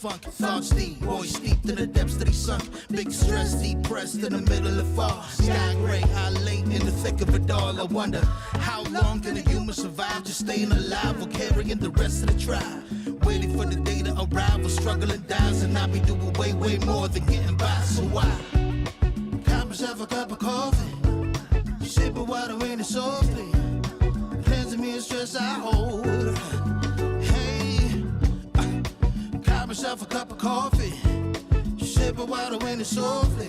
funk. Thoughts deep, boys steeped in the depths that he sunk. Big stress, depressed in the middle of fall. Sky gray, I late in the thick of it all. I wonder, how long can a human survive just staying alive or carrying the rest of the tribe? Waiting for the day to arrive or struggling dies, and I be doing way, way more than getting by. So why? Cop myself a cup of coffee, sipping water in it softly, cleansing me of stress I hold. Hey, cop myself a cup of coffee, sipping water in it softly,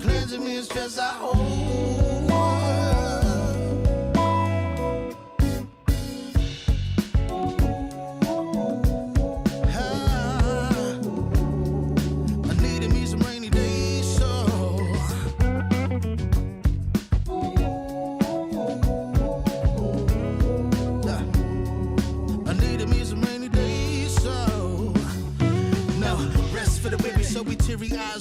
cleansing me of stress I hold.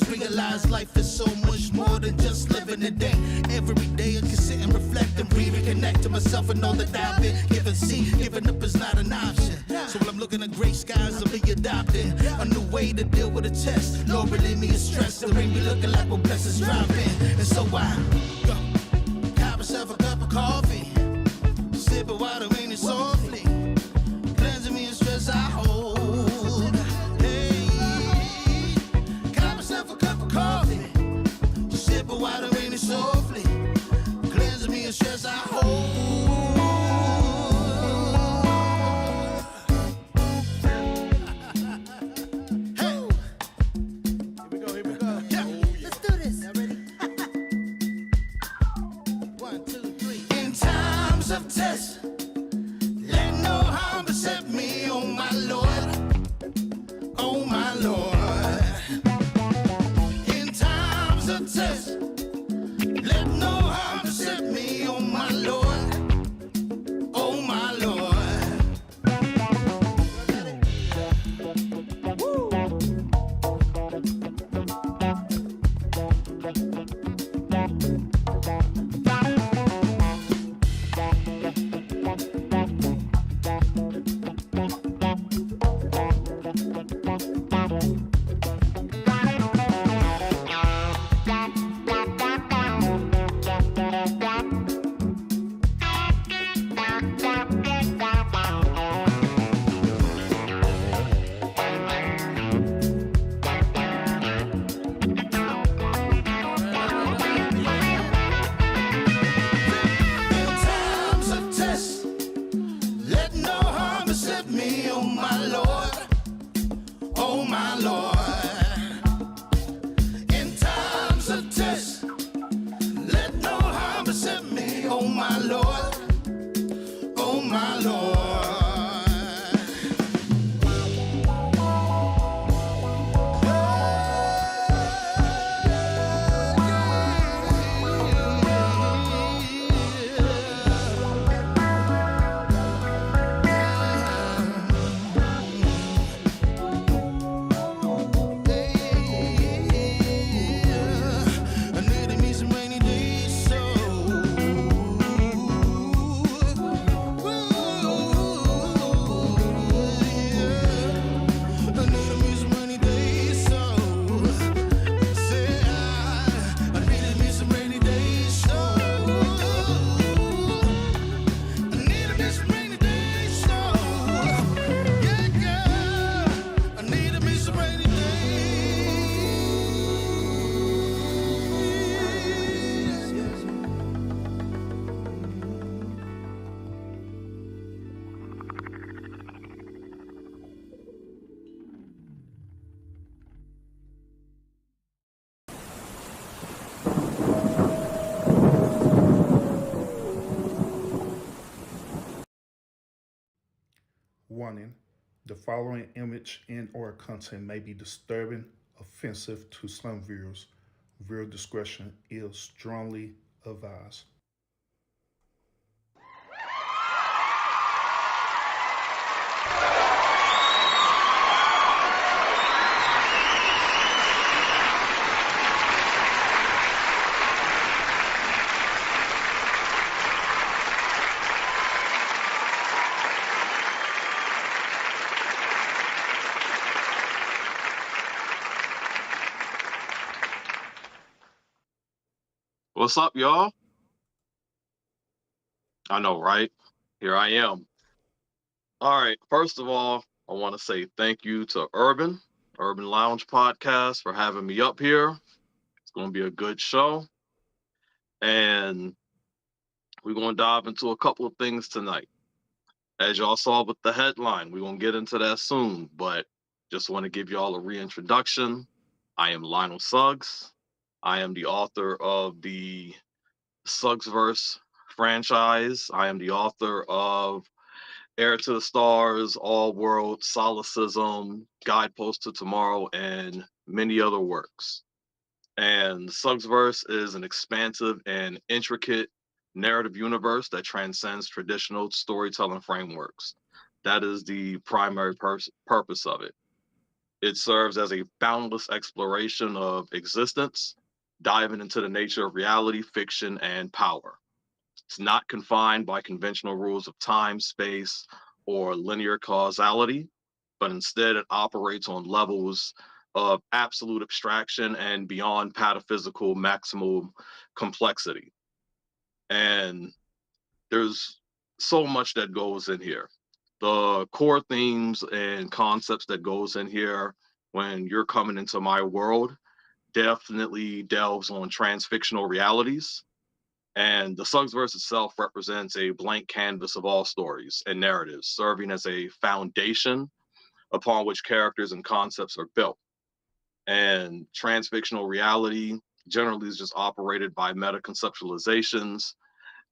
Realize life is so much more than just living a day. Every day I can sit and reflect and reconnect to myself and all that I've been given. See, giving up is not an option. So when I'm looking at gray skies, I'll be adopting a new way to deal with a test. Lord, relieve me of stress and bring me looking like we're blessings dropping. And so I got myself a cup of coffee, sipping water in it softly, cleansing me of stress I hold. Coffee, sipping water in it softly, cleansing me of stress I hold. Hey, here we go. Yeah, let's do this. Y'all ready? 1, 2, 3. In times of test, let no harm beset me, oh my Lord, oh my Lord. Test. Let no harm beset me, oh my Lord, oh my Lord. Woo. Warning, the following image and/or content may be disturbing, offensive to some viewers. Viewer discretion is strongly advised. What's up, y'all? I know, right? Here I am. All right. First of all, I want to say thank you to Urban Lounge Podcast, for having me up here. It's going to be a good show. And we're going to dive into a couple of things tonight. As y'all saw with the headline, we're going to get into that soon. But just want to give y'all a reintroduction. I am Lionel Suggs. I am the author of the Suggsverse franchise. I am the author of Heir to the Stars, All World, Solecism, Guidepost to Tomorrow, and many other works. And Suggsverse is an expansive and intricate narrative universe that transcends traditional storytelling frameworks. That is the primary purpose of it. It serves as a boundless exploration of existence, diving into the nature of reality, fiction, and power. It's not confined by conventional rules of time, space, or linear causality, but instead it operates on levels of absolute abstraction and beyond pataphysical maximal complexity. And there's so much that goes in here. The core themes and concepts that goes in here when you're coming into my world definitely delves on transfictional realities, and the Suggsverse itself represents a blank canvas of all stories and narratives, serving as a foundation upon which characters and concepts are built. And transfictional reality generally is just operated by meta conceptualizations,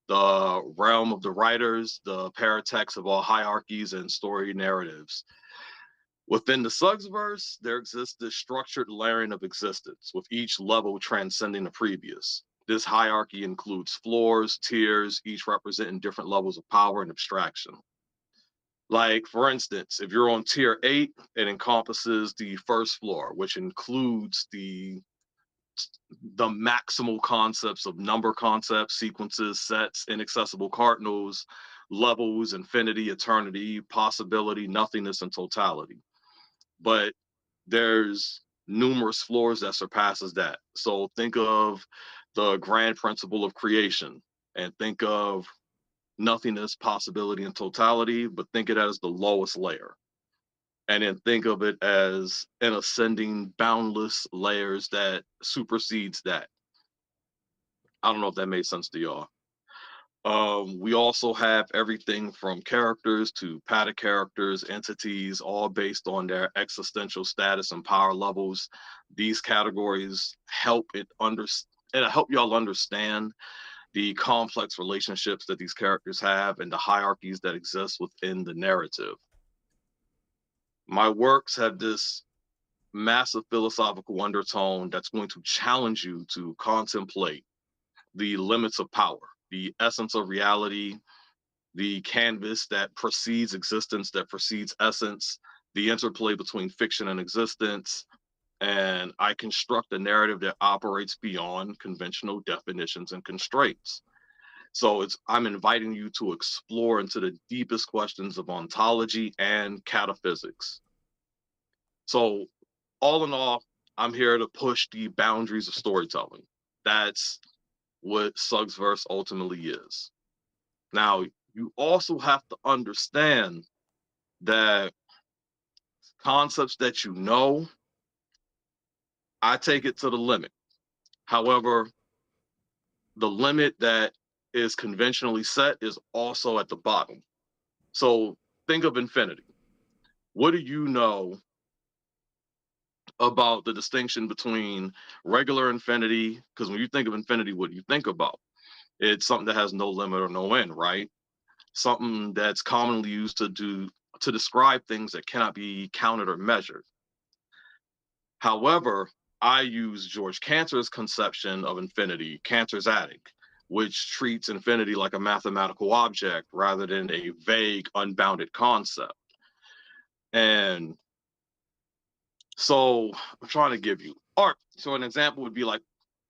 the realm of the writers, the paratext of all hierarchies and story narratives. Within the Suggsverse, there exists this structured layering of existence, with each level transcending the previous. This hierarchy includes floors, tiers, each representing different levels of power and abstraction. Like, for instance, if you're on tier 8, it encompasses the first floor, which includes the maximal concepts of number concepts, sequences, sets, inaccessible cardinals, levels, infinity, eternity, possibility, nothingness, and totality. But there's numerous floors that surpasses that. So think of the grand principle of creation, and think of nothingness, possibility, and totality, but think it as the lowest layer. And then think of it as an ascending boundless layers that supersedes that. I don't know if that made sense to y'all. We also have everything from characters to pata characters, entities, all based on their existential status and power levels. These categories help y'all understand the complex relationships that these characters have and the hierarchies that exist within the narrative. My works have this massive philosophical undertone that's going to challenge you to contemplate the limits of power, the essence of reality, the canvas that precedes existence, that precedes essence, the interplay between fiction and existence, and I construct a narrative that operates beyond conventional definitions and constraints. So I'm inviting you to explore into the deepest questions of ontology and cataphysics. So all in all, I'm here to push the boundaries of storytelling. That's what Suggsverse ultimately is. Now, you also have to understand that concepts that you know, I take it to the limit. However, the limit that is conventionally set is also at the bottom. So think of infinity. What do you know about the distinction between regular infinity? Because when you think of infinity, what do you think about? It's something that has no limit or no end, right? Something that's commonly used to describe things that cannot be counted or measured. However, I use George Cantor's conception of infinity, Cantor's attic, which treats infinity like a mathematical object rather than a vague, unbounded concept. And so I'm trying to give you art. So an example would be like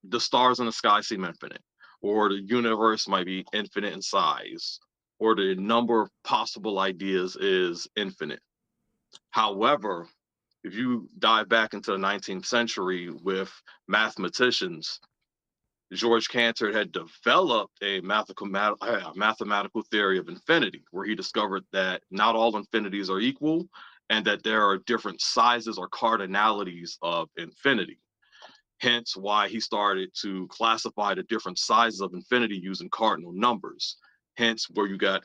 the stars in the sky seem infinite, or the universe might be infinite in size, or the number of possible ideas is infinite. However, if you dive back into the 19th century with mathematicians, George Cantor had developed a mathematical theory of infinity, where he discovered that not all infinities are equal and that there are different sizes or cardinalities of infinity. Hence why he started to classify the different sizes of infinity using cardinal numbers. Hence where you got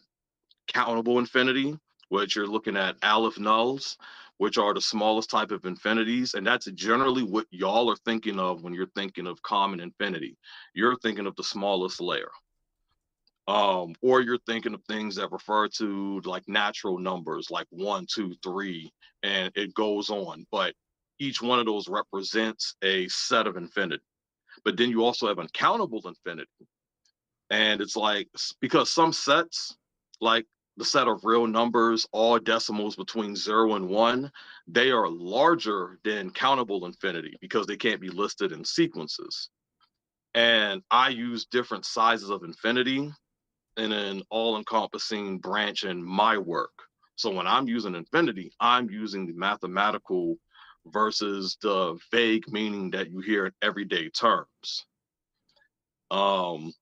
countable infinity, which you're looking at aleph nulls, which are the smallest type of infinities. And that's generally what y'all are thinking of when you're thinking of common infinity. You're thinking of the smallest layer. Or you're thinking of things that refer to like natural numbers, like 1, 2, 3, and it goes on. But each one of those represents a set of infinity. But then you also have uncountable infinity. And it's like, because some sets, like the set of real numbers, all decimals between 0 and 1, they are larger than countable infinity because they can't be listed in sequences. And I use different sizes of infinity in an all-encompassing branch in my work. So when I'm using infinity, I'm using the mathematical versus the vague meaning that you hear in everyday terms. I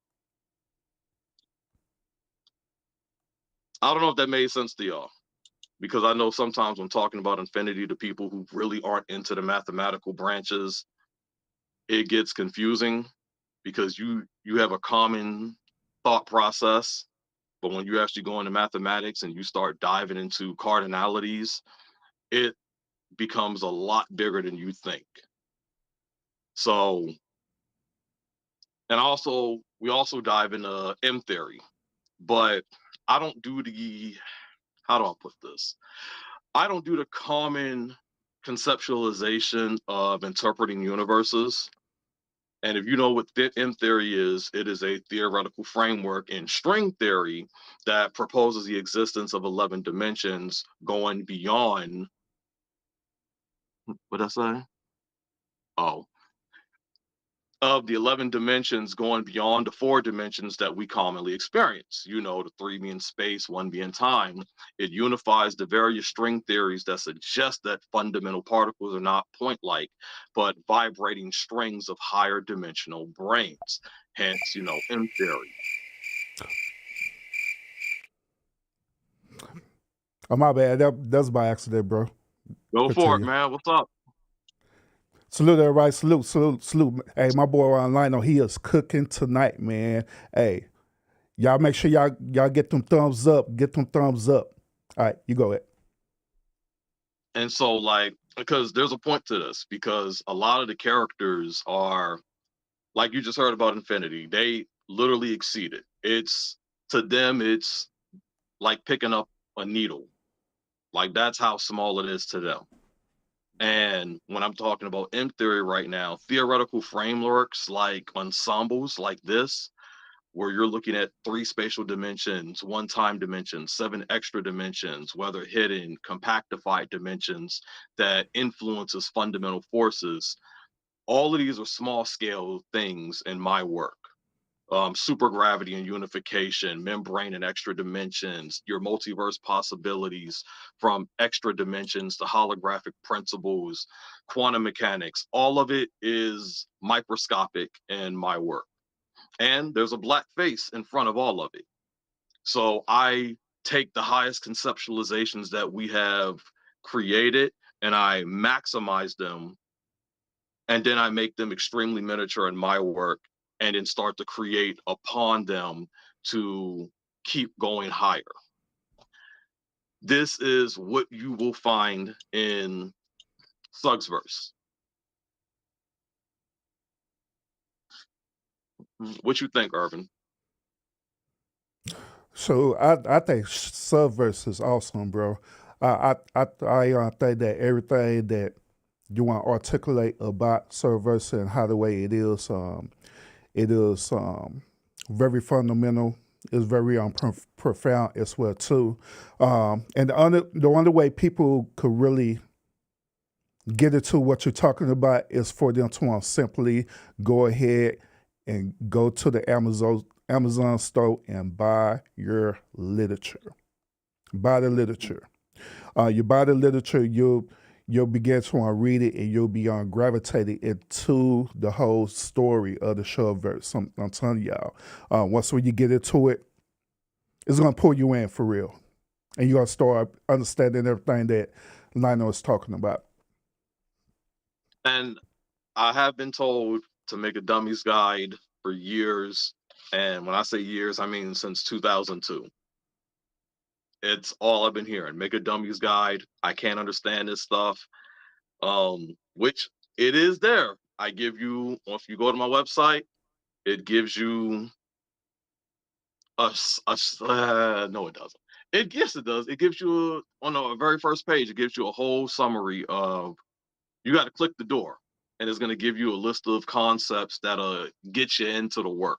don't know if that made sense to y'all, because I know sometimes when talking about infinity to people who really aren't into the mathematical branches, it gets confusing because you have a common thought process, but when you actually go into mathematics and you start diving into cardinalities, it becomes a lot bigger than you think. So, and also we also dive into M theory, but I don't do the, how do I put this? I don't do the common conceptualization of interpreting universes. And if you know what M theory is, it is a theoretical framework in string theory that proposes the existence of 11 dimensions going beyond, what did I say? Oh, of the 11 dimensions going beyond the 4 dimensions that we commonly experience. You know, the 3 being space, 1 being time. It unifies the various string theories that suggest that fundamental particles are not point-like, but vibrating strings of higher dimensional brains. Hence, you know, M theory. Oh, my bad. That's by accident, bro. Go for it, Continue. man. What's up? Salute everybody. Salute. Hey, my boy online, he is cooking tonight, man. Hey, y'all make sure y'all get them thumbs up. Get them thumbs up. All right, you go ahead. And so, like, because there's a point to this, because a lot of the characters are, like you just heard about Infinity, they literally exceed it. It's, to them, it's like picking up a needle. Like, that's how small it is to them. And when I'm talking about M theory right now, theoretical frameworks like ensembles like this, where you're looking at 3 spatial dimensions, 1 time dimension, 7 extra dimensions, whether hidden, compactified dimensions that influences fundamental forces, all of these are small scale things in my work. Supergravity and unification, membrane and extra dimensions, your multiverse possibilities from extra dimensions to holographic principles, quantum mechanics, all of it is microscopic in my work. And there's a black face in front of all of it. So I take the highest conceptualizations that we have created and I maximize them, and then I make them extremely miniature in my work and then start to create upon them to keep going higher. This is what you will find in Suggs verse. What you think, Irvin? So I think Subverse is awesome, bro. I think that everything that you want to articulate about Subverse and how the way it is very fundamental. It's very profound as well too. And the only way people could really get into what you're talking about is for them to simply go ahead and go to the Amazon store and buy your literature. Buy the literature. You buy the literature, you'll begin to read it and you'll be gravitated into the whole story of the Shug verse. I'm telling y'all, once when you get into it, it's gonna pull you in for real, and you're gonna start understanding everything that Lionel is talking about. And I have been told to make a dummies guide for years. And when I say years, I mean since 2002. It's all I've been hearing. Make a dummies guide. I can't understand this stuff. Which it is there. I give you, if you go to my website, it gives you no, it doesn't. Yes, it does. It gives you on the very first page. It gives you a whole summary of. You got to click the door, and it's going to give you a list of concepts that'll get you into the work.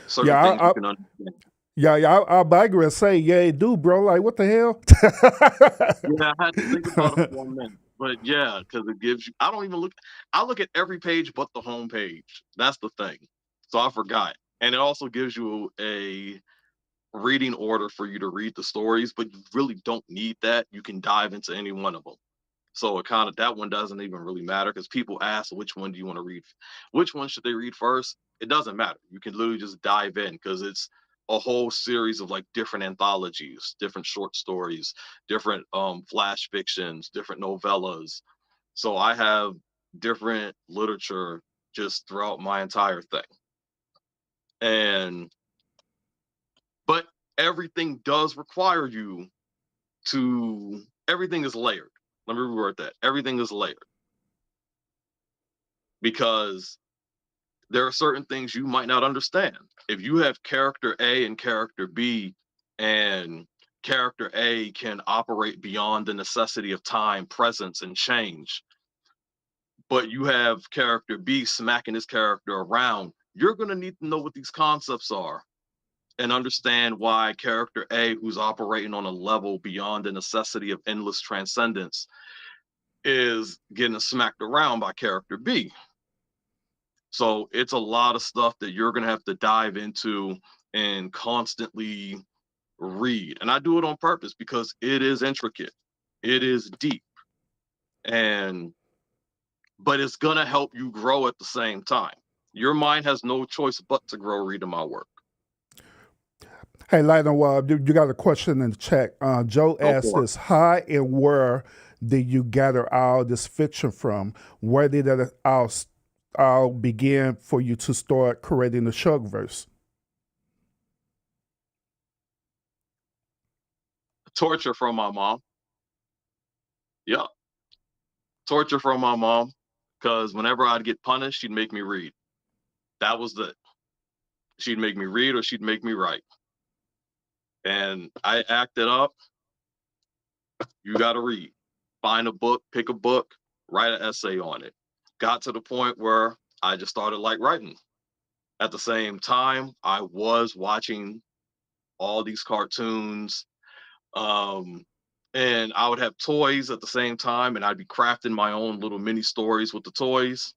Certain Yeah, things you can understand. I'll bugger and say, yeah, it do, bro. Like, what the hell? Yeah, I had to think about it for 1 minute, but yeah, because it gives you. I don't even look. I look at every page but the home page. That's the thing. So I forgot, and it also gives you a reading order for you to read the stories, but you really don't need that. You can dive into any one of them. So it kind of that one doesn't even really matter because people ask which one do you want to read? Which one should they read first? It doesn't matter. You can literally just dive in because it's a whole series of like different anthologies, different short stories, different flash fictions, different novellas. So I have different literature just throughout my entire thing. And but everything does require you to everything is layered. Let me reword that. Everything is layered because there are certain things you might not understand. If you have character A and character B, and character A can operate beyond the necessity of time, presence, and change, but you have character B smacking his character around, you're going to need to know what these concepts are and understand why character A, who's operating on a level beyond the necessity of endless transcendence, is getting smacked around by character B. So it's a lot of stuff that you're going to have to dive into and constantly read. And I do it on purpose because it is intricate, it is deep, and but it's going to help you grow at the same time. Your mind has no choice but to grow reading my work. Hey, Lionel, you got a question in the chat. Joe Go asked for it. this: how and where did you gather all this fiction from? Where did it all begin for you to start creating the Shugverse? Torture from my mom. Yeah, torture from my mom. Because whenever I'd get punished, she'd make me read. That was the. She'd make me read or she'd make me write. And I acted up. You got to read. Find a book, pick a book, write an essay on it. Got to the point where I just started like writing. At the same time, I was watching all these cartoons. Um, and I would have toys at the same time, and I'd be crafting my own little mini stories with the toys.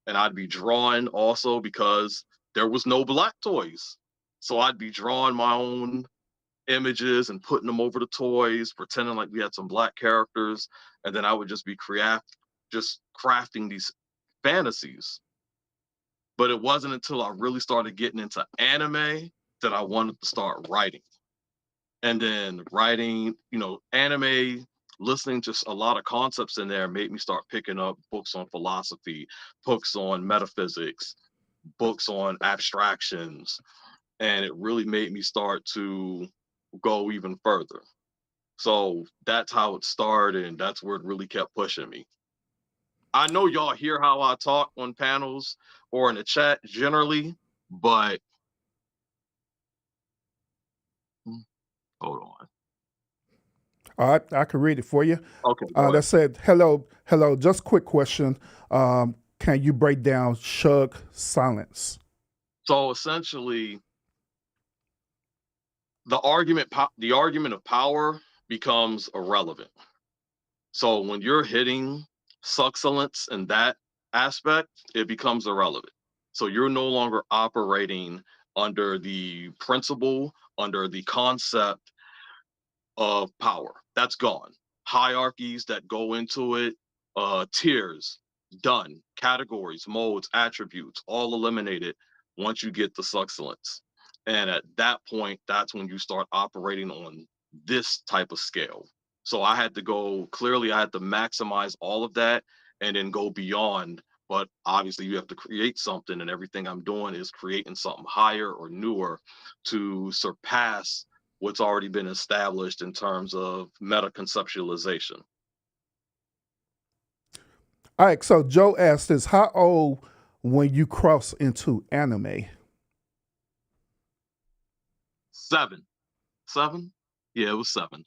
And I'd be drawing also because there was no black toys. So I'd be drawing my own images and putting them over the toys, pretending like we had some black characters, and then I would just be just crafting these fantasies. But it wasn't until I really started getting into anime that I wanted to start writing. And then writing, anime, listening to a lot of concepts in there made me start picking up books on philosophy, books on metaphysics, books on abstractions, and it really made me start to go even further. So that's how it started, and that's where it really kept pushing me. I know y'all hear how I talk on panels or in the chat generally, but hold on. All right, I can read it for you. Okay, go That ahead. said, hello. Just quick question. Can you break down Shug silence? So essentially, the argument of power becomes irrelevant. So when you're hitting succulence in that aspect, it becomes irrelevant. So you're no longer operating under the principle, under the concept of power. That's gone. hierarchies that go into it, tiers, done, categories, modes, attributes, all eliminated once you get the succulence. And at that point, that's when you start operating on this type of scale. So I had to I had to maximize all of that and then go beyond. But obviously, you have to create something, and everything I'm doing is creating something higher or newer to surpass what's already been established in terms of meta conceptualization. All right, so Joe asked us, how old when you cross into anime? 7. 7? Yeah, it was 7.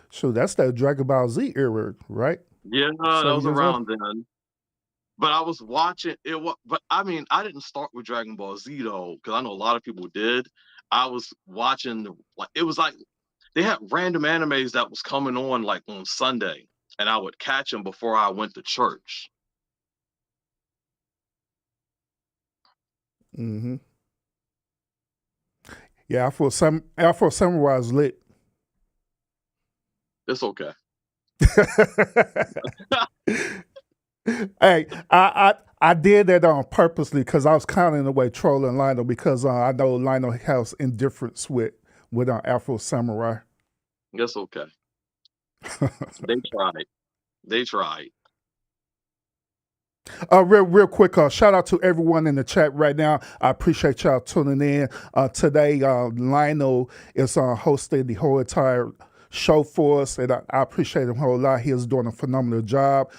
So that's that Dragon Ball Z era, right? Yeah, that 7 was years old? around then. But I was watching it. But I mean, I didn't start with Dragon Ball Z though, because I know a lot of people did. I was watching it was like they had random animes that was coming on like on Sunday, and I would catch them before I went to church. Mm-hmm. Yeah, Afro Samurai is lit. It's okay. Hey, I did that on purposely because I was kind of in a way trolling Lionel because I know Lionel has indifference with Afro Samurai. It's okay. They tried. They tried. Real quick, shout out to everyone in the chat right now. I appreciate y'all tuning in. Today, Lionel is hosting the whole entire show for us, and I appreciate him a whole lot. He is doing a phenomenal job.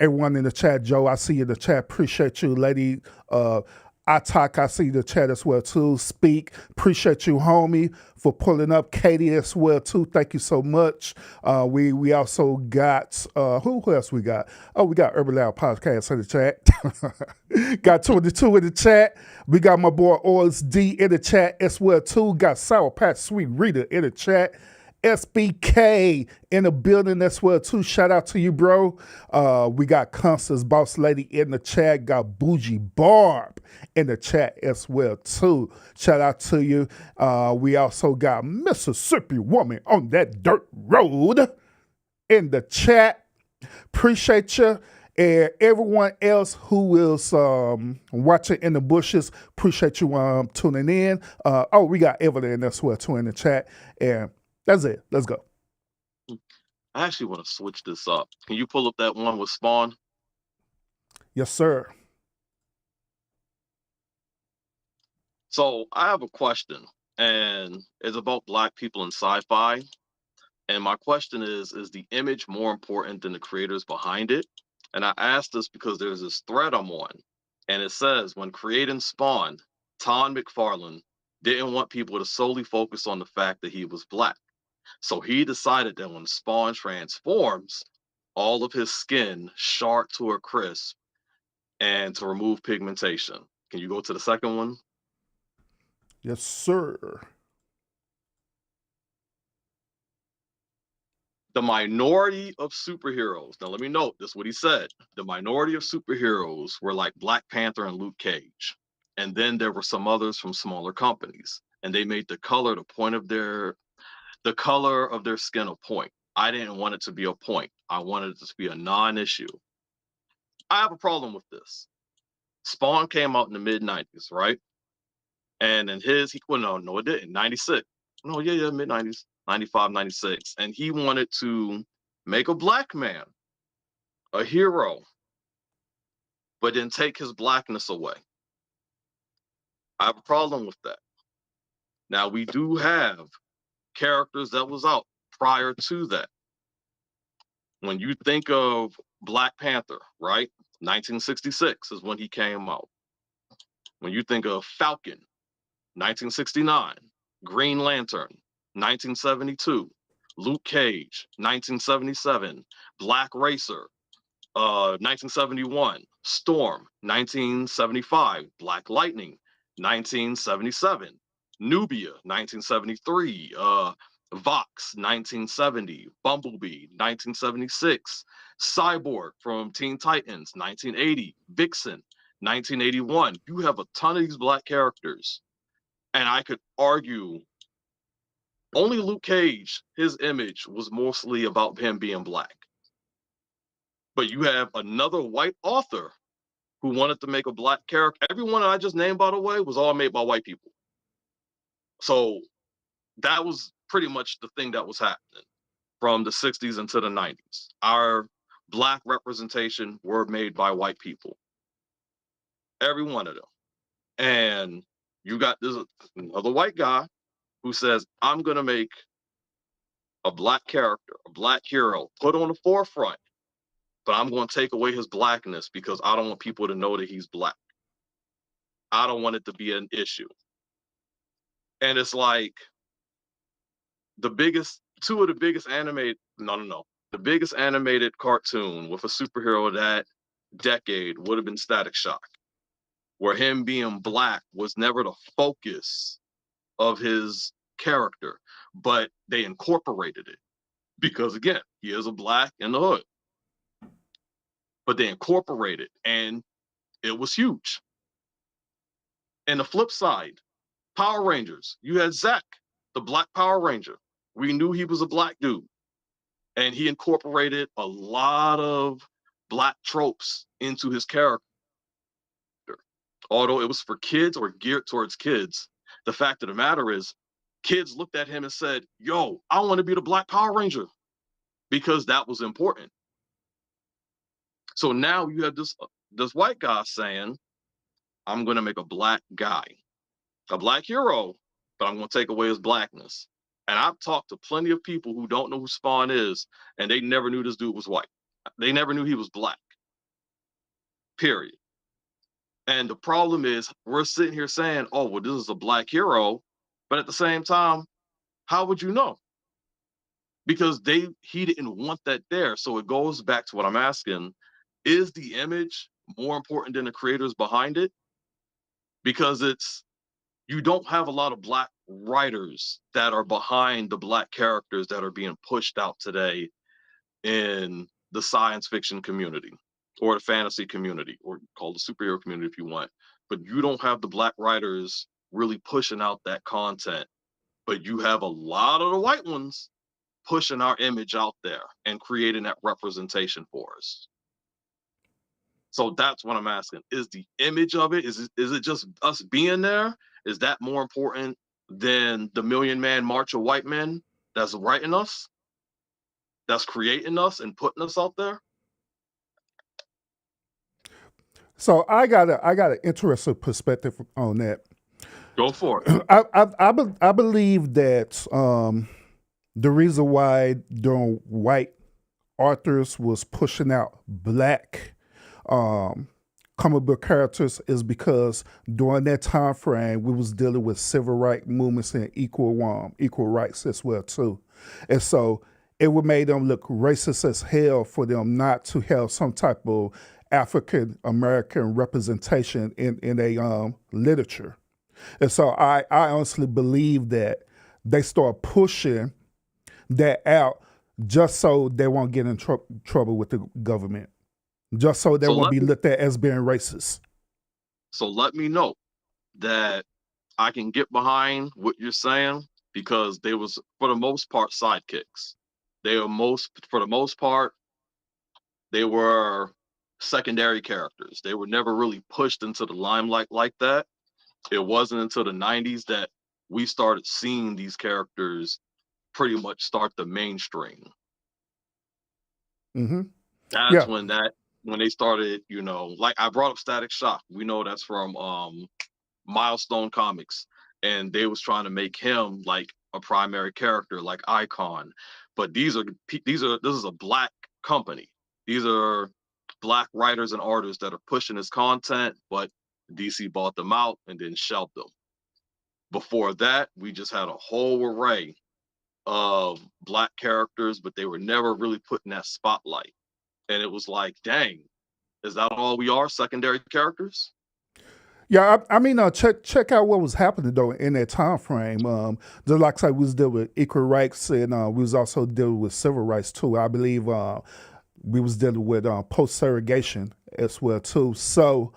Everyone in the chat, Joe, I see you in the chat. Appreciate you, lady. I see the chat as well too. Speak, appreciate you, homie, for pulling up. Katie as well too. Thank you so much. We also got who else we got? Oh, we got Urban Loud Podcast in the chat. Got 22 in the chat. We got my boy Oils D in the chat as well too. Got Sour Patch Sweet Rita in the chat. SBK in the building as well too. Shout out to you, bro. We got Constance Boss Lady in the chat. Got Bougie Barb in the chat as well too. Shout out to you. We also got Mississippi Woman on that dirt road in the chat. Appreciate you. And everyone else who is watching in the bushes, appreciate you tuning in. We got Evelyn as well too in the chat. And that's it. Let's go. I actually want to switch this up. Can you pull up that one with Spawn? Yes, sir. So I have a question, and it's about Black people in sci-fi. And my question is the image more important than the creators behind it? And I asked this because there's this thread I'm on, and it says when creating Spawn, Todd McFarlane didn't want people to solely focus on the fact that he was Black. So he decided that when Spawn transforms, all of his skin sharp to a crisp and to remove pigmentation. Can you go to the second one? Yes, sir. The minority of superheroes. Now, let me note this: what he said. The minority of superheroes were like Black Panther and Luke Cage. And then there were some others from smaller companies. And they made the color the color of their skin a point. I didn't want it to be a point. I wanted it to be a non-issue. I have a problem with this. Spawn came out in the mid-90s, right? And in no, it didn't. 96. No, yeah, mid-90s, 95, 96. And he wanted to make a Black man a hero, but then take his Blackness away. I have a problem with that. Now, we do have characters that was out prior to that. When you think of Black Panther, right? 1966 is when he came out. When you think of Falcon, 1969, Green Lantern, 1972, Luke Cage, 1977, Black Racer, 1971, Storm, 1975, Black Lightning, 1977, Nubia, 1973, Vox, 1970, Bumblebee, 1976, Cyborg from Teen Titans, 1980, Vixen, 1981. You have a ton of these Black characters. And I could argue Only Luke Cage, his image was mostly about him being black. But you have another white author who wanted to make a black character. Everyone that I just named, by the way, was all made by white people. So that was pretty much the thing that was happening from the 60s into the 90s. Our black representation were made by white people, every one of them. And you got this another white guy who says, I'm going to make a black character, a black hero, put on the forefront, but I'm going to take away his blackness because I don't want people to know that he's black. I don't want it to be an issue. And it's like the biggest animated cartoon with a superhero of that decade would have been Static Shock, where him being black was never the focus of his character, but they incorporated it because, again, he is a black in the hood, but they incorporated and it was huge. And the flip side, Power Rangers, you had Zack, the Black Power Ranger. We knew he was a black dude, and he incorporated a lot of black tropes into his character. Although it was for kids or geared towards kids, the fact of the matter is, kids looked at him and said, yo, I want to be the Black Power Ranger, because that was important. So now you have this white guy saying, I'm going to make a black guy, a black hero, but I'm going to take away his blackness. And I've talked to plenty of people who don't know who Spawn is, and they never knew this dude was white. They never knew he was black, period. And the problem is, we're sitting here saying, oh, well, this is a black hero. But at the same time, how would you know? Because he didn't want that there. So it goes back to what I'm asking, is the image more important than the creators behind it? Because you don't have a lot of black writers that are behind the black characters that are being pushed out today in the science fiction community or the fantasy community, or call the superhero community if you want. But you don't have the black writers really pushing out that content. But you have a lot of the white ones pushing our image out there and creating that representation for us. So that's what I'm asking. Is the image of it, is it just us being there? Is that more important than the Million Man March of White Men that's writing us, that's creating us and putting us out there? So I got an interesting perspective on that. Go for it. I believe that the reason why the white authors was pushing out black comic book characters is because during that time frame we was dealing with civil rights movements and equal rights as well too, and so it would make them look racist as hell for them not to have some type of African American representation in a literature. And so I honestly believe that they start pushing that out just so they won't get in trouble with the government, just so they won't be looked at as being racist. So let me know that I can get behind what you're saying, because they was, for the most part, sidekicks. For the most part, they were secondary characters. They were never really pushed into the limelight like that. It wasn't until the 90s that we started seeing these characters pretty much start the mainstream. Mm-hmm. That's when they started, like I brought up Static Shock. We know that's from Milestone Comics, and they was trying to make him like a primary character, like Icon. But this is a black company. These are black writers and artists that are pushing his content, but DC bought them out and then shelved them. Before that, we just had a whole array of black characters, but they were never really put in that spotlight. And it was like, dang, is that all we are, secondary characters? Yeah, I mean, check out what was happening though in that time frame. Just like I said, we was dealing with equal rights, and we was also dealing with civil rights too. I believe we was dealing with post segregation as well too. So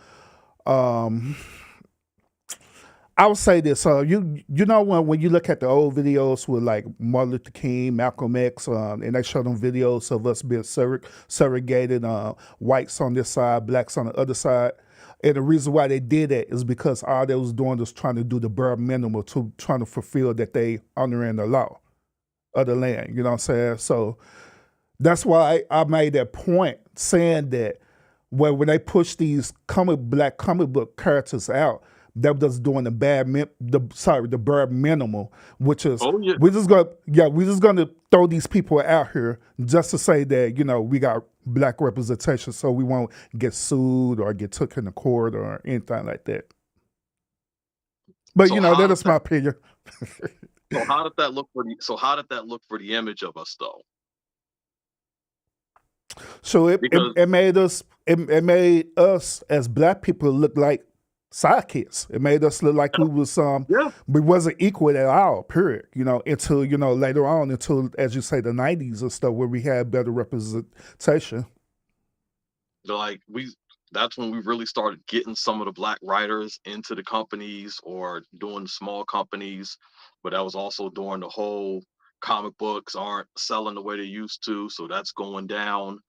I would say this. You know when you look at the old videos with like Martin Luther King, Malcolm X, and they show them videos of us being surrogated, whites on this side, blacks on the other side. And the reason why they did that is because all they was doing was trying to do the bare minimum to trying to fulfill that they honoring the law of the land. You know what I'm saying? So that's why I made that point saying that when they push these black comic book characters out, they're just doing the bare minimum, which is Oh yeah. we're just gonna throw these people out here just to say that we got black representation, so we won't get sued or get took into court or anything like that. But So how that did is my that opinion. how did that look for the image of us though? So Because it made it made us as black people look like sidekicks. It made us look like yeah, we wasn't equal at all. Period. Until later on, until as you say the '90s and stuff where we had better representation. like that's when we really started getting some of the black writers into the companies or doing small companies, but that was also during the whole comic books aren't selling the way they used to, so that's going down.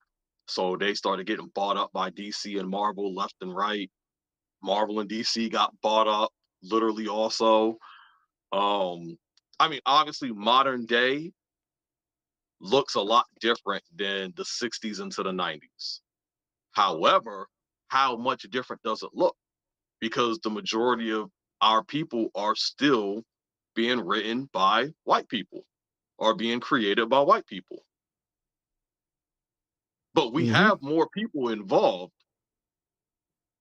So they started getting bought up by DC and Marvel left and right. Marvel and DC got bought up literally also. Um, I mean, obviously, modern day looks a lot different than the 60s into the 90s. However, how much different does it look? Because the majority of our people are still being written by white people or being created by white people. But we Hmm. have more people involved.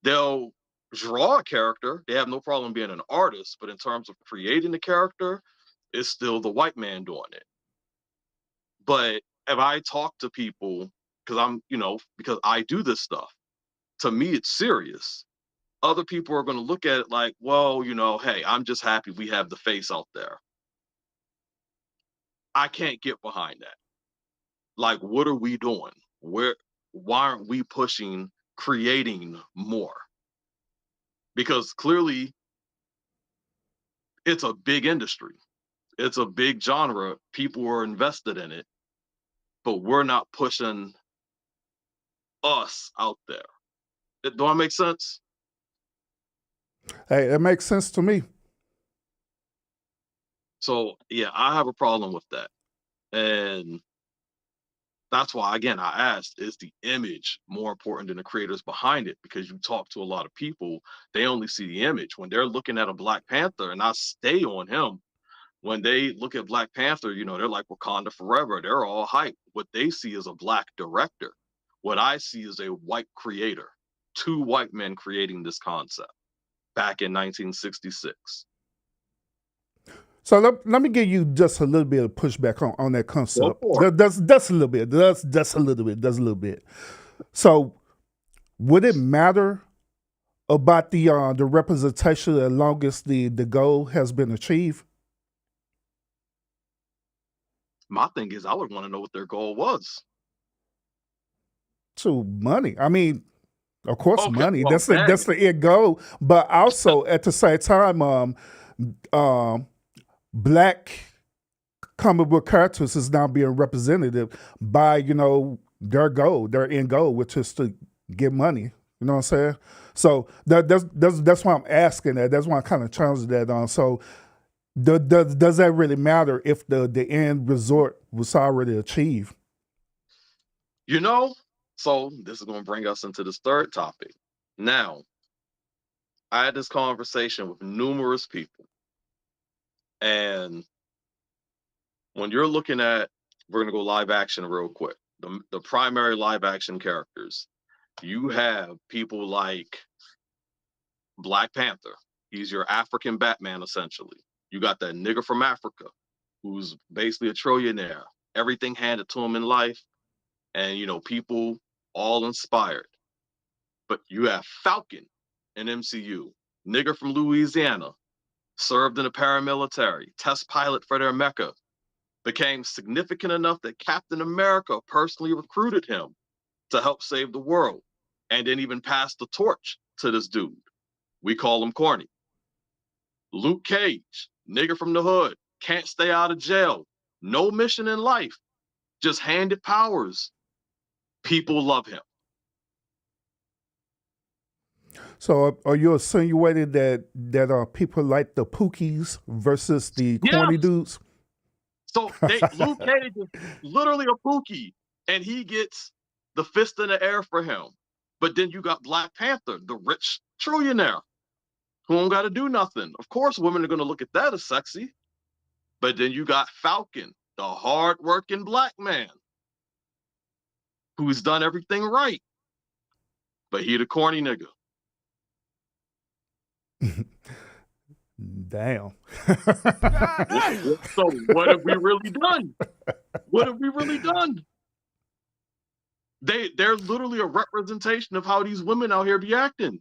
They'll draw a character, they have no problem being an artist, but in terms of creating the character, it's still the white man doing it. But if I talk to people, because I do this stuff, to me, it's serious. Other people are going to look at it like, well, hey, I'm just happy we have the face out there. I can't get behind that. Like, what are we doing? Why aren't we pushing creating more? Because clearly it's a big industry. It's a big genre. People are invested in it, but we're not pushing us out there. Do I make sense? Hey, it makes sense to me. So yeah, I have a problem with that. And that's why, again, I asked, is the image more important than the creators behind it? Because you talk to a lot of people, they only see the image. When they're looking at a Black Panther, and I stay on him, when they look at Black Panther, they're like Wakanda Forever. They're all hype. What they see is a Black director. What I see is a white creator, two white men creating this concept back in 1966. So let me give you just a little bit of pushback on that Go concept. for it. That's a little bit. That's a little bit. That's a little bit. So would it matter about the representation as long as the goal has been achieved? My thing is, I would want to know what their goal was. To money. I mean, of course, Okay, money. well, That's dang. the end goal. But also at the same time, um, black comic book characters is now being represented by their end goal, which is to get money. You know what I'm saying? So that's why I'm asking that. That's why I kind of challenged that on. So does that really matter if the end resort was already achieved? You know, so this is going to bring us into this third topic. Now, I had this conversation with numerous people, and when you're looking at, we're going to go live action real quick. The primary live action characters, you have people like Black Panther. He's your African Batman, essentially. You got that nigga from Africa who's basically a trillionaire, everything handed to him in life, and people all inspired. But you have Falcon in MCU, nigger from Louisiana, served in the paramilitary, test pilot for their mecha, became significant enough that Captain America personally recruited him to help save the world, and then even passed the torch to this dude. We call him corny. Luke Cage, nigga from the hood, can't stay out of jail, no mission in life, just handed powers. People love him. So are you insinuating that people like the Pookies versus the corny Yes. dudes? So Luke Cage is literally a Pookie, and he gets the fist in the air for him. But then you got Black Panther, the rich trillionaire, who don't got to do nothing. Of course, women are going to look at that as sexy. But then you got Falcon, the hard-working black man, who's done everything right. But he the corny nigga. Damn. So what have we really done? What have we really done? They're literally a representation of how these women out here be acting.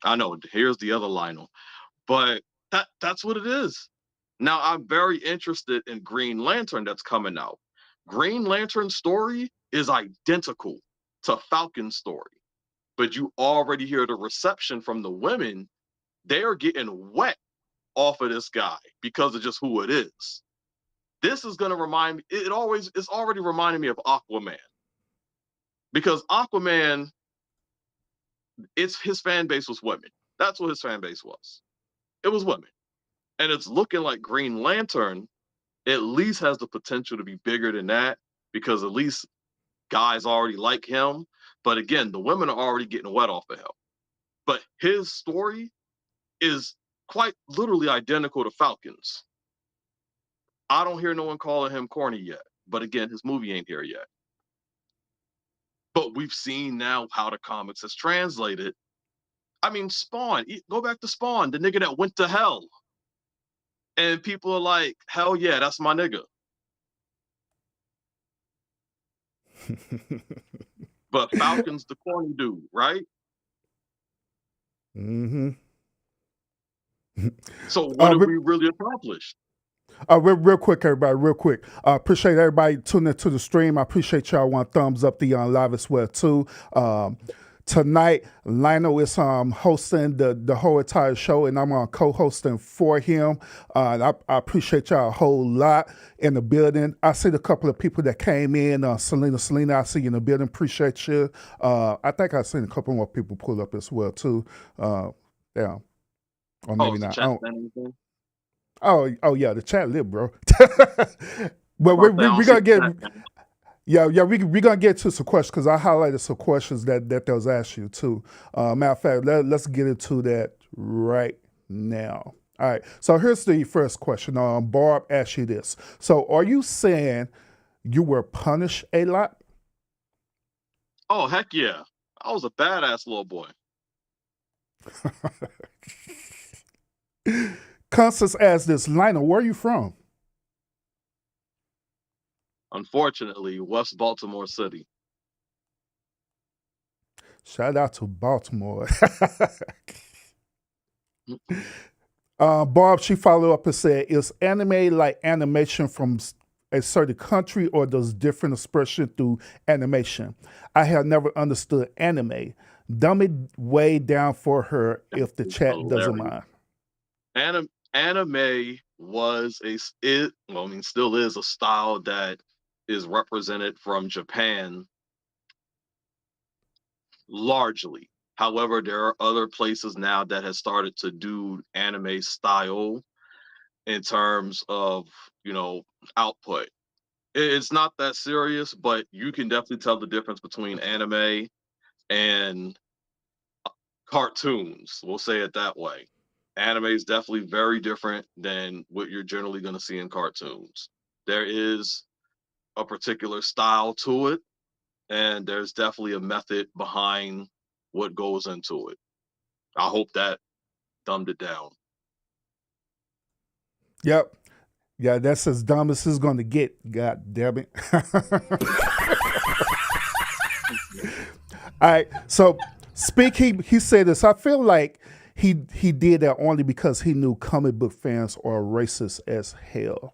I know, here's the other Lionel. But that's what it is. Now I'm very interested in Green Lantern that's coming out. Green Lantern's story is identical to Falcon's story. But you already hear the reception from the women. They're getting wet off of this guy because of just who it is. This is gonna remind me, it's already reminding me of Aquaman. Because Aquaman, it's his fan base was women. That's what his fan base was. It was women. And it's looking like Green Lantern at least has the potential to be bigger than that, because at least guys already like him. But again, the women are already getting wet off of him. But his story is quite literally identical to Falcon's. I don't hear no one calling him corny yet. But again, his movie ain't here yet. But we've seen now how the comics has translated. I mean, Spawn, go back to Spawn, the nigga that went to hell. And people are like, hell yeah, that's my nigga. But Falcon's the corny dude, right? Mm-hmm. So what have we really accomplished? Real quick, everybody, real quick. Appreciate everybody tuning into the stream. I appreciate y'all want thumbs up the live as well too. Tonight, Lionel is hosting the whole entire show, and I'm co-hosting for him. I appreciate y'all a whole lot in the building. I see a couple of people that came in. Selena, I see you in the building. Appreciate you. I think I seen a couple more people pull up as well too. Yeah, or maybe not. Oh yeah, the chat lit, bro. But we're gonna get. Yeah, we're gonna get to some questions because I highlighted some questions that was asked you too. Matter of fact, let's get into that right now. All right, so here's the first question. Barb asked you this. So, are you saying you were punished a lot? Oh heck yeah, I was a badass little boy. Constance asked this. Lionel, where are you from? Unfortunately, West Baltimore City. Shout out to Baltimore. Barb, she followed up and said, is anime like animation from a certain country or does different expression through animation? I have never understood anime. Dumb it way down for her if the chat doesn't mind. Anime was still is a style that is represented from Japan largely. However, there are other places now that has started to do anime style in terms of, output. It's not that serious, but you can definitely tell the difference between anime and cartoons. We'll say it that way. Anime is definitely very different than what you're generally going to see in cartoons. There is a particular style to it, and there's definitely a method behind what goes into it. I hope that dumbed it down. Yep. Yeah, that's as dumb as it's going to get. God damn it. All right. So, he said this. I feel like he did that only because he knew comic book fans are racist as hell.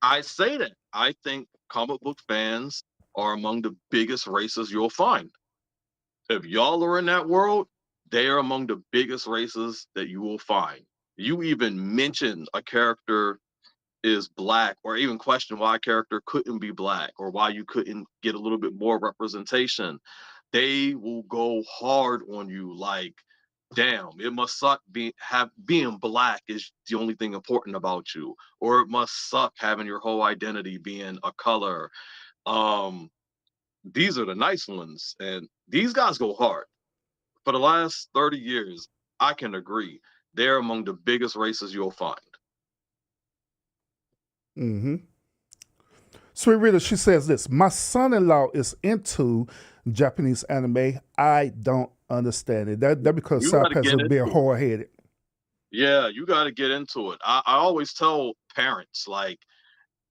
I say that. I think comic book fans are among the biggest races you'll find. If y'all are in that world, they are among the biggest races that you will find. you even mention a character is black, or even question why a character couldn't be black, or why you couldn't get a little bit more representation, they will go hard on you. Like, damn, it must suck being black is the only thing important about you, or it must suck having your whole identity being a color. Um, these are the nice ones, and these guys go hard. For the last 30 years, I can agree they're among the biggest races you'll find. Mm-hmm. Sweet Rita, she says this. My son-in-law is into Japanese anime. I don't understand it. That because You South got to has get been into it. hard-headed. Yeah, you got to get into it. I always tell parents, like,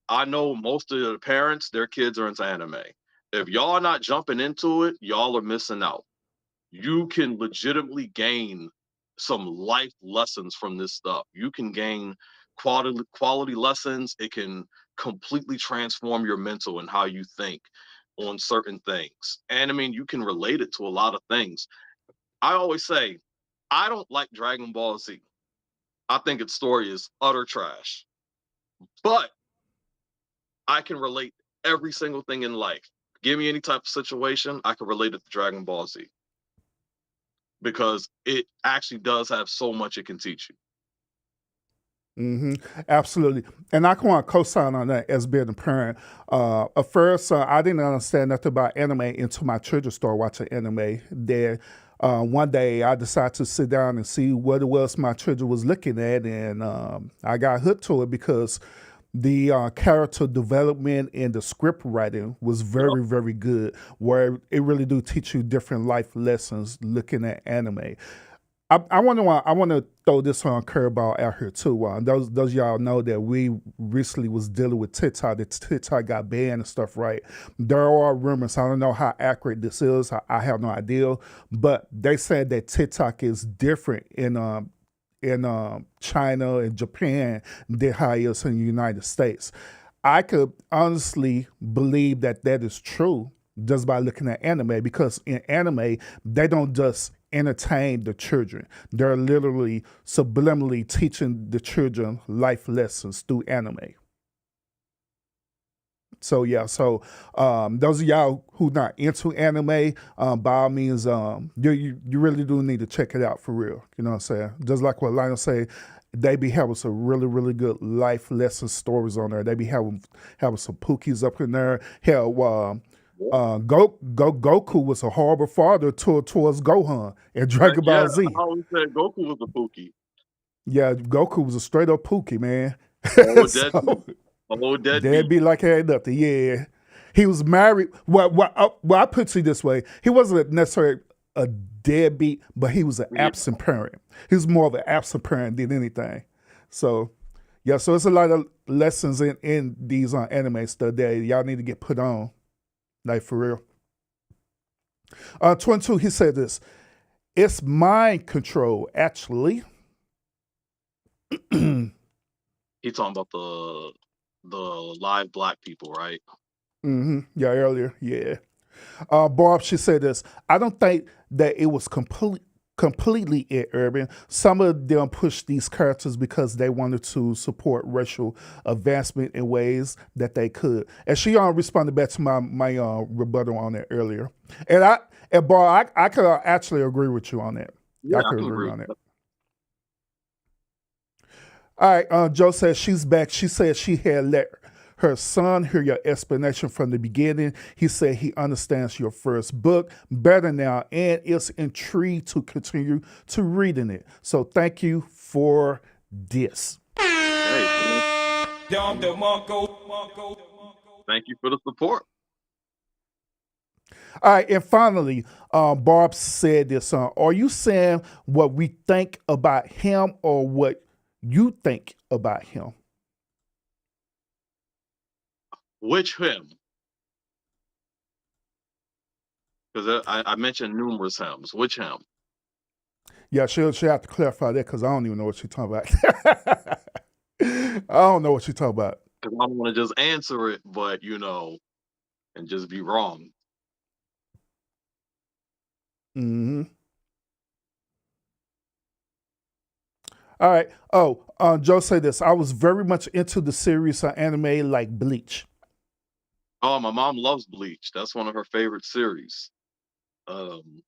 I know most of the parents, their kids are into anime. If y'all are not jumping into it, y'all are missing out. You can legitimately gain some life lessons from this stuff. You can gain quality lessons. It can completely transform your mental and how you think on certain things. And I mean, you can relate it to a lot of things. I always say, I don't like Dragon Ball Z. I think its story is utter trash. But I can relate every single thing in life. Give me any type of situation, I can relate it to Dragon Ball Z because it actually does have so much it can teach you. Hmm. Absolutely. And I can want to co-sign on that as being a parent. At first, I didn't understand nothing about anime until my children started watching anime. Then one day I decided to sit down and see what it was my children was looking at. And I got hooked to it because the character development and the script writing was Yep. very, very good, where it really do teach you different life lessons looking at anime. I want to throw this on curveball out here too. Those y'all know that we recently was dealing with TikTok. That TikTok got banned and stuff, right? There are rumors. I don't know how accurate this is. I have no idea, but they said that TikTok is different in China and Japan than how it is in the United States. I could honestly believe that that is true just by looking at anime because in anime they don't just entertain the children. They're literally subliminally teaching the children life lessons through anime. So yeah, so those of y'all who not into anime, by all means, you really do need to check it out for real. You know what I'm saying? Just like what Lionel say, they be having some really really good life lesson stories on there. They be having some pookies up in there. Hell, Goku was a horrible father towards Gohan in Dragon Yeah, Ball I Z. always said Goku was a Pookie. Yeah, Goku was a straight up pookie, man. Oh, deadbeat. So Oh, they'd deadbeat. be like ain't nothing. Yeah, he was married. Well, I put it this way: he wasn't necessarily a deadbeat, but he was an Yeah. absent parent. He was more of an absent parent than anything. So, yeah, so it's a lot of lessons in these anime stuff that y'all need to get put on, like for real. 22, he said this. It's mind control, actually. He talking about the live black people, right? Yeah, earlier. Yeah. Barb, she said this. I don't think that it was completely in urban. Some of them pushed these characters because they wanted to support racial advancement in ways that they could. And she responded back to my rebuttal on that earlier. And Barb, I could actually agree with you on that. Yeah, I I could can agree agree on with that. that. All right, Joe says she's back. She said she had let her son hear your explanation from the beginning. He said he understands your first book better now and is intrigued to continue to reading it. So thank you for this. Hey, thank you for the support. All right, and finally, Barb said this. Are you saying what we think about him or what you think about him? Which him? Because I mentioned numerous hymns. Which hymn? Yeah, she'll have to clarify that because I don't even know what she's talking about. I don't know what you're talking about. Because I don't want to just answer it, but and just be wrong. Hmm. All right. Oh, Joe say this. I was very much into the series of anime like Bleach. Oh, my mom loves Bleach. That's one of her favorite series. Um,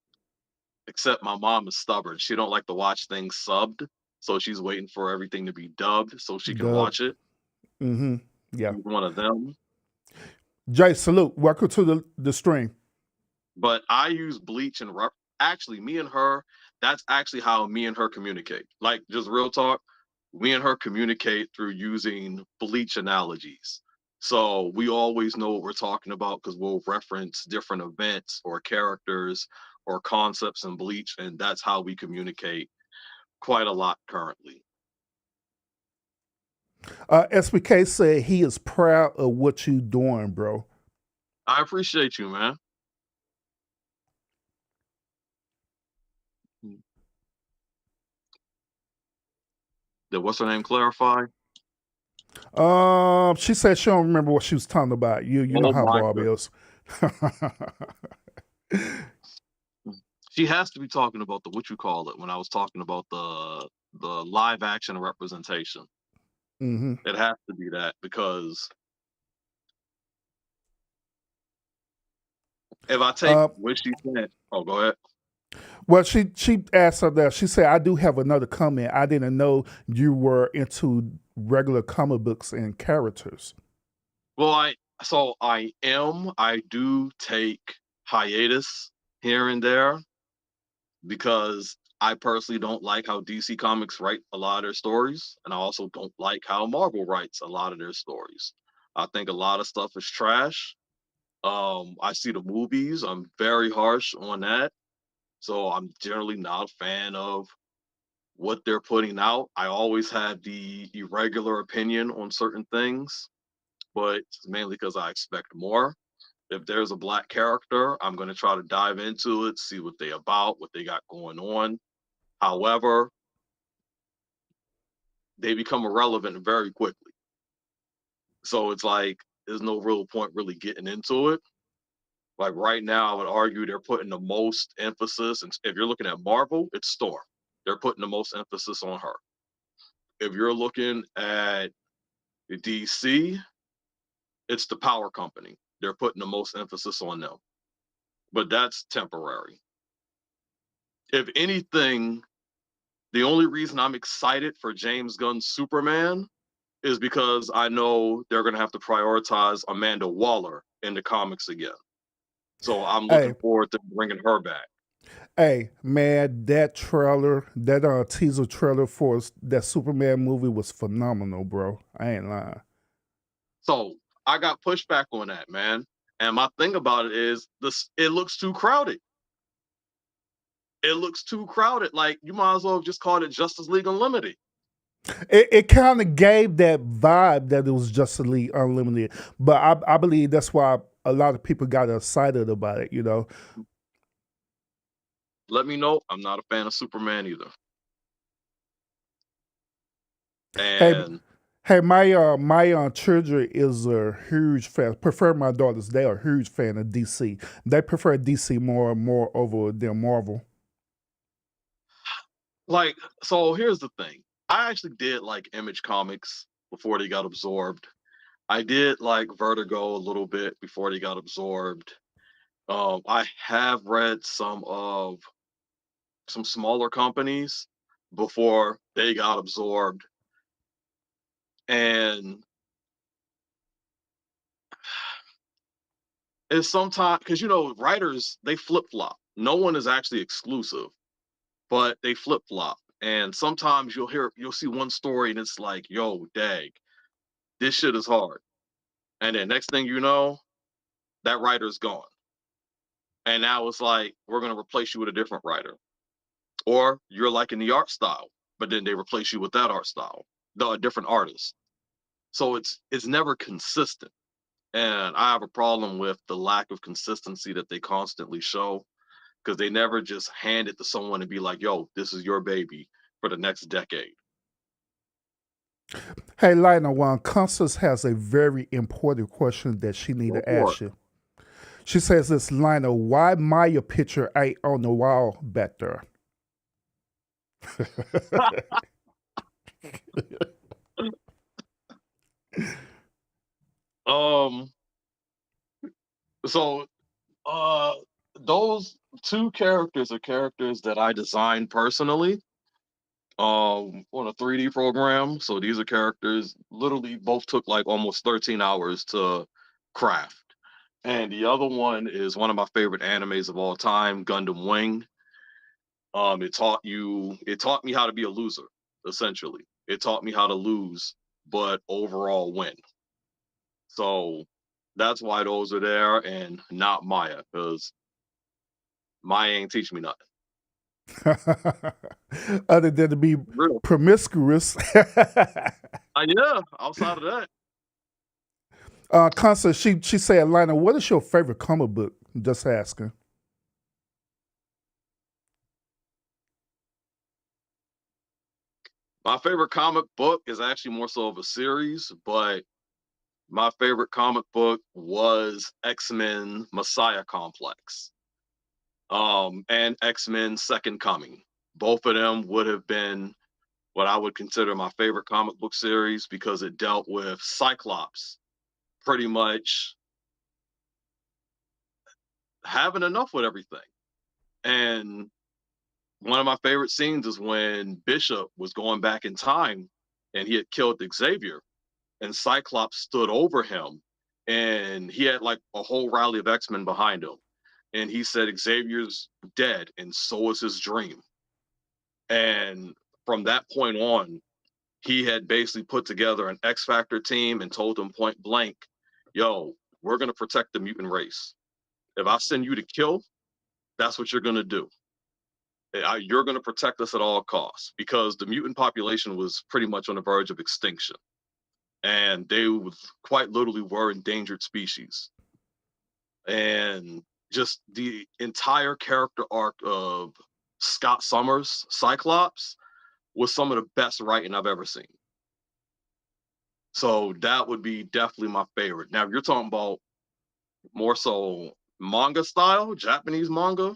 except my mom is stubborn. She don't like to watch things subbed, so she's waiting for everything to be dubbed so she can Dub. watch it. Mm-hmm. Yeah. She's one of them. Jay, salute. Welcome to the stream. But I use Bleach and actually me and her. That's actually how me and her communicate. Like just real talk. Me and her communicate through using Bleach analogies. So we always know what we're talking about because we'll reference different events or characters or concepts in Bleach, and that's how we communicate quite a lot currently. SBK said he is proud of what you doing, bro. I appreciate you, man. Did what's her name clarify? She said she don't remember what she was talking about. You know Oh how my Bob goodness. is. She has to be talking about the what you call it when I was talking about the live action representation. Mm-hmm. It has to be that because if I take what she said, oh, go ahead. Well, she asked her that. She said, "I do have another comment. I didn't know you were into regular comic books and characters." Well, I do take hiatus here and there because I personally don't like how DC Comics write a lot of their stories, and I also don't like how Marvel writes a lot of their stories. I think a lot of stuff is trash. I see the movies. I'm very harsh on that. So I'm generally not a fan of what they're putting out. I always have the irregular opinion on certain things, but it's mainly because I expect more. If there's a black character, I'm going to try to dive into it, see what they about, what they got going on. However, they become irrelevant very quickly. So it's like there's no real point really getting into it. Like right now, I would argue they're putting the most emphasis, and if you're looking at Marvel, it's Storm. They're putting the most emphasis on her. If you're looking at DC, it's the power company. They're putting the most emphasis on them. But that's temporary. If anything, the only reason I'm excited for James Gunn's Superman is because I know they're going to have to prioritize Amanda Waller in the comics again. So I'm looking Hey, forward to bringing her back. hey, man, that trailer, that teaser trailer for that Superman movie was phenomenal, bro. I ain't lying. So I got pushback on that, man. And my thing about it is this: it looks too crowded. It looks too crowded. Like you might as well have just called it Justice League Unlimited. It kind of gave that vibe that it was Justice League Unlimited, but I believe that's why a lot of people got excited about it. You know, Let me know. I'm not a fan of Superman either. hey, And hey, my children is a huge fan. Prefer my daughters. They are a huge fan of DC. They prefer DC more over than Marvel. like, so here's the thing. I actually did like Image Comics before they got absorbed. I did like Vertigo a little bit before they got absorbed. I have read some of some smaller companies before they got absorbed. And it's sometimes because writers they flip flop. No one is actually exclusive, but they flip flop. And sometimes you'll see one story and it's like, yo, dag, this shit is hard. And then next thing you know, that writer's gone. And now it's like, we're gonna replace you with a different writer. Or you're liking the art style, but then they replace you with that art style, a different artist. So it's never consistent. And I have a problem with the lack of consistency that they constantly show because they never just hand it to someone and be like, yo, this is your baby for the next decade. Hey, Lionel, one Constance has a very important question that she need Go to for ask you. She says this, Lionel, why Maya picture ain't on the wall back there? it. Um. So, uh, those two characters are characters that I designed personally. On a 3D program. So these are characters literally both took like almost 13 hours to craft. And the other one is one of my favorite animes of all time, Gundam Wing. It taught me how to be a loser, essentially. It taught me how to lose, but overall win. So that's why those are there and not Maya, because Maya ain't teach me nothing. Other than to be Real. promiscuous. Yeah, outside of that. Constance, she said, Lionel, what is your favorite comic book? Just asking. My favorite comic book is actually more so of a series, but my favorite comic book was X-Men Messiah Complex, and X-Men Second Coming. Both of them would have been what I would consider my favorite comic book series because it dealt with Cyclops pretty much having enough with everything. And one of my favorite scenes is when Bishop was going back in time and he had killed Xavier and Cyclops stood over him, and he had like a whole rally of X-Men behind him. And he said, Xavier's dead, and so is his dream. And from that point on, he had basically put together an X Factor team and told them point blank, yo, we're going to protect the mutant race. If I send you to kill, that's what you're going to do. You're going to protect us at all costs because the mutant population was pretty much on the verge of extinction. And they quite literally were endangered species. And just the entire character arc of Scott Summers, Cyclops, was some of the best writing I've ever seen. So that would be definitely my favorite. Now, if you're talking about more so manga style, Japanese manga,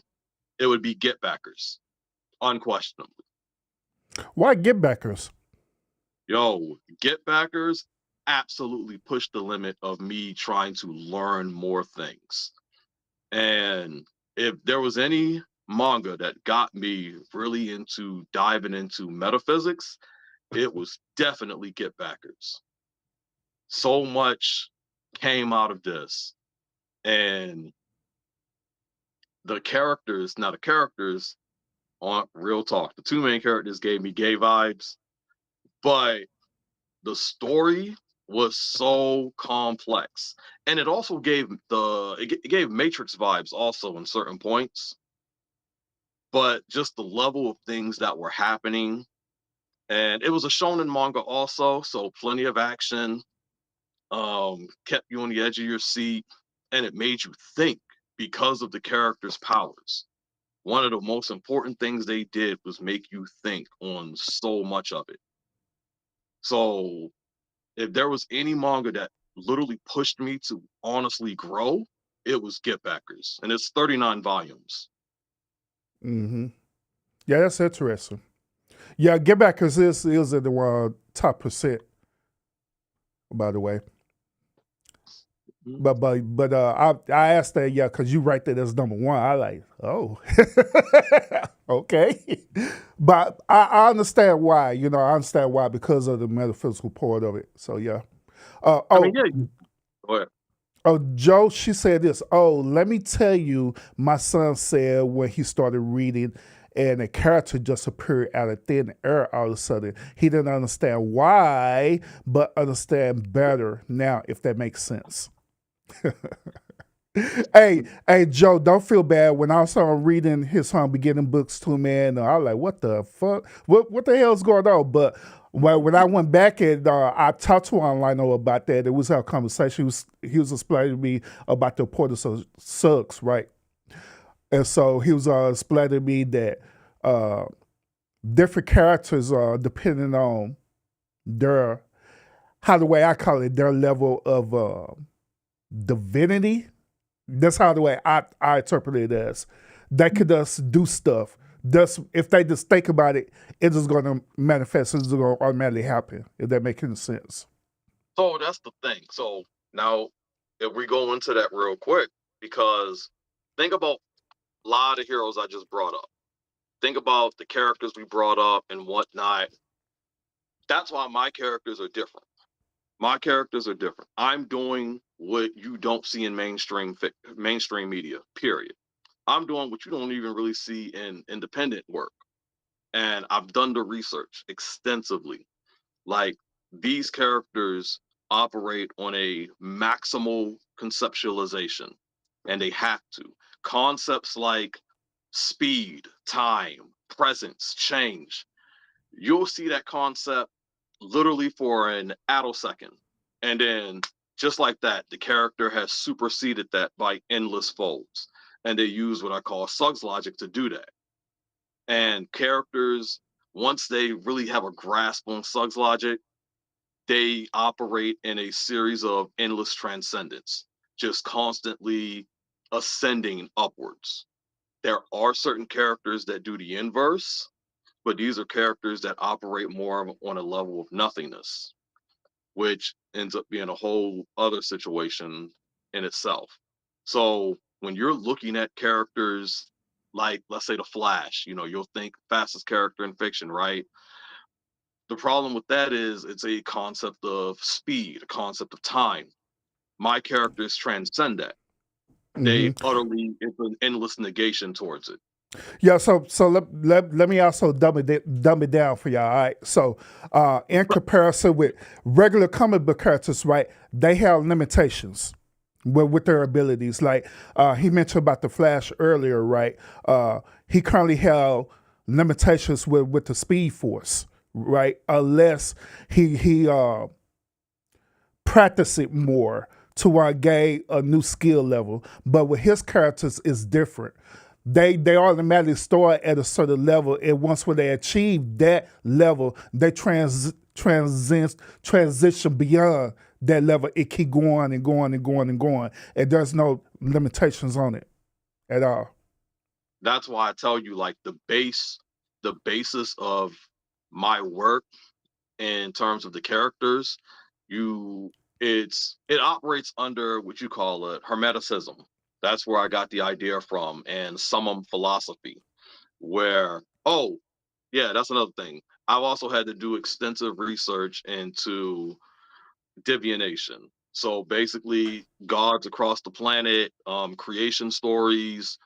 it would be Get Backers, unquestionably. Why Get Backers? Yo, Get Backers absolutely pushed the limit of me trying to learn more things. And if there was any manga that got me really into diving into metaphysics, it was definitely Get Backers. So much came out of this. And the characters aren't real talk. The two main characters gave me gay vibes, but the story was so complex. And it also gave it gave Matrix vibes also in certain points. But just the level of things that were happening. And it was a shonen manga also, so plenty of action, kept you on the edge of your seat, and it made you think because of the characters' powers. One of the most important things they did was make you think on so much of it. So if there was any manga that literally pushed me to honestly grow, it was Get Backers, and it's 39 volumes. Mm-hmm. Yeah, that's interesting. Yeah, Get Backers is in the top percent, by the way. But I asked that, yeah, because you write that as number one. I like, oh, okay. But I understand why. You know, I understand why because of the metaphysical part of it. So yeah. I mean, yeah. Go ahead. Oh, Joe, she said this. Oh, let me tell you, my son said when he started reading and a character just appeared out of thin air all of a sudden. He didn't understand why, but understand better now, if that makes sense. Hey, Joe, don't feel bad. When I saw him reading his beginning books too, man, I was like, what the fuck? What the hell's going on? But when I went back and I talked to Lionel about that, it was our conversation. He was explaining to me about the importance of Suggs, right? And so he was explaining to me that different characters are depending on their, how the way I call it, their level of divinity. That's how the way I interpret it as. They could just do stuff. Just if they just think about it, it's just going to manifest. It's just going to automatically happen. If that makes any sense. So that's the thing. So Now, if we go into that real quick, because think about a lot of heroes I just brought up. Think about the characters we brought up and whatnot. That's why my characters are different. My characters are different. I'm doing what you don't see in mainstream media. Period. I'm doing what you don't even really see in independent work, and I've done the research extensively. Like, these characters operate on a maximal conceptualization, and they have to. Concepts like speed, time, presence, change. You'll see that concept literally for an attosecond. And then, just like that, the character has superseded that by endless folds. And they use what I call Suggs logic to do that. And characters, once they really have a grasp on Suggs logic, they operate in a series of endless transcendence, just constantly ascending upwards. There are certain characters that do the inverse, but these are characters that operate more on a level of nothingness, which ends up being a whole other situation in itself. So when you're looking at characters like, let's say, the Flash, you'll think fastest character in fiction, right? The problem with that is it's a concept of speed, a concept of time. My characters transcend that. They utterly, it's an endless negation towards it. Yeah, so let me also dumb it down for y'all. All right. So in comparison with regular comic book characters, right, they have limitations with their abilities. Like he mentioned about the Flash earlier, right? He currently have limitations with the Speed Force, right? Unless he practice it more to gain a new skill level. But with his characters, it's different. They automatically start at a certain level, and once when they achieve that level, they transition beyond that level. It keep going and going and going and going, and there's no limitations on it at all. That's why I tell you, like, the basis of my work in terms of the characters, it operates under what you call it hermeticism. That's where I got the idea from, and summum philosophy, where, oh yeah, that's another thing. I've also had to do extensive research into divination. So basically, gods across the planet, creation stories,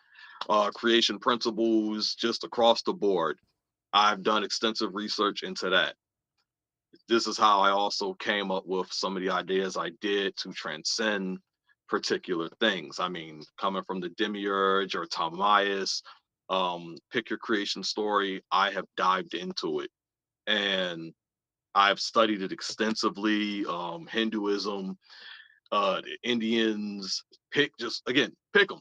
creation principles, just across the board. I've done extensive research into that. This is how I also came up with some of the ideas I did to transcend particular things. I mean, coming from the demiurge or Timaeus, pick your creation story, I have dived into it. And I've studied it extensively. Hinduism, the Indians, pick them.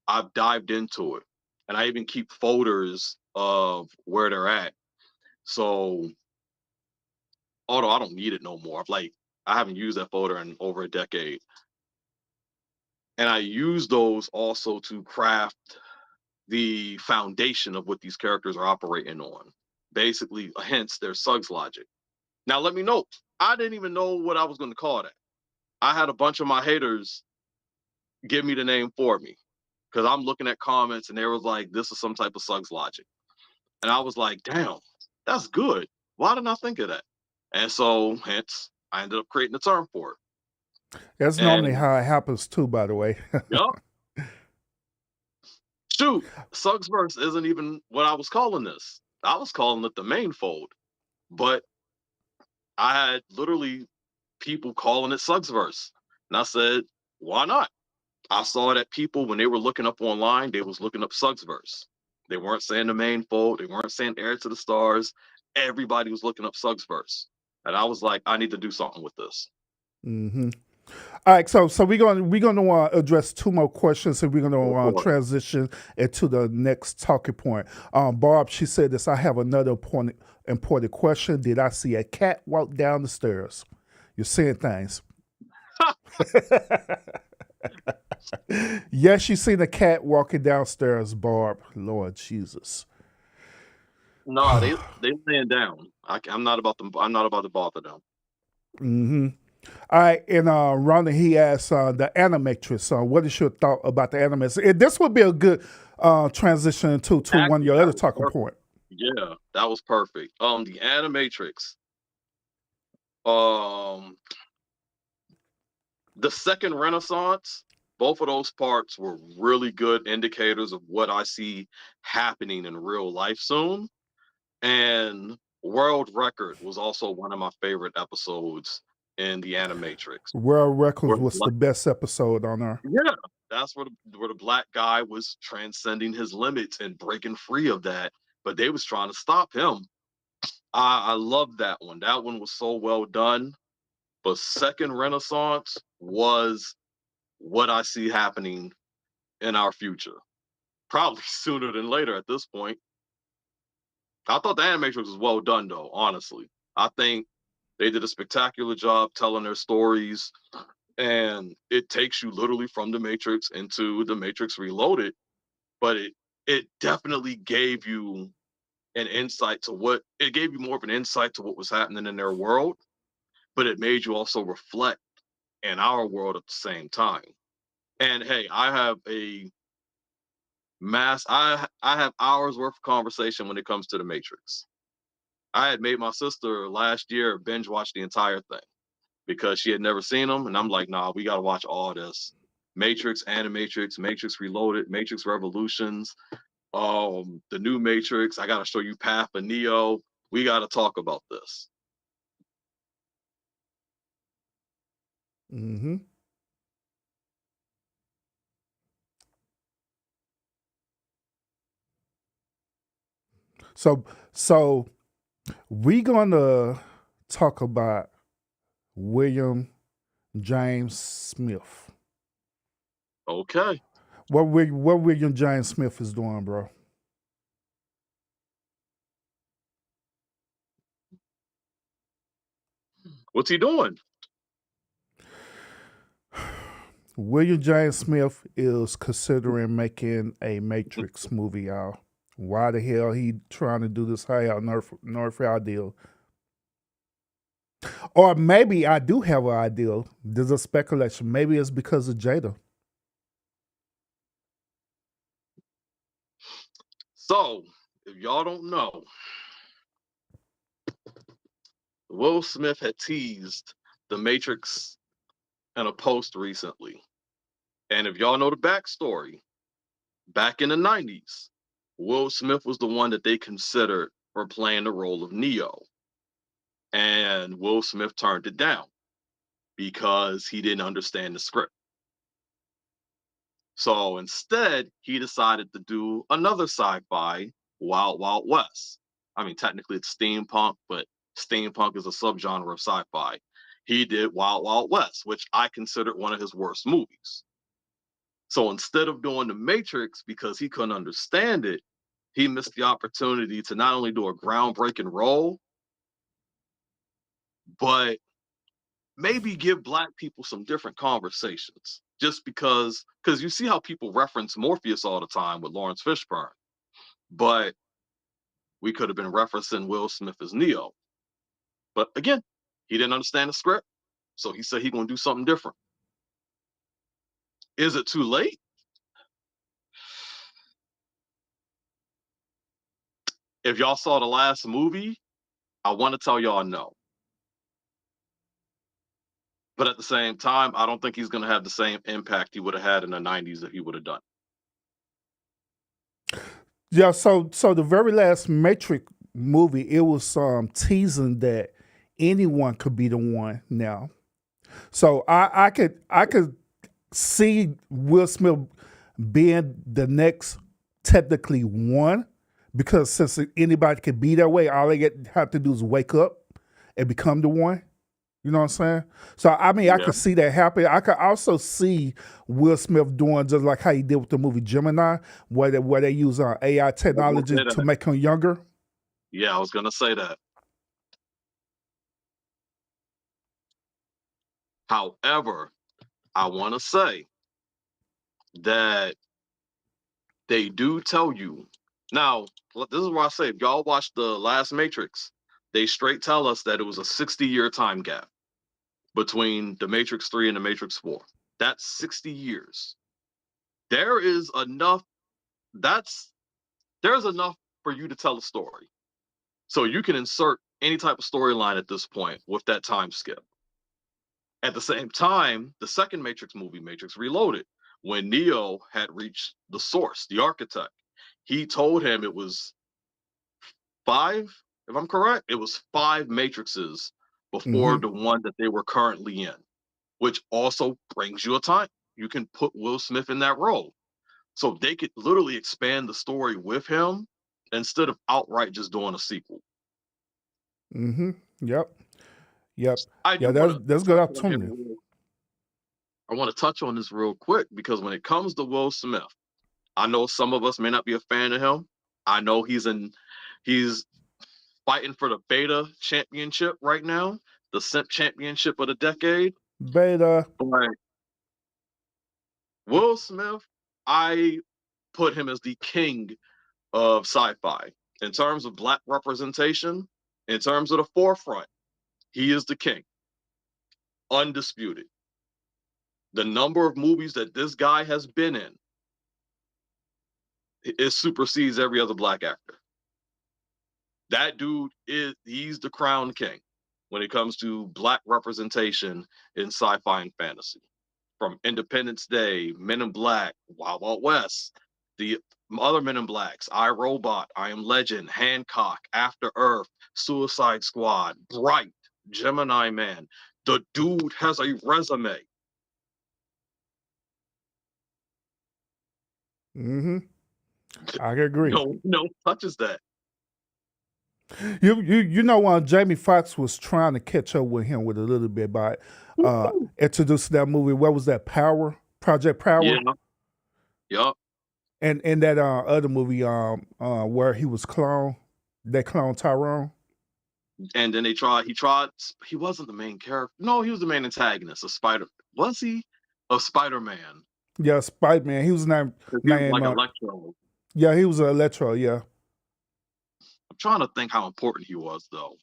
I've dived into it. And I even keep folders of where they're at. So although I don't need it no more. I haven't used that folder in over a decade. And I use those also to craft the foundation of what these characters are operating on. Basically, hence their Suggs logic. Now let me know. I didn't even know what I was going to call that. I had a bunch of my haters give me the name for me. Because I'm looking at comments and they was like, this is some type of Suggs logic. And I was like, damn, that's good. Why didn't I think of that? And so hence I ended up creating a term for it. That's normally And how it happens too, by the way. yeah, shoot, Suggsverse isn't even what I was calling this. I was calling it the main fold, but I had literally people calling it Suggsverse, and I said, why not? I saw that people, when they were looking up online, they was looking up Suggsverse. They weren't saying the main fold. They weren't saying Heir to the Stars. Everybody was looking up Suggsverse, and I was like, I need to do something with this. Mm-hmm. All right, so we're gonna address two more questions, and we're gonna transition into the next talking point. Barb, she said this. I have another important question. Did I see a cat walk down the stairs? You're seeing things. Yes, you seen a cat walking downstairs, Lord Jesus. No, they laying down. I'm not about to bother them. Mm-hmm. All right, and Ronnie, he asked the Animatrix. What is your thought about the Animatrix? This would be a good transition to one of Actually, your that other was talking perfect. point. Yeah, that was perfect. The Animatrix. Um, the second Renaissance. Both of those parts were really good indicators of what I see happening in real life soon. And World Record was also one of my favorite episodes in the Animatrix. World Records Where the was the best episode on there. yeah, that's where the black guy was transcending his limits and breaking free of that, but they was trying to stop him. I love that one. That one was so well done. But Second Renaissance was what I see happening in our future. Probably sooner than later at this point. I thought the Animatrix was well done though, honestly. I think they did a spectacular job telling their stories, and it takes you literally from the Matrix into the Matrix Reloaded, but it definitely gave you an insight to what it gave you more of an insight to what was happening in their world, but it made you also reflect in our world at the same time. And hey, I have a I have hours worth of conversation when it comes to the Matrix. I had made my sister last year binge watch the entire thing because she had never seen them, and I'm like, nah, we gotta watch all this. Matrix, Animatrix, Matrix Reloaded, Matrix Revolutions, the new Matrix. I gotta show you Path of Neo. We gotta talk about this. Hmm. So we gonna talk about William James Smith. Okay, What William James Smith is doing, bro? what's he doing? William James Smith is considering making a Matrix movie, y'all. Why the hell he trying to do this high out North deal? Or maybe I do have an idea. There's a speculation. Maybe it's because of Jada. So, if y'all don't know, Will Smith had teased the Matrix in a post recently. And if y'all know the backstory, back in the 90s, Will Smith was the one that they considered for playing the role of Neo. And Will Smith turned it down because he didn't understand the script. So instead, he decided to do another sci fi, Wild Wild West. I mean, technically it's steampunk, but steampunk is a subgenre of sci fi. He did Wild Wild West, which I considered one of his worst movies. So instead of doing The Matrix because he couldn't understand it, he missed the opportunity to not only do a groundbreaking role, but maybe give black people some different conversations. Just because you see how people reference Morpheus all the time with Lawrence Fishburne, but we could have been referencing Will Smith as Neo. But again, he didn't understand the script, so he said he's gonna do something different. Is it too late? If y'all saw the last movie, I want to tell y'all no. But at the same time, I don't think he's going to have the same impact he would have had in the 90s if he would have done. Yeah, so the very last Matrix movie, it was teasing that anyone could be the one now. So I could see Will Smith being the next technically one because since anybody could be that way, all have to do is wake up and become the one. You know what I'm saying? So I mean, I Yeah. could see that happen. I could also see Will Smith doing just like how he did with the movie Gemini, where they use AI technology to make him younger. Yeah, I was going to say that. However, I want to say that they do tell you. Now, this is why I say if y'all watch the last Matrix, they straight tell us that it was a 60-year time gap. between the Matrix 3 and the Matrix 4. That's 60 years. There is enough that's there's enough for you to tell a story. So you can insert any type of storyline at this point with that time skip. At the same time, the second Matrix movie, Matrix Reloaded, when Neo had reached the source, the architect, he told him it was five, if I'm correct, it was five matrices before Mm-hmm. the one that they were currently in, which also brings you a time. You can put Will Smith in that role. So they could literally expand the story with him instead of outright just doing a sequel. Mm-hmm. Yep. Yep. I Yeah, do want to that's good touch on opportunity. him. I want to touch on this real quick because when it comes to Will Smith, I know some of us may not be a fan of him. I know he's fighting for the beta championship right now, the simp championship of the decade. Beta. But Will Smith, I put him as the king of sci-fi in terms of black representation, in terms of the forefront. He is the king, undisputed. The number of movies that this guy has been in, it supersedes every other black actor. That dude he's the crown king when it comes to black representation in sci-fi and fantasy. From Independence Day, Men in Black, Wild Wild West, the other Men in Blacks, I Robot, I Am Legend, Hancock, After Earth, Suicide Squad, Bright, Gemini Man. The dude has a resume. Mm-hmm. I agree. No touches that. You know Jamie Foxx was trying to catch up with him with a little bit by introducing that movie. What was that? Project Yeah, Power, yep. and that other movie where he was that clone Tyrone. And then he wasn't the main character. No, he was the main antagonist. Was he? Of Spider-Man. Yeah, Spider Man. He was named He was name. like Electro. Yeah, he was an Electro. Yeah, I'm trying to think how important he was though.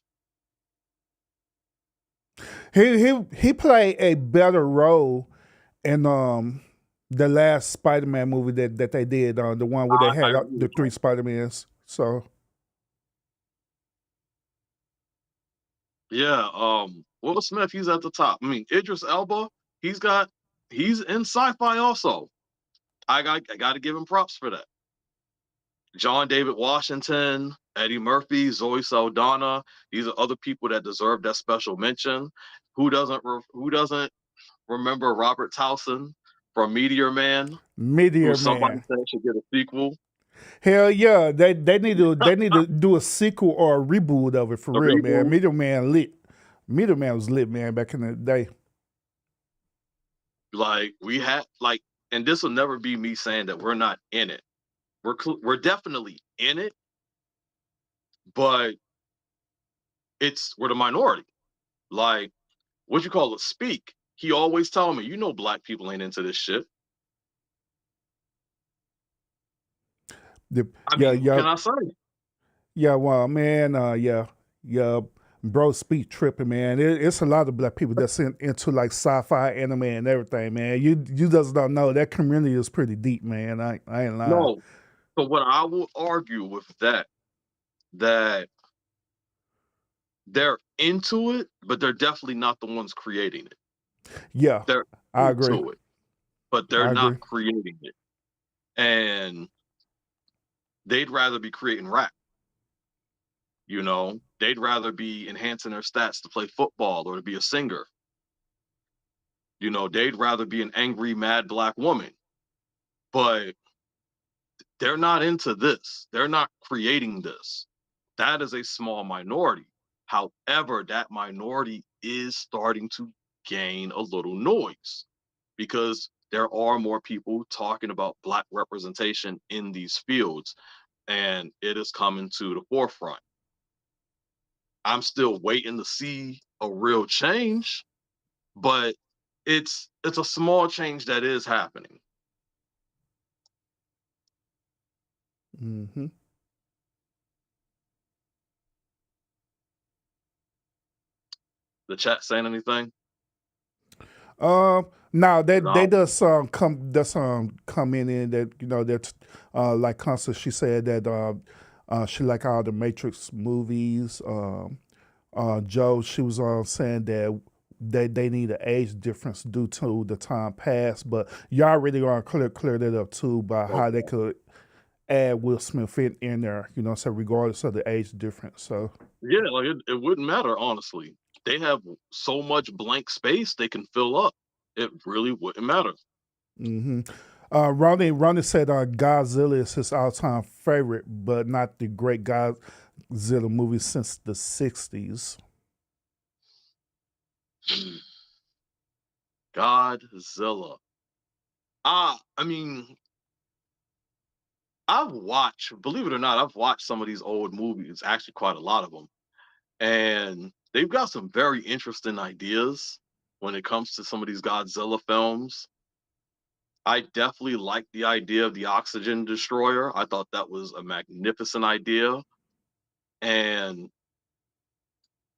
he played a better role in the last Spider Man movie that they did, the one where they I had agree the with three you. Spider Mans. So Yeah, Will Smith, he's at the top. I mean, Idris Elba, he's got he's in sci-fi also. I got to give him props for that. John David Washington, Eddie Murphy, Zoe Saldana, these are other people that deserve that special mention. Who doesn't remember Robert Towson from Meteor Man, who Meteor somebody Man. said should get a sequel, Hell yeah, they need to do a sequel or a reboot of it for a real, man. reboot. Meteor Man lit. Meteor Man was lit, man, back in the day. Like we had like, and this will never be me saying that we're not in it. We're definitely in it, but we're the minority. Like what you call it, Speak. He always tell me, black people ain't into this shit. I Yeah, mean, what yeah, can I say? yeah. Well, man, yeah. Bro, speak tripping, man. It's a lot of black people that's into like sci-fi, anime, and everything, man. You just don't know that community is pretty deep, man. I ain't lying. No. So what I will argue with that they're into it, but they're definitely not the ones creating it. Yeah, They're I agree. into it, but they're I not agree. creating it. And they'd rather be creating rap. They'd rather be enhancing their stats to play football or to be a singer. They'd rather be an angry, mad black woman. But they're not into this. They're not creating this. That is a small minority. However, that minority is starting to gain a little noise because there are more people talking about black representation in these fields, and it is coming to the forefront. I'm still waiting to see a real change, but it's a small change that is happening. Hmm. The chat saying anything? Now'Cause they does come in that that like Constance, she said that she like all the Matrix movies. Joe, she was saying that they need an age difference due to the time passed, but y'all really gonna clear that up too by how they Okay. could add Will Smith in there, so regardless of the age difference. So Yeah, like it wouldn't matter, honestly. They have so much blank space they can fill up. It really wouldn't matter. hmm Ronnie said Godzilla is his all time favorite, but not the great Godzilla movie since the '60s. Godzilla. I mean, believe it or not, I've watched some of these old movies, actually quite a lot of them. And they've got some very interesting ideas when it comes to some of these Godzilla films. I definitely like the idea of the oxygen destroyer. I thought that was a magnificent idea. And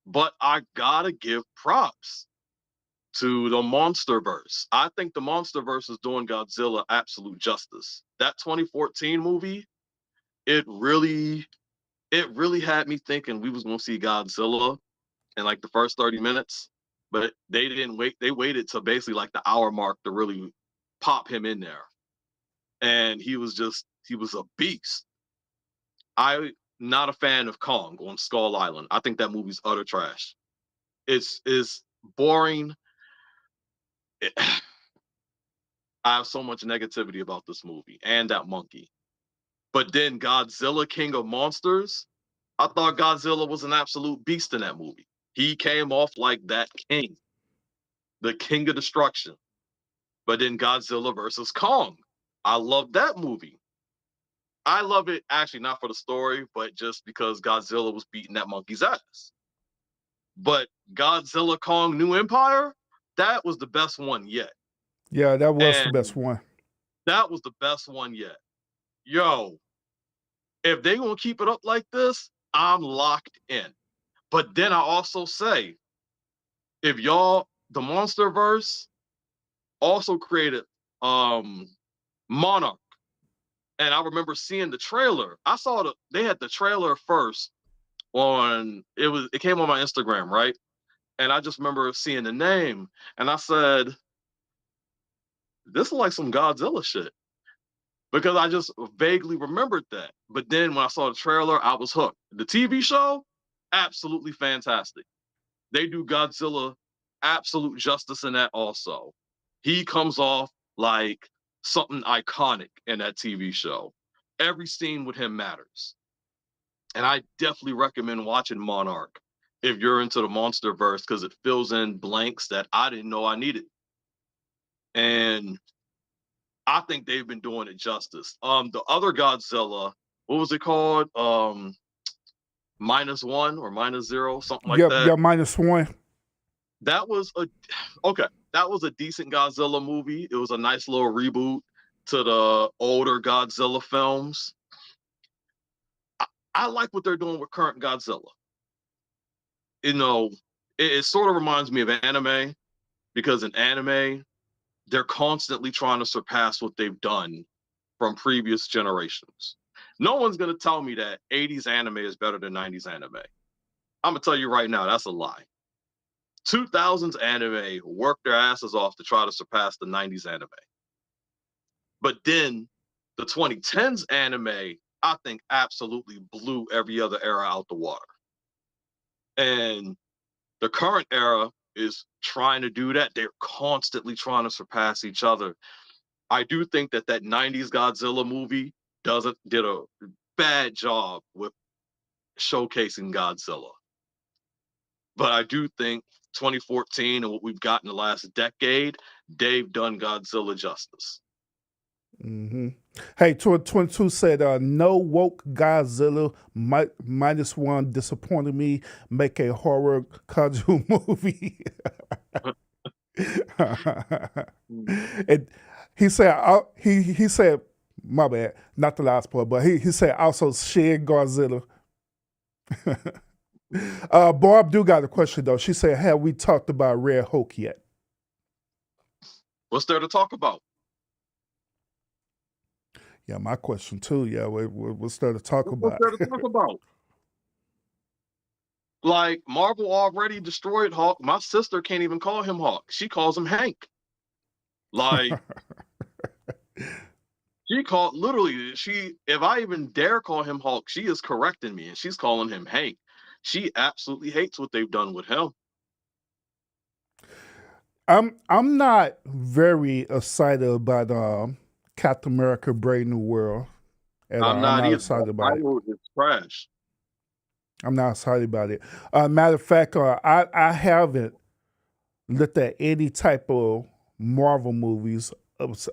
but I gotta give props to the MonsterVerse. I think the MonsterVerse is doing Godzilla absolute justice. That 2014 movie, it really it really had me thinking we was gonna see Godzilla in like the first 30 minutes, but they didn't wait. They waited to basically like the hour mark to really pop him in there. And he was a beast. I not a fan of Kong on Skull Island. I think that movie's utter trash. It's boring. It, I have so much negativity about this movie and that monkey. But then Godzilla King of Monsters, I thought Godzilla was an absolute beast in that movie. He came off like that king, the king of destruction. But then Godzilla versus Kong, I love that movie. I love it actually not for the story, but just because Godzilla was beating that monkey's ass. But Godzilla Kong New Empire, that was the best one yet. Yeah, that was the best And one. that was the best one yet. Yo, if they gonna keep it up like this, I'm locked in. But then I also say, if y'all, the MonsterVerse also created um Monarch. And I remember seeing the trailer. They had the trailer first it came on my Instagram, right? And I just remember seeing the name and I said, this is like some Godzilla shit. Because I just vaguely remembered that. But then when I saw the trailer, I was hooked. The TV show, absolutely fantastic. They do Godzilla absolute justice in that also. He comes off like something iconic in that TV show. Every scene with him matters. And I definitely recommend watching Monarch if you're into the monster verse because it fills in blanks that I didn't know I needed. And I think they've been doing it justice. The other Godzilla, what was it called? Minus one or minus zero, something like Yep, that. yeah, -1. That was a okay. That was a decent Godzilla movie. It was a nice little reboot to the older Godzilla films. I like what they're doing with current Godzilla. You know, it sort of reminds me of anime because in anime, they're constantly trying to surpass what they've done from previous generations. No one's going to tell me that 80s anime is better than 90s anime. I'm going to tell you right now, that's a lie. 2000s anime worked their asses off to try to surpass the 90s anime. But then the 2010s anime, I think absolutely blew every other era out the water. And the current era is trying to do that. They're constantly trying to surpass each other. I do think that 90s Godzilla movie did a bad job with showcasing Godzilla. But I do think 2014 and what we've got in the last decade, they've done Godzilla justice. hmm Hey, 22 said, no woke Godzilla -1 disappointed me. Make a horror kaiju movie. And he said, he said, my bad, not the last part, but he said also Shin Godzilla. Barb do got a question though. She said, have we talked about Red Hulk yet? What's there to talk about? Yeah, my question too. Yeah, what's there to talk What's about? there to talk about? Like Marvel already destroyed Hawk. My sister can't even call him Hawk. She calls him Hank. Like she called literally. She if I even dare call him Hawk, she is correcting me and she's calling him Hank. She absolutely hates what they've done with him. I'm not very excited about Captain America: Brave New World at I'm all. I'm not not either. excited That about it. title is trash. I'm not excited about it. Matter of fact, I haven't looked at any type of Marvel movies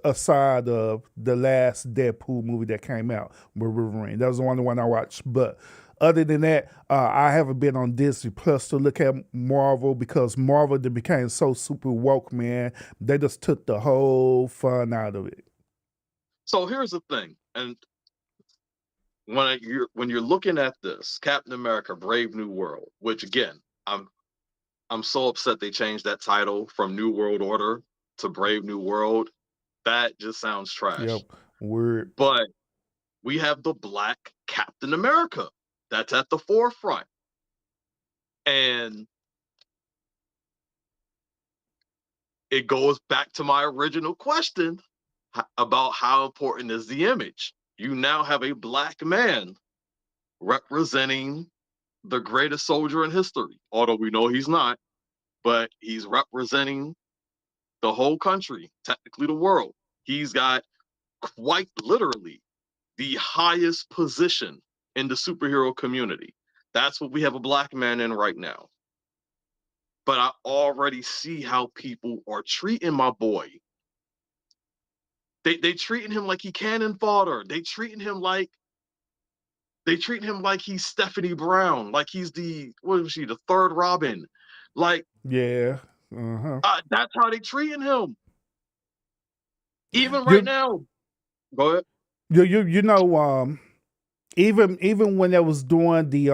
aside of the last Deadpool movie that came out with Wolverine. That was the only one I watched. But other than that, I haven't been on Disney Plus to look at Marvel because Marvel they became so super woke, man. They just took the whole fun out of it. So here's the thing, and when you're looking at this Captain America: Brave New World, which again, I'm so upset they changed that title from New World Order to Brave New World. That just sounds trash. Yep, word. But we have the Black Captain America that's at the forefront, and it goes back to my original question about how important is the image. You now have a black man representing the greatest soldier in history, although we know he's not, but he's representing the whole country, technically the world. He's got quite literally the highest position in the superhero community. That's what we have a black man in right now. But I already see how people are treating my boy. They treating him like he cannon fodder. They treating him like he's Stephanie Brown, like he's the what was she, the third Robin. Like Yeah. Uh-huh. that's how they treating him. Even right You now. Go ahead. you know even when they was doing the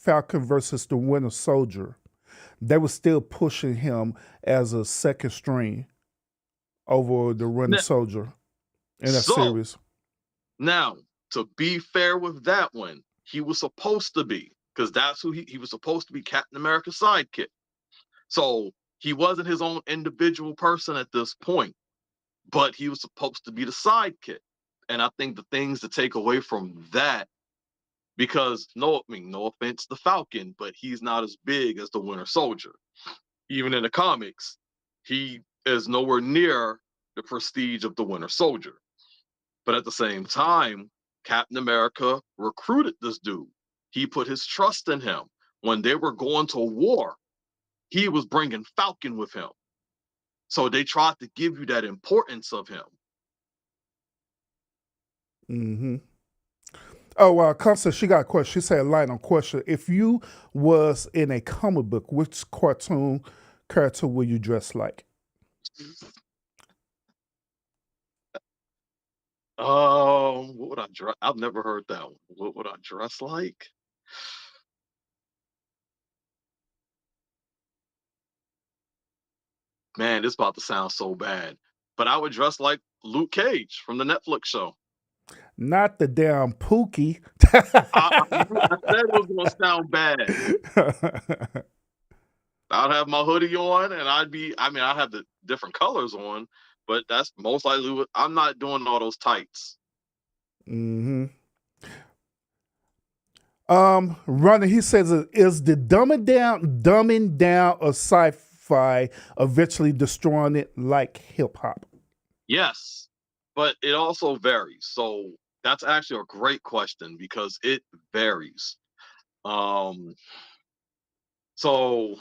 Falcon versus the Winter Soldier, they were still pushing him as a second string over the Winter Now, Soldier in that so series. now to be fair with that one, he was supposed to be because that's who he was supposed to be Captain America's sidekick. So he wasn't his own individual person at this point, but he was supposed to be the sidekick. And I think the things to take away from that, because no offense to Falcon, but he's not as big as the Winter Soldier. Even in the comics, he is nowhere near the prestige of the Winter Soldier. But at the same time, Captain America recruited this dude. He put his trust in him. When they were going to war, he was bringing Falcon with him. So they tried to give you that importance of him. Hmm. Oh, Constance, she got a question. She said, "Line on question: If you was in a comic book, which cartoon character would you dress like?" What would I dress? I've never heard that one. What would I dress like? Man, this about to sound so bad. But I would dress like Luke Cage from the Netflix show. Not the damn Pookie. I said it was gonna sound bad. I'd have my hoodie on and I have the different colors on, but that's most likely what I'm not doing all those tights. Hmm. Running, he says, is the dumbing down of sci-fi eventually destroying it like hip hop? Yes, but it also varies. So that's actually a great question because it varies. Um, so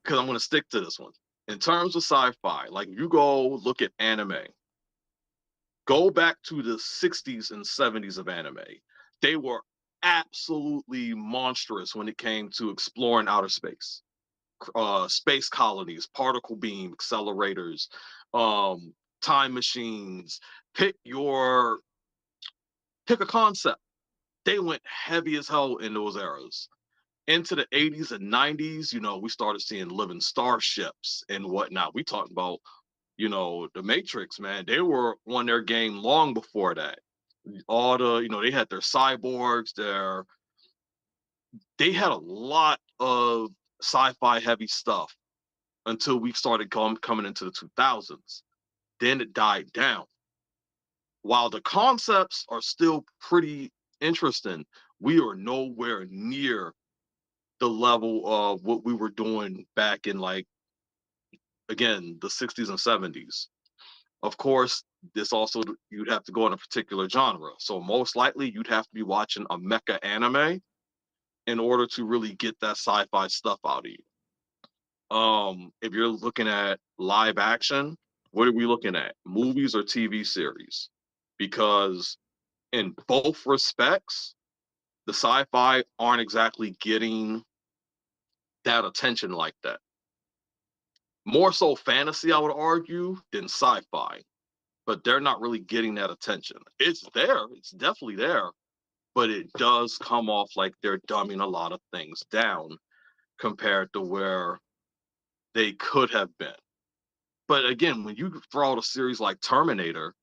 because I'm gonna stick to this one. In terms of sci-fi, like you go look at anime, go back to the 60s and 70s of anime. They were absolutely monstrous when it came to exploring outer space. Space colonies, particle beam accelerators, um, time machines. Pick your pick a concept. They went heavy as hell in those eras. Into the 80s and 90s, we started seeing living starships and whatnot. We talked about The Matrix, man, they were on their game long before that. All they had their cyborgs, they had a lot of sci-fi heavy stuff until we started coming into the 2000s. Then it died down. While the concepts are still pretty interesting, we are nowhere near the level of what we were doing back in, like, again, the 60s and 70s. Of course, this also, you'd have to go in a particular genre. So most likely you'd have to be watching a mecha anime in order to really get that sci-fi stuff out of you. If you're looking at live action, what are we looking at? Movies or TV series? Because in both respects, the sci-fi aren't exactly getting that attention like that. More so fantasy, I would argue, than sci-fi, but they're not really getting that attention. It's there, it's definitely there, but it does come off like they're dumbing a lot of things down compared to where they could have been. But again, when you throw out a series like Terminator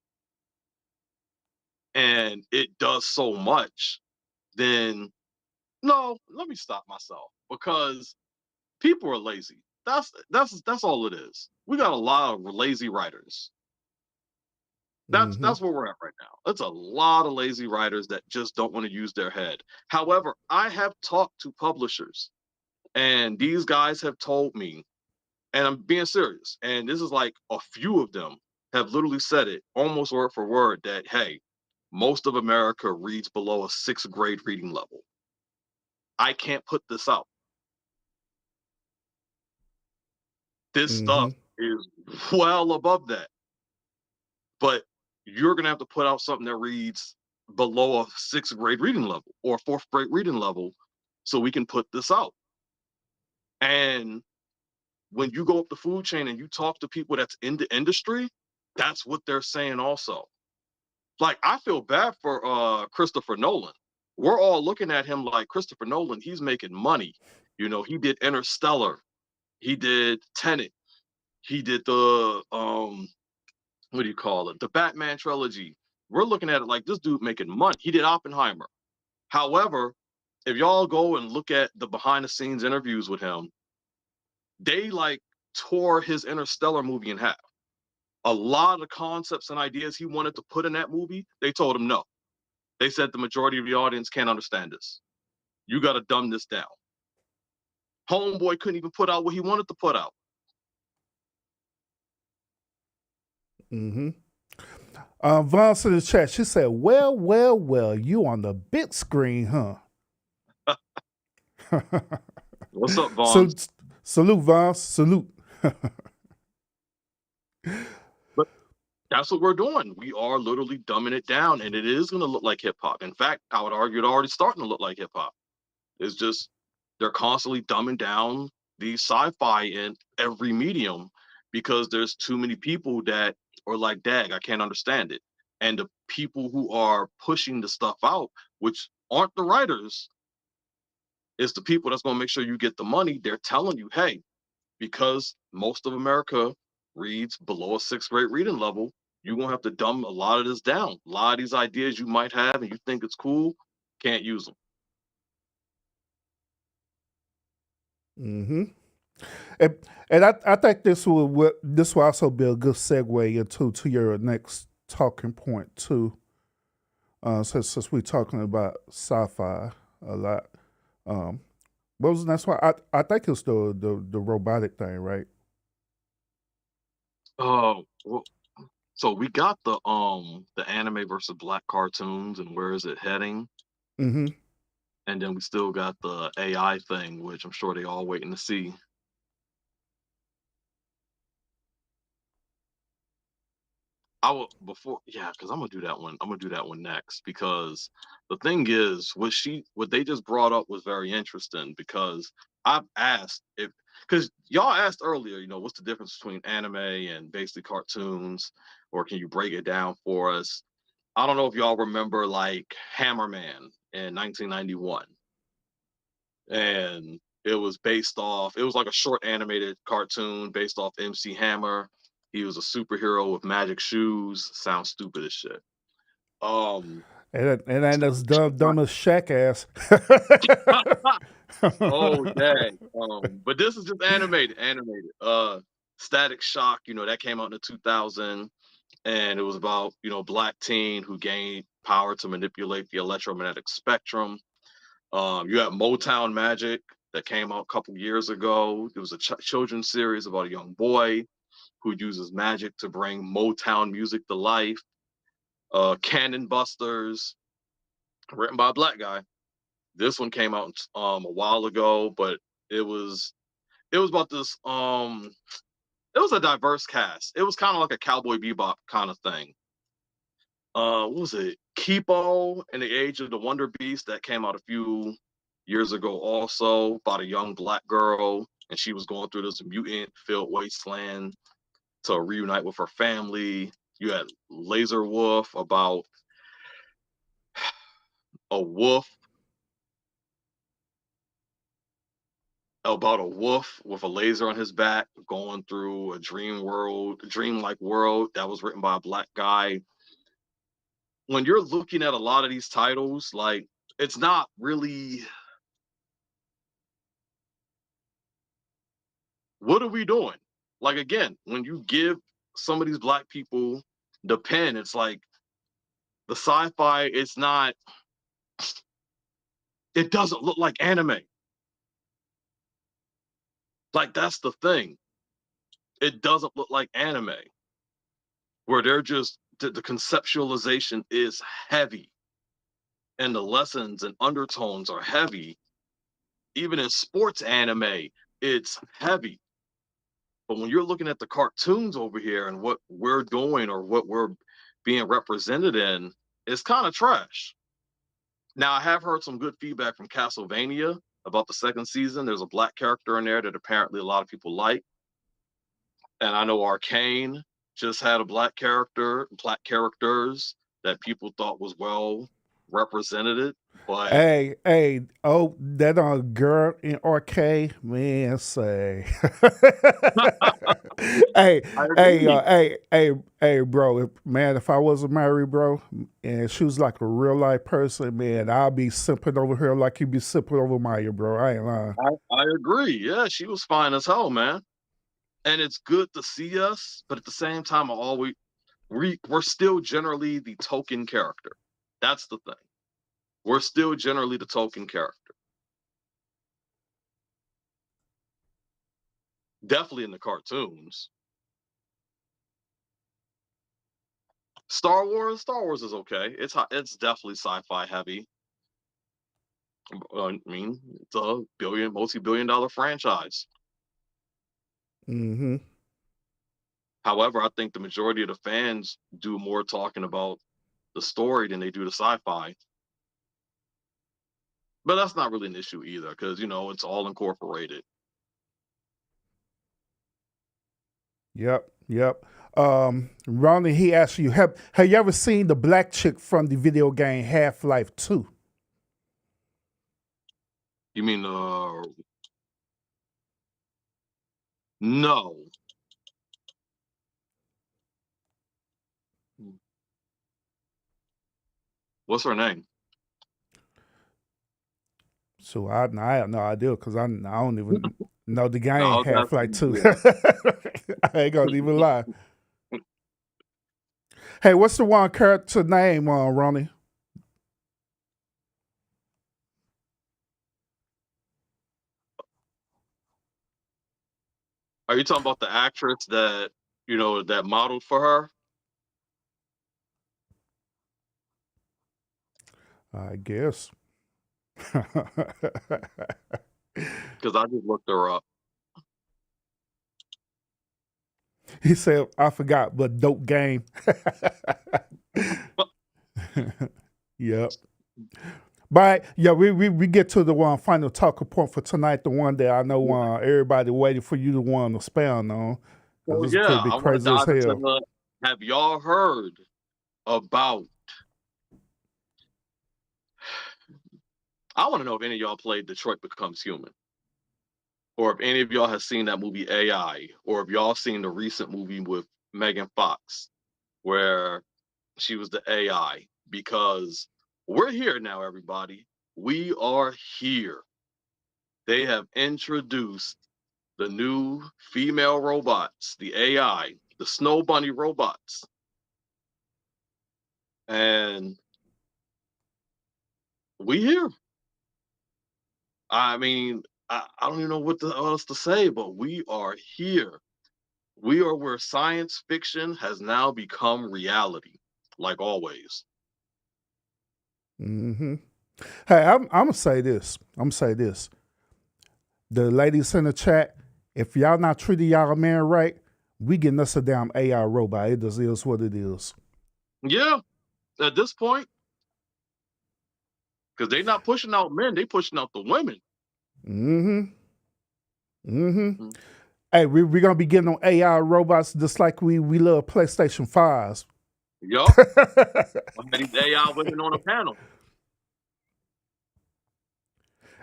and it does so much, then no, let me stop myself, because people are lazy. That's all it is. We got a lot of lazy writers. Mm-hmm. That's where we're at right now. It's a lot of lazy writers that just don't want to use their head. However, I have talked to publishers, and these guys have told me, and I'm being serious, and this is like a few of them have literally said it almost word for word, that hey, most of America reads below a sixth grade reading level. I can't put this out. This Mm-hmm. stuff is well above that. But you're going to have to put out something that reads below a sixth grade reading level or fourth grade reading level so we can put this out. And when you go up the food chain and you talk to people that's in the industry, that's what they're saying also. Like, I feel bad for Christopher Nolan. We're all looking at him like, Christopher Nolan, he's making money. He did Interstellar, he did Tenet, he did the what do you call it? The Batman trilogy. We're looking at it like this dude making money. He did Oppenheimer. However, if y'all go and look at the behind the scenes interviews with him, they like tore his Interstellar movie in half. A lot of the concepts and ideas he wanted to put in that movie, they told him no. They said the majority of the audience can't understand this. You got to dumb this down. Homeboy couldn't even put out what he wanted to put out. Mm-hmm. Von's in the chat. She said, well, you on the big screen, huh? What's up, So, Vaughn? salute, Von. Salute. But that's what we're doing. We are literally dumbing it down, and it is going to look like hip hop. In fact, I would argue it's already starting to look like hip hop. It's just they're constantly dumbing down the sci-fi in every medium because there's too many people that are like, dag, I can't understand it. And the people who are pushing the stuff out, which aren't the writers, is the people that's going to make sure you get the money. They're telling you, hey, because most of America reads below a sixth grade reading level, you're going to have to dumb a lot of this down. A lot of these ideas you might have and you think it's cool, can't use them. Mm-hmm. And I think this will also be a good segue into your next talking point too. Since we're talking about sci-fi a lot, what was the next one? I think it's the robotic thing, right? Well, so we got the anime versus black cartoons and where is it heading? Mm-hmm. And then we still got the AI thing, which I'm sure they all waiting to see. I will before, yeah, because I'm gonna do that one. I'm gonna do that one next because the thing is, what they just brought up was very interesting because I've asked if because y'all asked earlier, what's the difference between anime and basically cartoons, or can you break it down for us? I don't know if y'all remember like Hammerman in 1991, and it was like a short animated cartoon based off MC Hammer. He was a superhero with magic shoes. Sounds stupid as shit. And ain't as dumb as Shaq ass. Oh dang. But this is just animated. Static Shock, that came out in the 2000, and it was about, black teen who gained power to manipulate the electromagnetic spectrum. You have Motown Magic that came out a couple years ago. It was a children's series about a young boy who uses magic to bring Motown music to life. Cannon Busters, written by a black guy. This one came out a while ago, but it was about this. It was a diverse cast. It was kind of like a Cowboy Bebop kind of thing. What was it? Kipo and the Age of the Wonder Beast that came out a few years ago, also about a young black girl, and she was going through this mutant-filled wasteland to reunite with her family. You had Laser Wolf about a wolf with a laser on his back going through a dreamlike world that was written by a black guy. When you're looking at a lot of these titles, like, it's not really, what are we doing? Like, again, when you give some of these black people the pen, it's like the sci-fi, it doesn't look like anime. Like, that's the thing. It doesn't look like anime, where they're just, the conceptualization is heavy and the lessons and undertones are heavy. Even in sports anime, it's heavy. But when you're looking at the cartoons over here and what we're doing or what we're being represented in, it's kind of trash. Now, I have heard some good feedback from Castlevania about the second season. There's a black character in there that apparently a lot of people like. And I know Arcane just had a black characters that people thought was well represented. But Oh, that girl in arcade, man, say, hey, I agree. bro, if I was married, bro, and she was like a real life person, man, I'll be simping over her like you be simping over Maya, bro. I ain't lying. I agree. Yeah, she was fine as hell, man. And it's good to see us, but at the same time, we're still generally the token character. That's the thing. We're still generally the token character. Definitely in the cartoons. Star Wars is okay. It's definitely sci-fi heavy. I mean, it's a multi-billion-dollar franchise. Mm-hmm. However, I think the majority of the fans do more talking about the story than they do the sci-fi. But that's not really an issue either, because it's all incorporated. Yep. Ronnie, he asked you, have you ever seen the black chick from the video game Half-Life 2? You mean no. What's her name? So I have no idea because I don't even know the No, I game was Half-Life asking 2. you. I ain't gonna even lie. Hey, what's the one character name, Ronnie? Are you talking about the actress that modeled for her? I guess. Because I just looked her up. He said, I forgot, but dope game. Yep. But yeah, we get to the one final talking point for tonight, the one that I know everybody waiting for you to want to expound on. So This is yeah, pretty I want to crazy as dive into hell. the. Have y'all heard about? I want to know if any of y'all played Detroit Becomes Human, or if any of y'all has seen that movie AI, or if y'all seen the recent movie with Megan Fox, where she was the AI, because we're here now, everybody. We are here. They have introduced the new female robots, the AI, the Snow Bunny robots. And we here. I mean, I don't even know what else to say, but we are here. We are where science fiction has now become reality, like always. Hmm. Hey, I'm gonna say this. I'm gonna say this. The ladies in the chat, if y'all not treating y'all man right, we getting us a damn AI robot. It just is what it is. Yeah, at this point, because they're not pushing out men, they pushing out the women. Mm-hmm. Mm-hmm. Hey, we gonna be getting on AI robots just like we love PlayStation 5s. Yup. These AI women on a panel.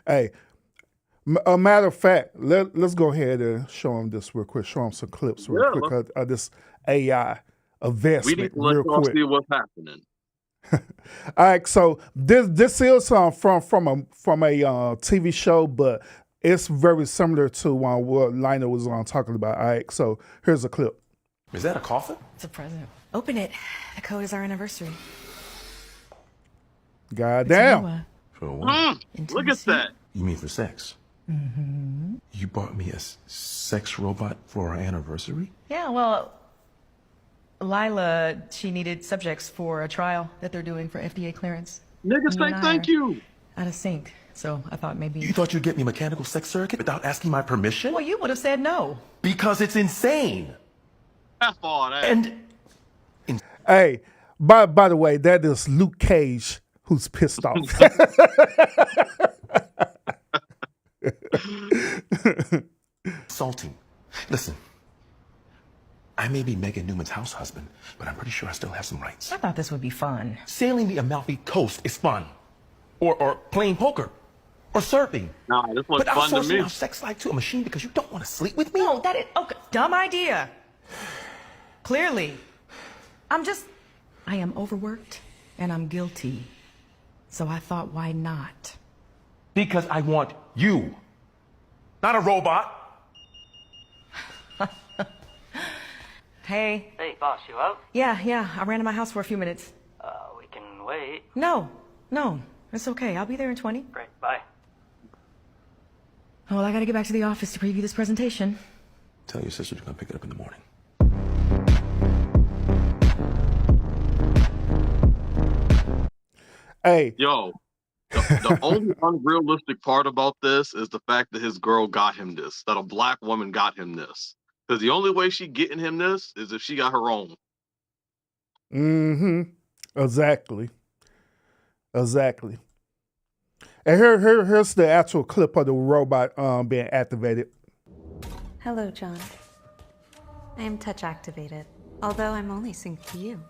Hey, a matter of fact, let's go ahead and show them this real quick. Show them some clips real quick of this AI We investment need to let real y'all quick. see what's happening. All right, so this is from a TV show, but it's very similar to what Lionel was talking about. All right, so here's a clip. Is that a coffin? It's a present. Open it. The code is our anniversary. God damn. For what? Look at that. You mean for sex? Mm-hmm. You bought me a sex robot for our anniversary? Yeah, well, Lila, she needed subjects for a trial that they're doing for FDA clearance. Niggas say thank you. Out of sync. So I thought maybe... You thought you'd get me mechanical sex surrogate without asking my permission? Well, you would have said no. Because it's insane. F all that. And Hey, by the way, that is Luke Cage who's pissed off. insulting. Listen, I may be Megan Newman's house husband, but I'm pretty sure I still have some rights. I thought this would be fun. Sailing the Amalfi Coast is fun. Or playing poker. Or surfing. Nah, this looks But fun to outsourcing me. our sex life to a machine because you don't want to sleep with me? No, that is... Okay, dumb idea. Clearly. I am overworked and I'm guilty. So I thought, why not? Because I want you. Not a robot. Hey. Hey, boss, you out? Yeah, I ran to my house for a few minutes. We can wait. No, it's okay. I'll be there in 20. Great, bye. Oh, well, I gotta get back to the office to preview this presentation. Tell your sister to come pick it up in the morning. Hey, Yo, the only unrealistic part about this is the fact that his girl got him this, that a black woman got him this. Because the only way she getting him this is if she got her own. mm-hmm, exactly. And here's the actual clip of the robot being activated. Hello, John. I am touch activated, although I'm only synced to you.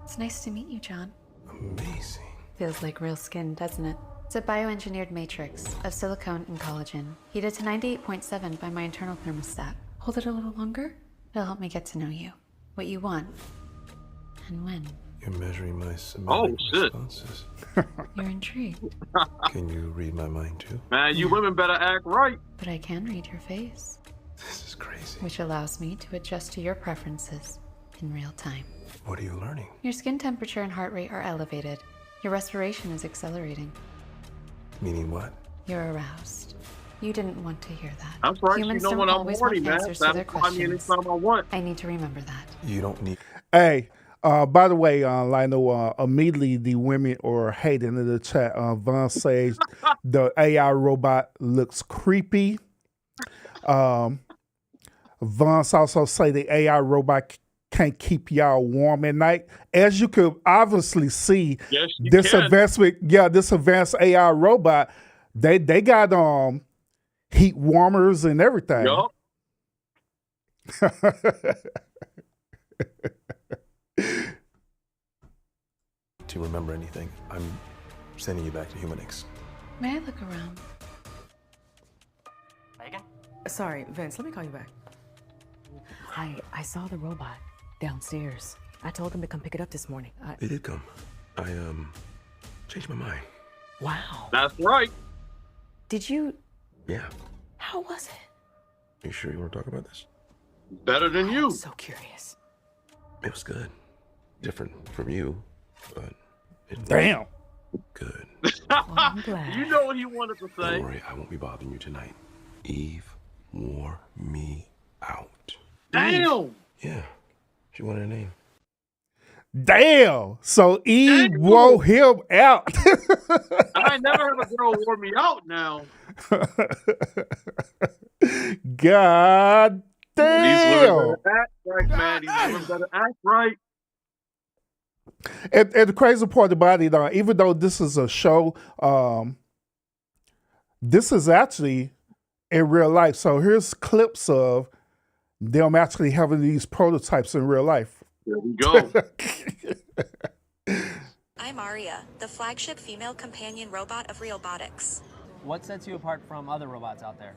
It's nice to meet you, John. Amazing. Feels like real skin, doesn't it? It's a bioengineered matrix of silicone and collagen, heated to 98.7 by my internal thermostat. Hold it a little longer? It'll help me get to know you, what you want, and when. You're measuring my semantic shit. responses. You're intrigued, Can you read my mind too? Man, you women better act right. but I can read your face, This is crazy. which allows me to adjust to your preferences in real time. What are you learning? Your skin temperature and heart rate are elevated. Your respiration is accelerating. Meaning what? You're aroused. You didn't want to hear that. That's right. Humans you know don't when I'm always horny, want man. answers to their Satisfy me questions. anytime I want. I need to remember that. You don't need. Hey, by the way, Lionel, immediately the women are hating in the chat. Vaughn says the AI robot looks creepy. Vaughn also say the AI robot can't keep y'all warm at night. As you could obviously see, Yes, you this can. this advanced AI robot, they got heat warmers and everything. Yup. To remember anything, I'm sending you back to Humanix. May I look around? Megan? Sorry, Vince, let me call you back. I saw the robot. Downstairs. I told him to come pick it up this morning. They did come. I changed my mind. Wow. That's right. Did you? Yeah. How was it? You sure you want to talk about this? Better than you. I'm so curious. It was good. Different from you, but it was Damn. good. I'm glad. You know what he wanted to say. Don't worry, I won't be bothering you tonight. Eve wore me out. Damn. Yeah. She wanted a name. Damn. So Eve wore him out. I ain't never had a girl wore me out now. God These damn. women better act right, man. These women better act right. And the crazy part about it, even though this is a show, this is actually in real life. So here's clips of them actually having these prototypes in real life. There we go. I'm Aria, the flagship female companion robot of Realbotics. What sets you apart from other robots out there?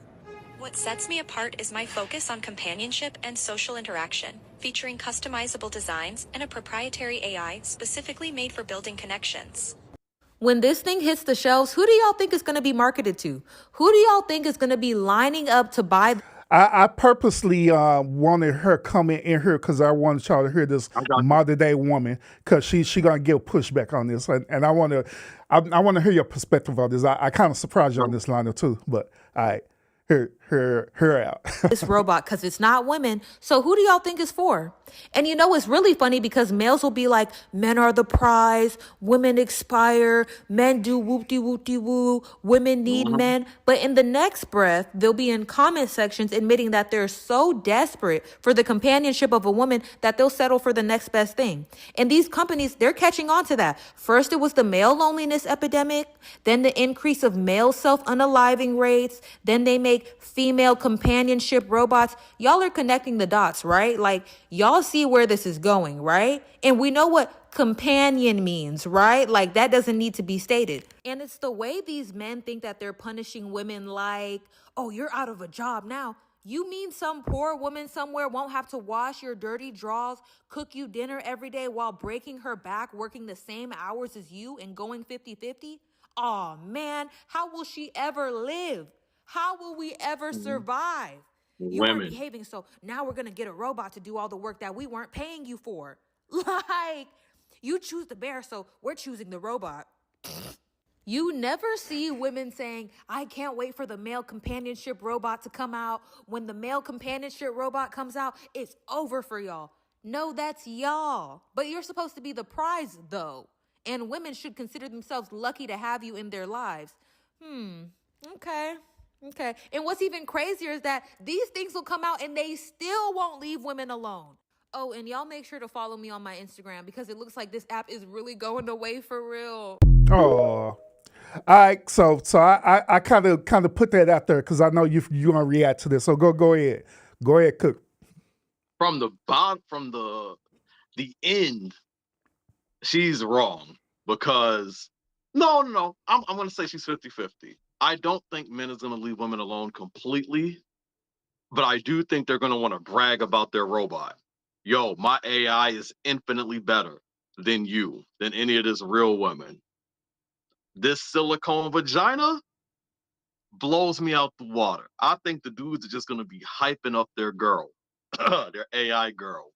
What sets me apart is my focus on companionship and social interaction, featuring customizable designs and a proprietary AI specifically made for building connections. When this thing hits the shelves, who do y'all think is going to be marketed to? Who do y'all think is going to be lining up to buy? I purposely wanted her coming in here because I wanted y'all to hear this modern day woman, because she gonna give pushback on this, and I want to hear your perspective on this. I kind of surprised you on this line too, but all right. Her out. This robot, because it's not women. So who do y'all think it's for? And you know, it's really funny because males will be like, men are the prize, women expire, men do whoop-de-whoop-de-woo, women need men. But in the next breath, they'll be in comment sections admitting that they're so desperate for the companionship of a woman that they'll settle for the next best thing. And these companies, they're catching on to that. First, it was the male loneliness epidemic, then the increase of male self-unaliving rates, then they make female companionship robots. Y'all are connecting the dots, right? Like, y'all see where this is going, right? And we know what companion means, right? Like, that doesn't need to be stated. And it's the way these men think that they're punishing women, like, oh, you're out of a job now. You mean some poor woman somewhere won't have to wash your dirty drawers, cook you dinner every day while breaking her back, working the same hours as you and going 50-50? Aw, man, how will she ever live? How will we ever survive? You aren't Women. behaving, so now we're going to get a robot to do all the work that we weren't paying you for. Like, you choose the bear, so we're choosing the robot. You never see women saying, I can't wait for the male companionship robot to come out. When the male companionship robot comes out, it's over for y'all. No, that's y'all. But you're supposed to be the prize, though. And women should consider themselves lucky to have you in their lives. Okay. And what's even crazier is that these things will come out and they still won't leave women alone. Oh, and y'all make sure to follow me on my Instagram because it looks like this app is really going away for real. Oh, all right. So I kind of put that out there because I know you gonna react to this. So go ahead, Cook. From the end, she's wrong because no. I'm gonna say she's 50-50. I don't think men is gonna leave women alone completely, but I do think they're gonna want to brag about their robot. Yo, my AI is infinitely better than any of this real women. This silicone vagina blows me out the water. I think the dudes are just gonna be hyping up their girl, their AI girl.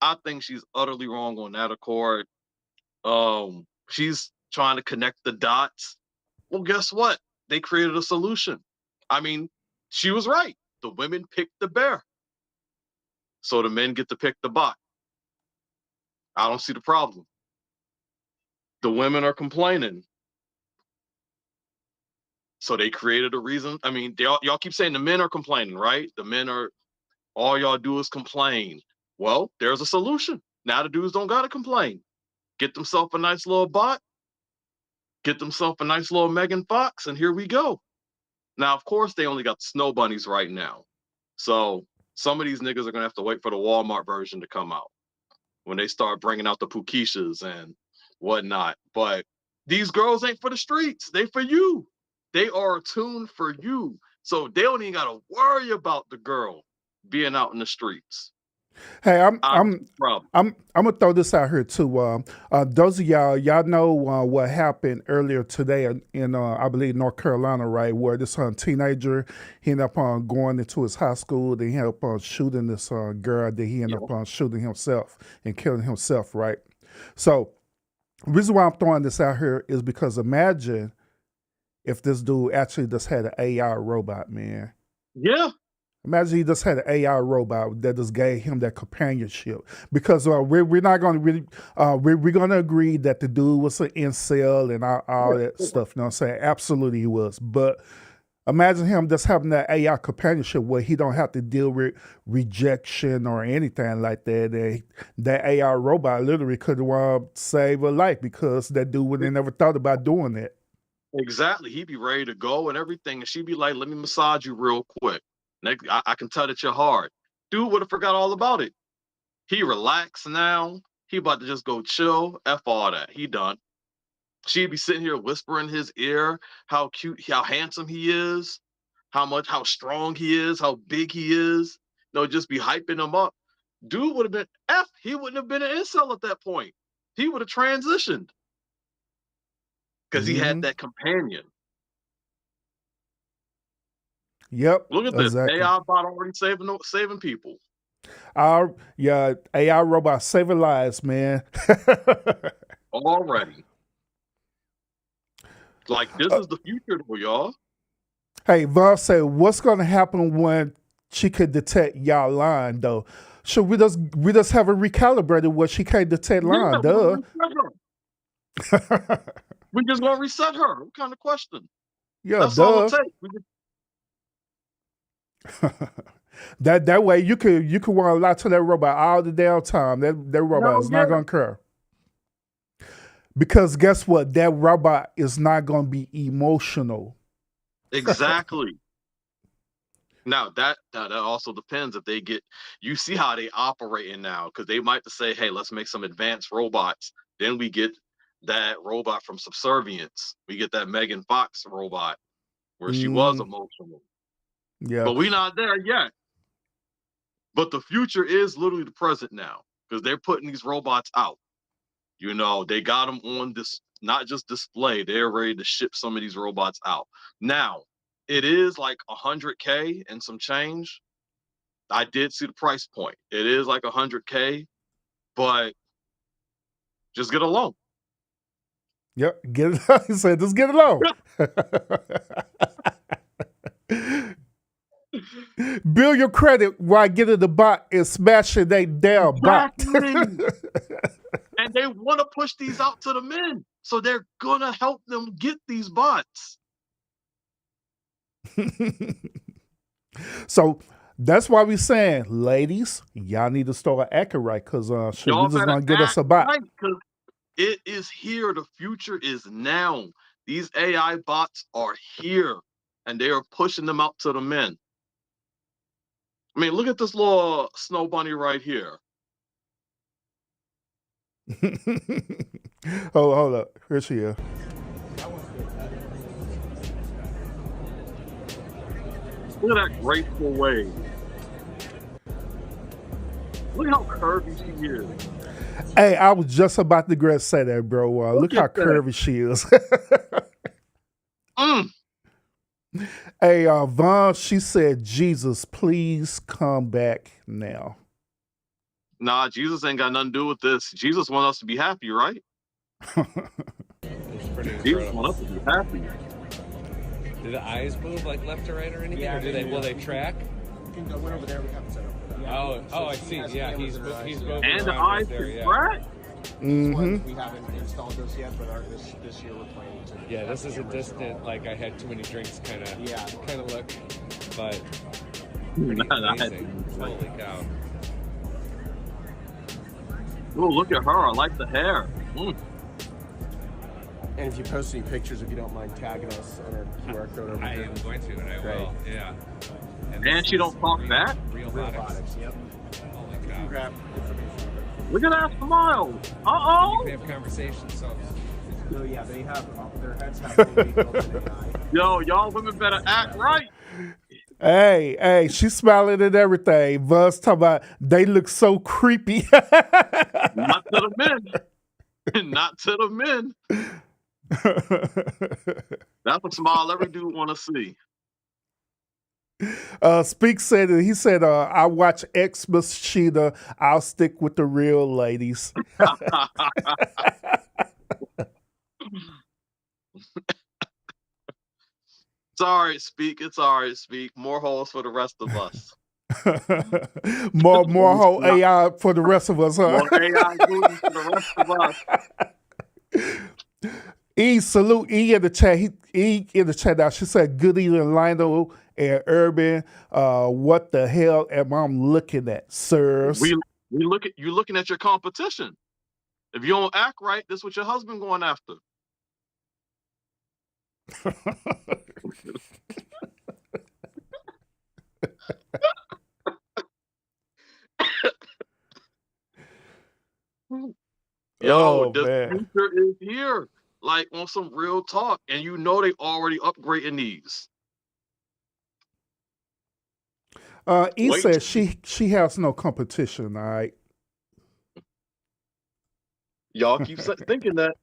I think she's utterly wrong on that accord. She's trying to connect the dots. Well, guess what? They created a solution. I mean, she was right. The women picked the bear. So the men get to pick the bot. I don't see the problem. The women are complaining. So they created a reason. I mean, y'all keep saying the men are complaining, right? The men are, all y'all do is complain. Well, there's a solution. Now the dudes don't got to complain. Get themselves a nice little bot. Get themselves a nice little Megan Fox, and here we go. Now, of course, they only got snow bunnies right now. So some of these niggas are going to have to wait for the Walmart version to come out when they start bringing out the Pukishas and whatnot. But these girls ain't for the streets. They for you. They are attuned for you. So they don't even got to worry about the girl being out in the streets. Hey, I problem. I'm gonna throw this out here too. Those of y'all know what happened earlier today in I believe North Carolina, right? Where this teenager he ended up going into his high school. They ended up shooting this girl. That he ended up shooting himself and killing himself, right? So the reason why I'm throwing this out here is because imagine if this dude actually just had an AI robot, man. Yeah. Imagine he just had an AI robot that just gave him that companionship. Because we're not going to really we're going to agree that the dude was an incel and all that stuff. You know what I'm saying? Absolutely, he was. But imagine him just having that AI companionship where he don't have to deal with rejection or anything like that. That AI robot literally could save a life because that dude would have never thought about doing that. Exactly. He'd be ready to go and everything, and she'd be like, "Let me massage you real quick. I can tell that you're hard." Dude would have forgot all about it. He relaxed now. He about to just go chill. F all that. He done. She'd be sitting here whispering in his ear how cute, how handsome he is, how strong he is, how big he is. Just be hyping him up. Dude would have been he wouldn't have been an incel at that point. He would have transitioned because he had that companion. Yep. Look at this. Exactly. AI bot already saving people. AI robot saving lives, man. Already. Like, this is the future though, y'all. Hey, Von said, what's going to happen when she could detect y'all lying, though? Should we just have her recalibrated where she can't detect lying, duh? We just gonna reset her. What kind of question? Yeah, that's duh. all it takes. that way you could want to lie to that robot all the damn time. That robot is not gonna care. Because guess what? That robot is not gonna be emotional. Exactly. Now that also depends if they get. You see how they operating now, because they might say, "Hey, let's make some advanced robots." Then we get that robot from Subservience. We get that Megan Fox robot where she was emotional. Yeah. But we're not there yet. But the future is literally the present now, because they're putting these robots out. They got them on this, not just display. They're ready to ship some of these robots out. Now, it is like $100K and some change. I did see the price point. It is like $100K, but just get a loan. Yep, get it. He said, just get a loan. Build your credit while getting the bot and smashing they damn bot. And they want to push these out to the men. So they're going to help them get these bots. So that's why we're saying, ladies, y'all need to start acting right, because we just going to get us a bot. Right, because it is here. The future is now. These AI bots are here, and they are pushing them out to the men. I mean, look at this little snow bunny right here. Hold up. Here she is. Look at that graceful wave. Look how curvy she is. Hey, I was just about to say that, bro. Look how curvy she is. Hey, Vaughn, she said, Jesus, please come back now. Nah, Jesus ain't got nothing to do with this. Jesus wants us to be happy, right? Jesus wants us to be happy. Do the eyes move like left to right or anything? Yeah, or will they track? You can go over there. We have it set up for that. Oh, I see. Yeah, he's moving and the eyes eyes can track. We haven't installed those yet, but this year we're planning to. Yeah, this is a distant, like I had too many drinks kind of look, but pretty amazing. Holy cow. Oh, look at her. I like the hair. And if you post any pictures, if you don't mind tagging us on our QR code over I here. am going to, and I will. Yeah. And she don't talk back? Real robotics. Yep. Holy cow. Grab information. Look at that smile. Uh-oh. You can have conversations, so. No, yeah, they have, their heads have fully built in AI. Yo, y'all women better act right. Hey, she's smiling and everything. Buzz talking about they look so creepy. Not to the men. Not to the men. That's a smile every dude want to see. Speak said it. He said, "I watch Ex Machina. I'll stick with the real ladies." It's all right, Speak. It's all right, Speak. More holes for the rest of us. more whole AI for the rest of us, huh? More AI booty for the rest of us. Salute E in the chat. E in the chat now. She said, "Good evening, Lionel and Urban. What the hell am I looking at, sirs?" We look at you looking at your competition. If you don't act right, this is what your husband going after. Yo, the future is here. Like on some real talk, and you know they already upgrading these. E says she has no competition. All right. Y'all keep thinking that.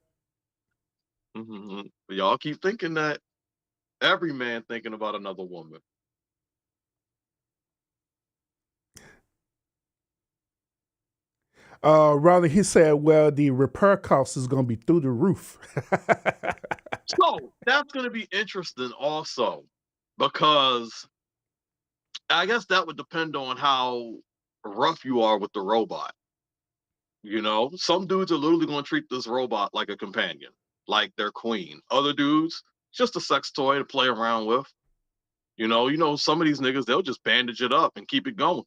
Y'all keep thinking that. Every man thinking about another woman. Rather, he said, "Well, the repair cost is going to be through the roof." So that's going to be interesting, also, because I guess that would depend on how rough you are with the robot. You know, some dudes are literally going to treat this robot like a companion, like their queen. Other dudes, just a sex toy to play around with. You know, some of these niggas, they'll just bandage it up and keep it going.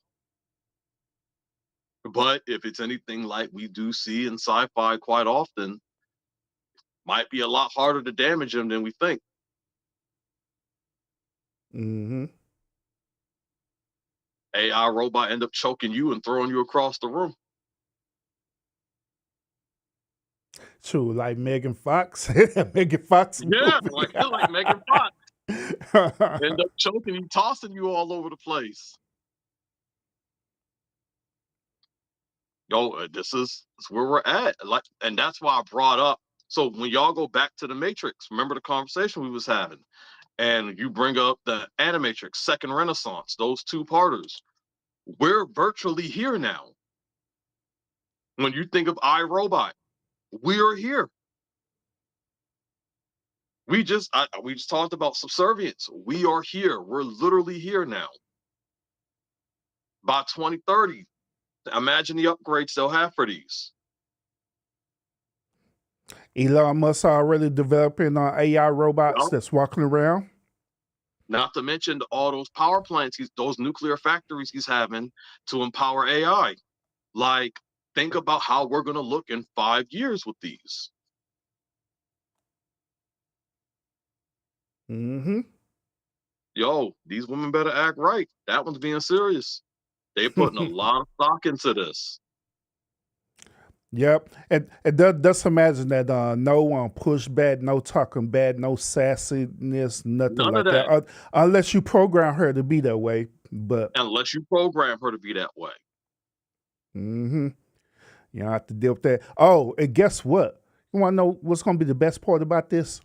But if it's anything like we do see in sci-fi quite often, might be a lot harder to damage them than we think. Mm-hmm. AI robot end up choking you and throwing you across the room. True, like Megan Fox. Megan Fox. Yeah, like Megan Fox. End up choking you, tossing you all over the place. Yo, this is where we're at. Like, and that's why I brought up. So when y'all go back to the Matrix, remember the conversation we was having, and you bring up the Animatrix, Second Renaissance, those two parters. We're virtually here now. When you think of iRobot, we are here. We just talked about subservience. We are here. We're literally here now. By 2030, imagine the upgrades they'll have for these. Elon Musk already developing AI robots that's walking around. Not to mention all those power plants, those nuclear factories he's having to empower AI. Like, think about how we're going to look in 5 years with these. Mm-hmm. Yo, these women better act right. That one's being serious. They're putting a lot of stock into this. Yep, and just imagine that no pushback, no talking bad, no sassiness, nothing None like of that. Unless you program her to be that way, but unless you program her to be that way. Mm-hmm. You don't have to deal with that. Oh, and guess what? You want to know what's going to be the best part about this?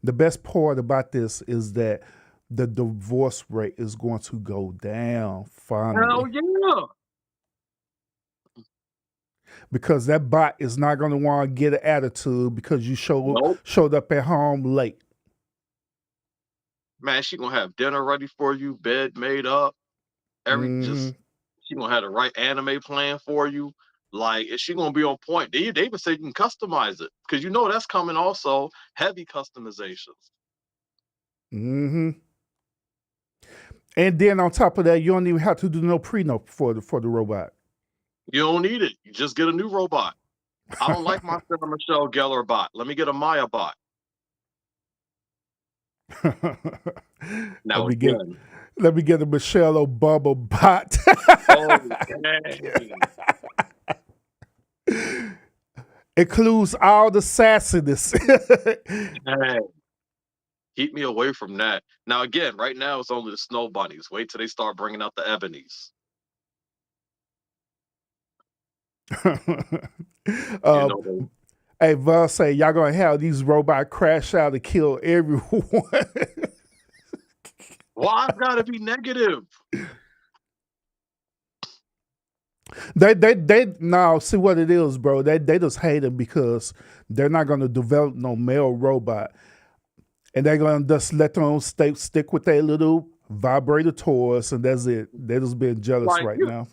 The best part about this is that the divorce rate is going to go down finally. Hell yeah. Because that bot is not going to want to get an attitude because you showed up at home late. Man, she gonna have dinner ready for you, bed made up, she gonna have the right anime plan for you. Like, is she gonna be on point? They even say you can customize it because you know that's coming also heavy customizations. Mm-hmm. And then on top of that, you don't even have to do no prenup for the robot. You don't need it. You just get a new robot. I don't like my Sarah Michelle Gellar bot. Let me get a Maya bot. Now let me get a Michelle Obama bot. Includes all the sassiness. Keep me away from that. Now, again, right now it's only the snow bunnies. Wait till they start bringing out the ebonies. You know, they, Hey, Vaughn say y'all gonna have these robots crash out and kill everyone. why I've got to be negative? They now see what it is, bro. They just hate him because they're not gonna develop no male robot, and they're gonna just let them stick with their little vibrator toys, and that's it. They're just being jealous Like, right now.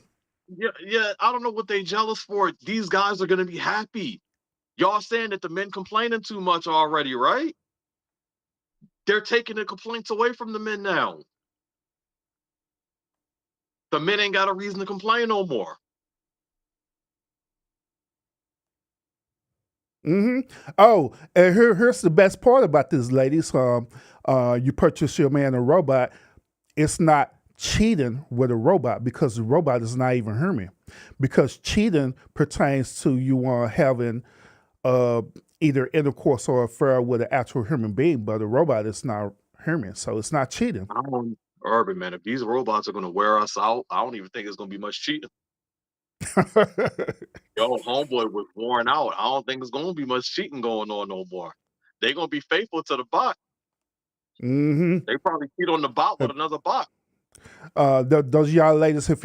yeah, I don't know what they jealous for. These guys are gonna be happy. Y'all saying that the men complaining too much already, right? They're taking the complaints away from the men now. The men ain't got a reason to complain no more. Oh, and here's the best part about this, ladies. You purchase your man a robot. It's not cheating with a robot because the robot is not even human. Because cheating pertains to you having either intercourse or affair with an actual human being, but a robot is not human, so it's not cheating. I don't, Urban, man, if these robots are gonna wear us out, I don't even think it's gonna be much cheating. Yo, homeboy was worn out. I don't think it's gonna be much cheating going on no more. They gonna be faithful to the bot. They probably cheat on the bot with another bot. Those y'all ladies, if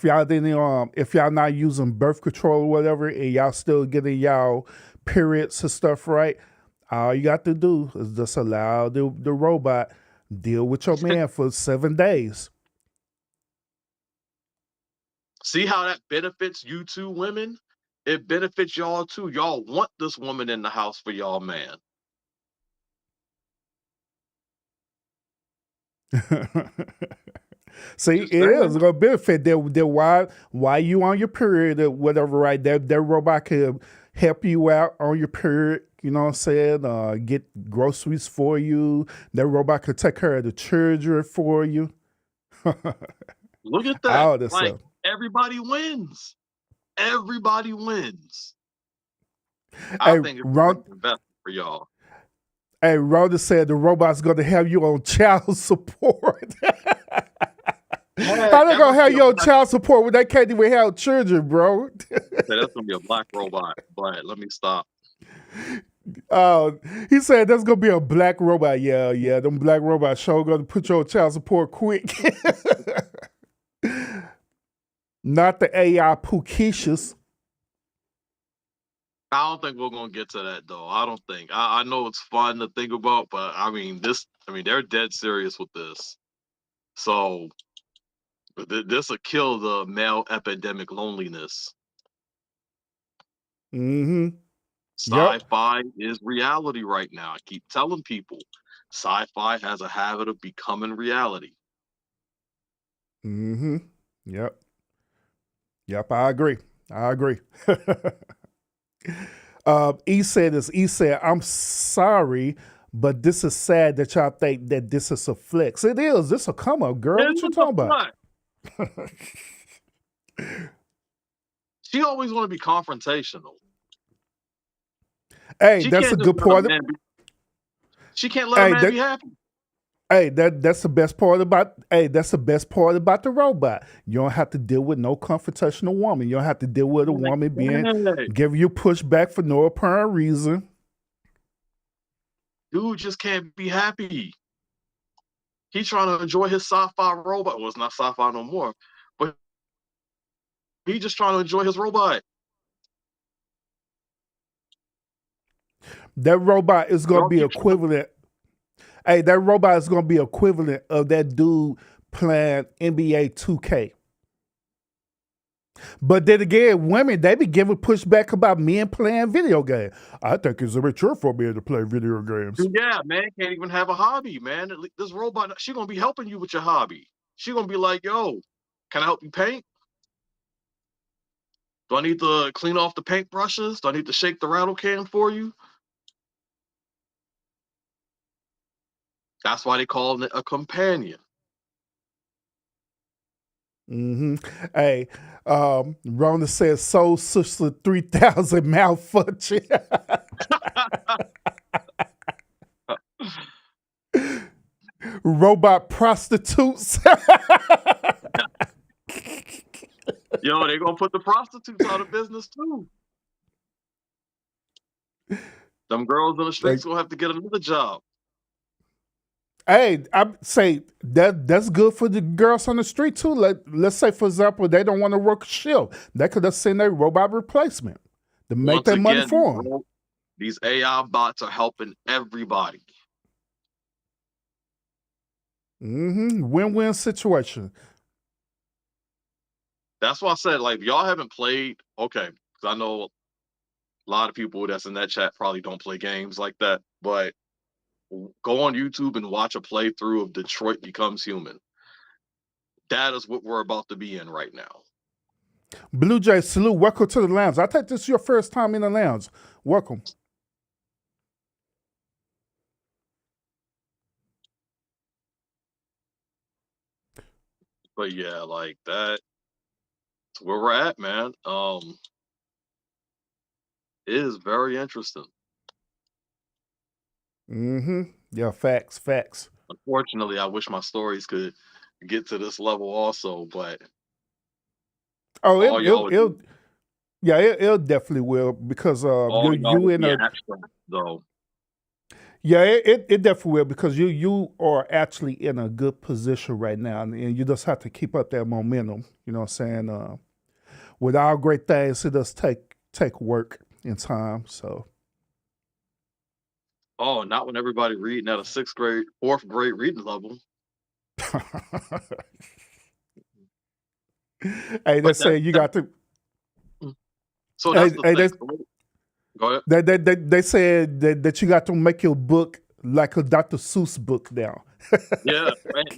y'all not using birth control or whatever, and y'all still getting y'all periods and stuff right, all you got to do is just allow the robot deal with your man for 7 days. See how that benefits you two women? It benefits y'all too. Y'all want this woman in the house for y'all man. See, it is gonna benefit that why you on your period or whatever, right? That robot could help you out on your period, you know what I'm saying? Get groceries for you. That robot could take care of the children for you. Look at that. All this Like, stuff. everybody wins. Everybody wins. Hey, I think it's a Ron, great investment for y'all. hey, Rhoda said the robot's gonna have you on child support. How they gonna have you on child support when they can't even have children, bro? That's gonna be a black robot. But let me stop. He said there's gonna be a black robot. Yeah, them black robots sure gonna put you on child support quick. Not the AI Pukishas. I don't think we're gonna get to that though. I don't think. I know it's fun to think about, but they're dead serious with this. So this will kill the male epidemic loneliness. Yep. Sci-fi is reality right now. I keep telling people, sci-fi has a habit of becoming reality. Yep. I agree. E said, I'm sorry, but this is sad that y'all think that this is a flex. It is. This a come up, girl. What you talking about? She always want to be confrontational. Hey, that's a good part. She can't let a man be happy. Hey, that's the best part about. Hey, that's the best part about the robot. You don't have to deal with no confrontational woman. You don't have to deal with a woman giving you pushback for no apparent reason. Dude just can't be happy. He's trying to enjoy his sci-fi robot. Well, it's not sci-fi no more, but he's just trying to enjoy his robot. That robot is going to be equivalent. Hey, that robot is going to be equivalent of that dude playing NBA 2K. But then again, women, they be giving pushback about men playing video games. I think it's mature for men to play video games. Yeah, man, can't even have a hobby, man. This robot, she going to be helping you with your hobby. She going to be like, yo, can I help you paint? Do I need to clean off the paint brushes? Do I need to shake the rattle can for you? That's why they call it a companion. Hey, Rona says Soul Sister 3000 malfunction. Robot prostitutes. Yo, they're gonna put the prostitutes out of business too. Them girls in the streets gonna have to get another job. Hey, I say that's good for the girls on the street too. Let's say, for example, they don't want to work a shift. They could just send a robot replacement to make Once that money again, for them. these AI bots are helping everybody. Win-win situation. That's why I said, like, if y'all haven't played, okay, because I know a lot of people that's in that chat probably don't play games like that, but go on YouTube and watch a playthrough of Detroit Becomes Human. That is what we're about to be in right now. Blue Jay, salute. Welcome to the lounge. I think this is your first time in the lounge. Welcome. But yeah, like that's where we're at, man. It is very interesting. Yeah, facts. Unfortunately, I wish my stories could get to this level also, but it'll definitely will, because all you y'all would in be a abstract, though. yeah, it definitely will, because you are actually in a good position right now, and you just have to keep up that momentum. You know what I'm saying? With all great things, it does take work and time. So Oh, not when everybody reading at a 4th grade reading level. hey, they But say you got to. So that's the thing. Go ahead. They said that you got to make your book like a Dr. Seuss book now. Yeah,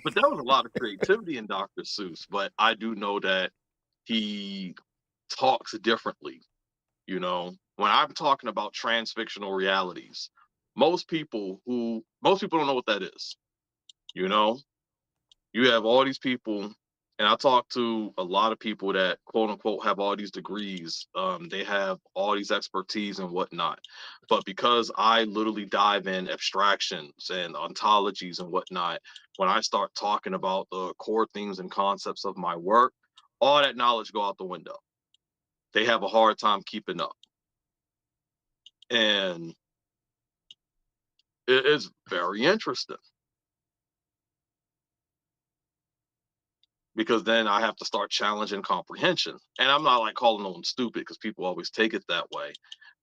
but there was a lot of creativity in Dr. Seuss, but I do know that he talks differently. You know, when I'm talking about transfictional realities, most people don't know what that is. You know, you have all these people, and I talk to a lot of people that quote unquote have all these degrees. They have all these expertise and whatnot. But because I literally dive in abstractions and ontologies and whatnot, when I start talking about the core themes and concepts of my work, all that knowledge go out the window. They have a hard time keeping up. And it is very interesting. Because then I have to start challenging comprehension. And I'm not like calling no one stupid, because people always take it that way.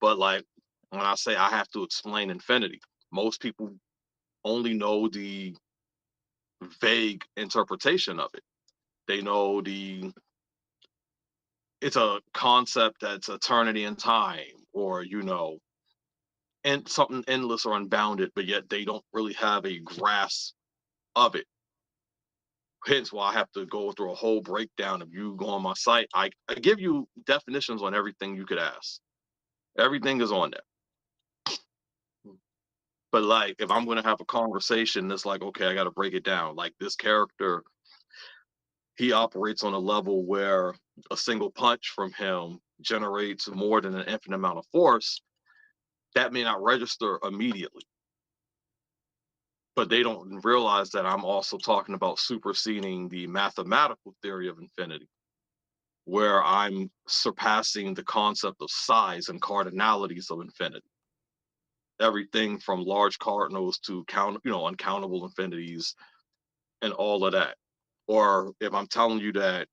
But like when I say I have to explain infinity, most people only know the vague interpretation of it. They know it's a concept that's eternity and time, or and something endless or unbounded, but yet they don't really have a grasp of it. Hence why I have to go through a whole breakdown. If you go on my site, I give you definitions on everything you could ask. Everything is on there. But like, if I'm going to have a conversation, it's like, okay, I got to break it down. Like this character, he operates on a level where a single punch from him generates more than an infinite amount of force. That may not register immediately. But they don't realize that I'm also talking about superseding the mathematical theory of infinity, where I'm surpassing the concept of size and cardinalities of infinity. Everything from large cardinals to uncountable infinities and all of that. Or if I'm telling you that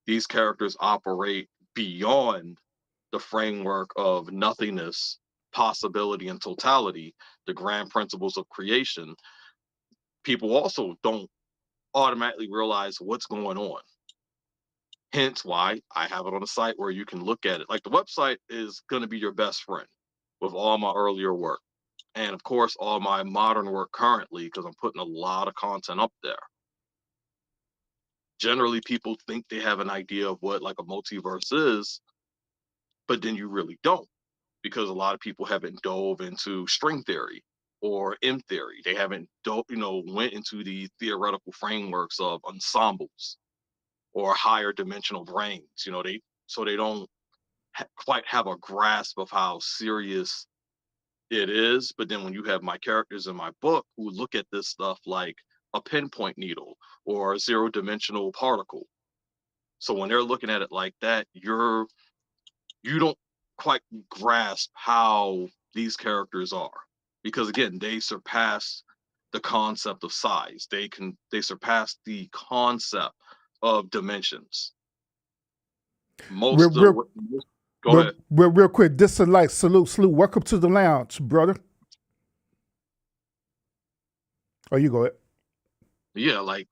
these characters operate beyond the framework of nothingness, possibility, and totality, the grand principles of creation, people also don't automatically realize what's going on. Hence why I have it on the site where you can look at it. Like the website is going to be your best friend with all my earlier work. And of course, all my modern work currently, because I'm putting a lot of content up there. Generally, people think they have an idea of what like a multiverse is, but then you really don't, because a lot of people haven't dove into string theory or M theory. They haven't went into the theoretical frameworks of ensembles or higher dimensional brains. They don't quite have a grasp of how serious it is. But then when you have my characters in my book who look at this stuff like a pinpoint needle or a zero-dimensional particle. So when they're looking at it like that, you don't quite grasp how these characters are, because again, they surpass the concept of size. They surpass the concept of dimensions. Real, Most of real, go ahead. real quick. This is like salute. Welcome to the lounge, brother. Oh, you go ahead. Yeah, like,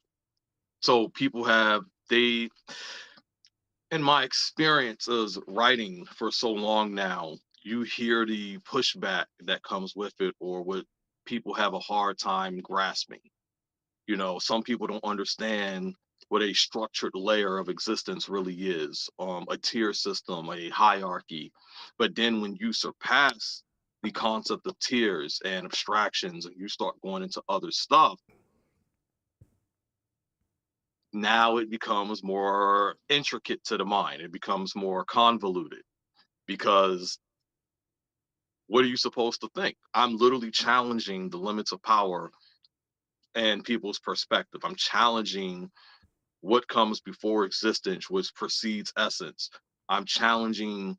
so people have they in my experience as writing for so long now, you hear the pushback that comes with it, or what people have a hard time grasping. Some people don't understand what a structured layer of existence really is, a tier system, a hierarchy. But then when you surpass the concept of tiers and abstractions and you start going into other stuff, now it becomes more intricate to the mind. It becomes more convoluted, because what are you supposed to think? I'm literally challenging the limits of power and people's perspective. I'm challenging what comes before existence, which precedes essence. I'm challenging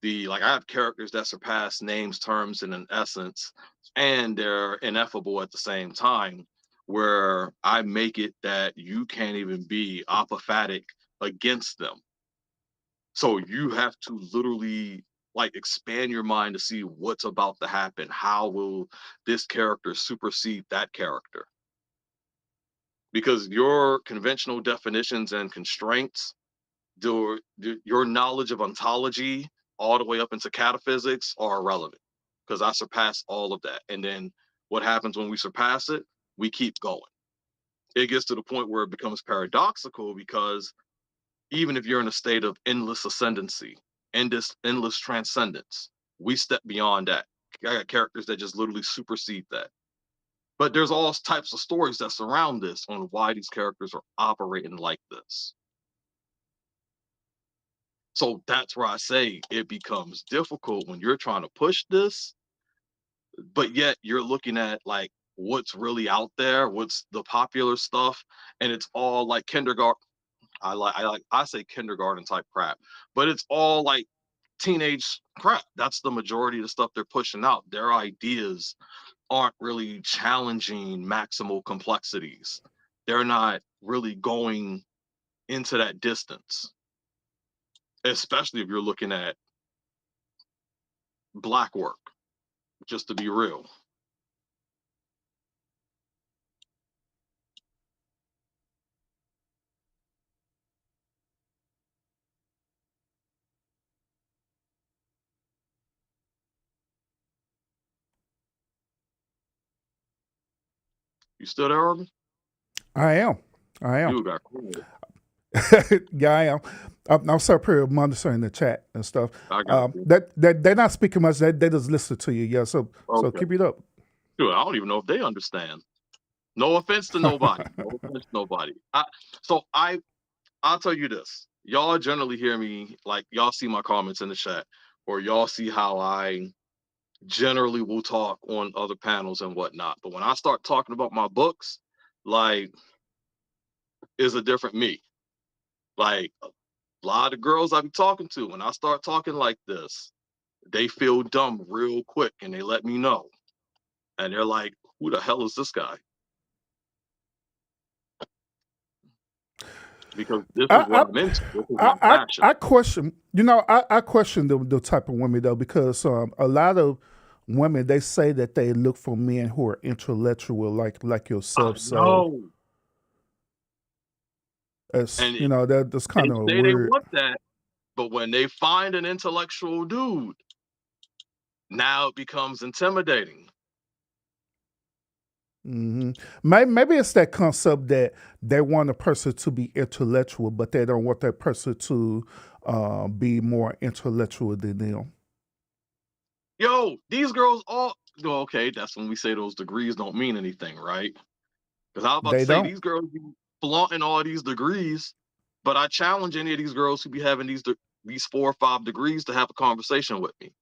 I have characters that surpass names, terms, and an essence, and they're ineffable at the same time, where I make it that you can't even be apophatic against them. So you have to literally expand your mind to see what's about to happen. How will this character supersede that character? Because your conventional definitions and constraints, your knowledge of ontology all the way up into cataphysics are irrelevant, because I surpass all of that. And then what happens when we surpass it? We keep going. It gets to the point where it becomes paradoxical, because even if you're in a state of endless ascendancy, endless transcendence, we step beyond that. I got characters that just literally supersede that. But there's all types of stories that surround this on why these characters are operating like this. So that's where I say it becomes difficult when you're trying to push this, but yet you're looking at what's really out there, what's the popular stuff, and it's all like kindergarten. I say kindergarten type crap, but it's all like teenage crap. That's the majority of the stuff they're pushing out. Their ideas aren't really challenging maximal complexities. They're not really going into that distance, especially if you're looking at black work, just to be real. You still there, Urban? I am. You got cool. Yeah, I am. I'm so pretty monitoring the chat and stuff. I got you. That they're not speaking much. They just listen to you. Yeah. So Okay. keep it up. Dude, I don't even know if they understand. No offense to nobody. No offense to nobody. I'll tell you this. Y'all generally hear me, y'all see my comments in the chat, or y'all see how I generally will talk on other panels and whatnot. But when I start talking about my books, is a different me. A lot of girls I be talking to, when I start talking like this, they feel dumb real quick and they let me know. And they're like, who the hell is this guy? Because this is what I'm into. This is my passion. I question. I question the type of women though, because a lot of women, they say that they look for men who are intellectual, like yourself. So that's that's kind of they weird. They want that, but when they find an intellectual dude, now it becomes intimidating. Maybe it's that concept that they want a person to be intellectual, but they don't want that person to be more intellectual than them. Yo, these girls all okay. That's when we say those degrees don't mean anything, right? Because I was about to say these girls be flaunting all these degrees, but I challenge any of these girls who be having these 4 or 5 degrees to have a conversation with me.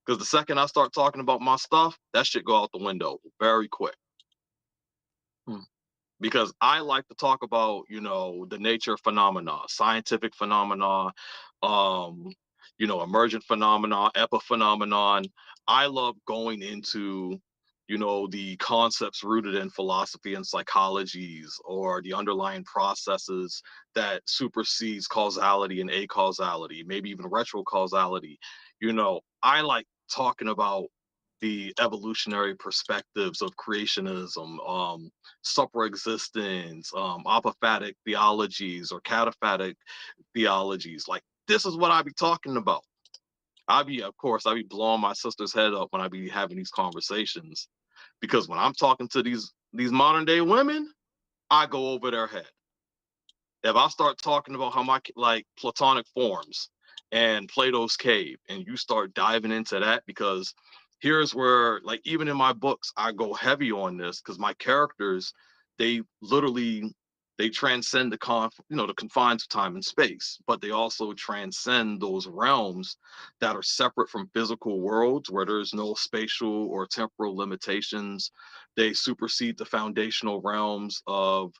Because the second I start talking about my stuff, that shit go out the window very quick. because I like to talk about, the nature phenomena, scientific phenomena, um, emergent phenomena, epiphenomenon. I love going into, the concepts rooted in philosophy and psychologies, or the underlying processes that supersedes causality and acausality, maybe even retrocausality. I like talking about the evolutionary perspectives of creationism, superexistence, apophatic theologies or cataphatic theologies. Like, this is what I be talking about. I be blowing my sister's head up when I be having these conversations, because when I'm talking to these modern day women, I go over their head. If I start talking about how my like platonic forms and Plato's cave, and you start diving into that, because here's where, like, even in my books, I go heavy on this, because my characters, they literally, they transcend the confines of time and space, but they also transcend those realms that are separate from physical worlds, where there's no spatial or temporal limitations. They supersede the foundational realms of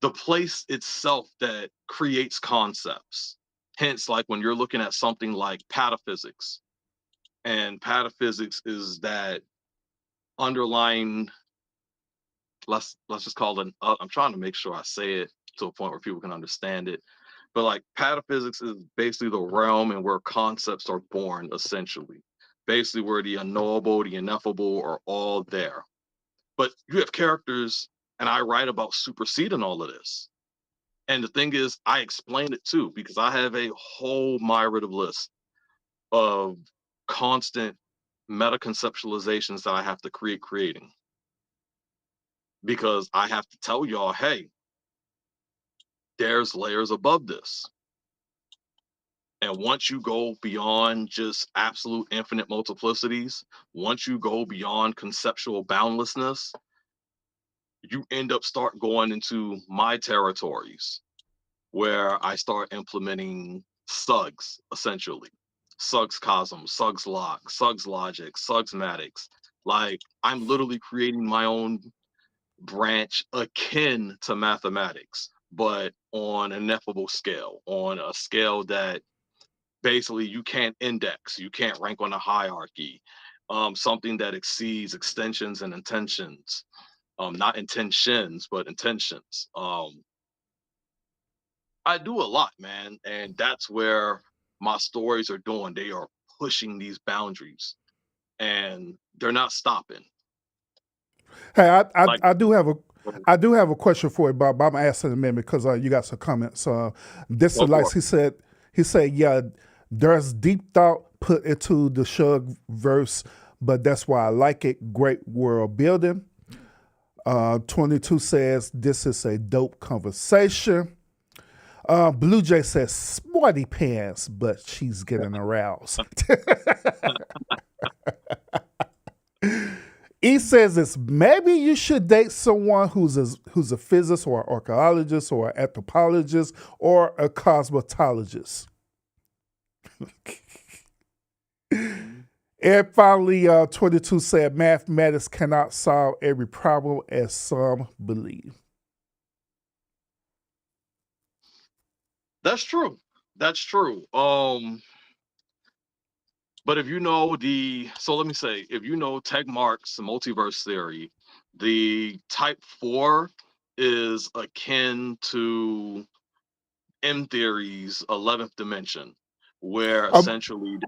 the place itself that creates concepts. Hence, like, when you're looking at something like pataphysics, and pataphysics is that underlying, let's just call it, I'm trying to make sure I say it to a point where people can understand it. But like, pataphysics is basically the realm and where concepts are born, essentially. Basically where the unknowable, the ineffable are all there. But you have characters, and I write about superseding all of this. And the thing is, I explain it too, because I have a whole myriad of list of constant meta conceptualizations that I have to creating. Because I have to tell y'all, hey, there's layers above this. And once you go beyond just absolute infinite multiplicities, once you go beyond conceptual boundlessness, you end up start going into my territories, where I start implementing Suggs, essentially. Suggs cosm, Suggs lock, Suggs logic, Suggs matics. Like, I'm literally creating my own branch akin to mathematics, but on an ineffable scale, on a scale that basically you can't index, you can't rank on a hierarchy. Something that exceeds extensions and intentions. Not intentions, but intentions. I do a lot, man, and that's where my stories are doing. They are pushing these boundaries, and they're not stopping. Hey, Like, I do have a question for you, Bob. I'm asking a minute because you got some comments. This go is like for he said, yeah, there's deep thought put into the Shug verse, but that's why I like it. Great world building. 22 says this is a dope conversation. Blue Jay says smarty pants, but she's getting aroused. He says it's maybe you should date someone who's a physicist or archaeologist or anthropologist or a cosmetologist. And finally, 22 said mathematics cannot solve every problem as some believe. That's true. That's true. But if you know let me say, if you know Tegmark's multiverse theory, the type 4 is akin to M theory's 11th dimension, where Um, essentially, go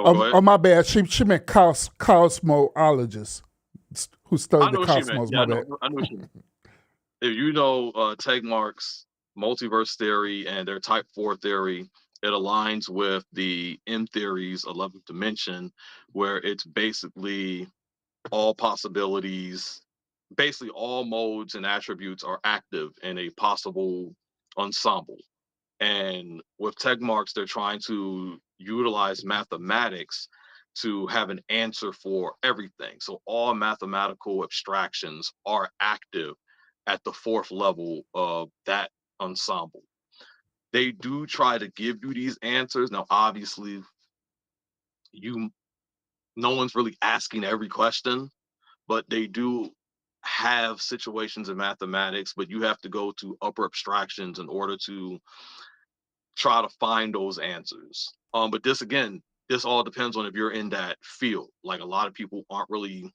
ahead. oh, my bad. She meant cosmologist who studied I the know what she meant. cosmos. Yeah, My bad. I know what she meant. If you know Tegmark's multiverse theory and their type 4 theory, it aligns with the M theory's 11th dimension, where it's basically all possibilities, basically all modes and attributes are active in a possible ensemble. And with Tegmarks, they're trying to utilize mathematics to have an answer for everything. So all mathematical abstractions are active at the fourth level of that ensemble. They do try to give you these answers. Now, obviously, you no one's really asking every question, but they do have situations in mathematics, but you have to go to upper abstractions in order to try to find those answers. But this all depends on if you're in that field. Like a lot of people aren't really,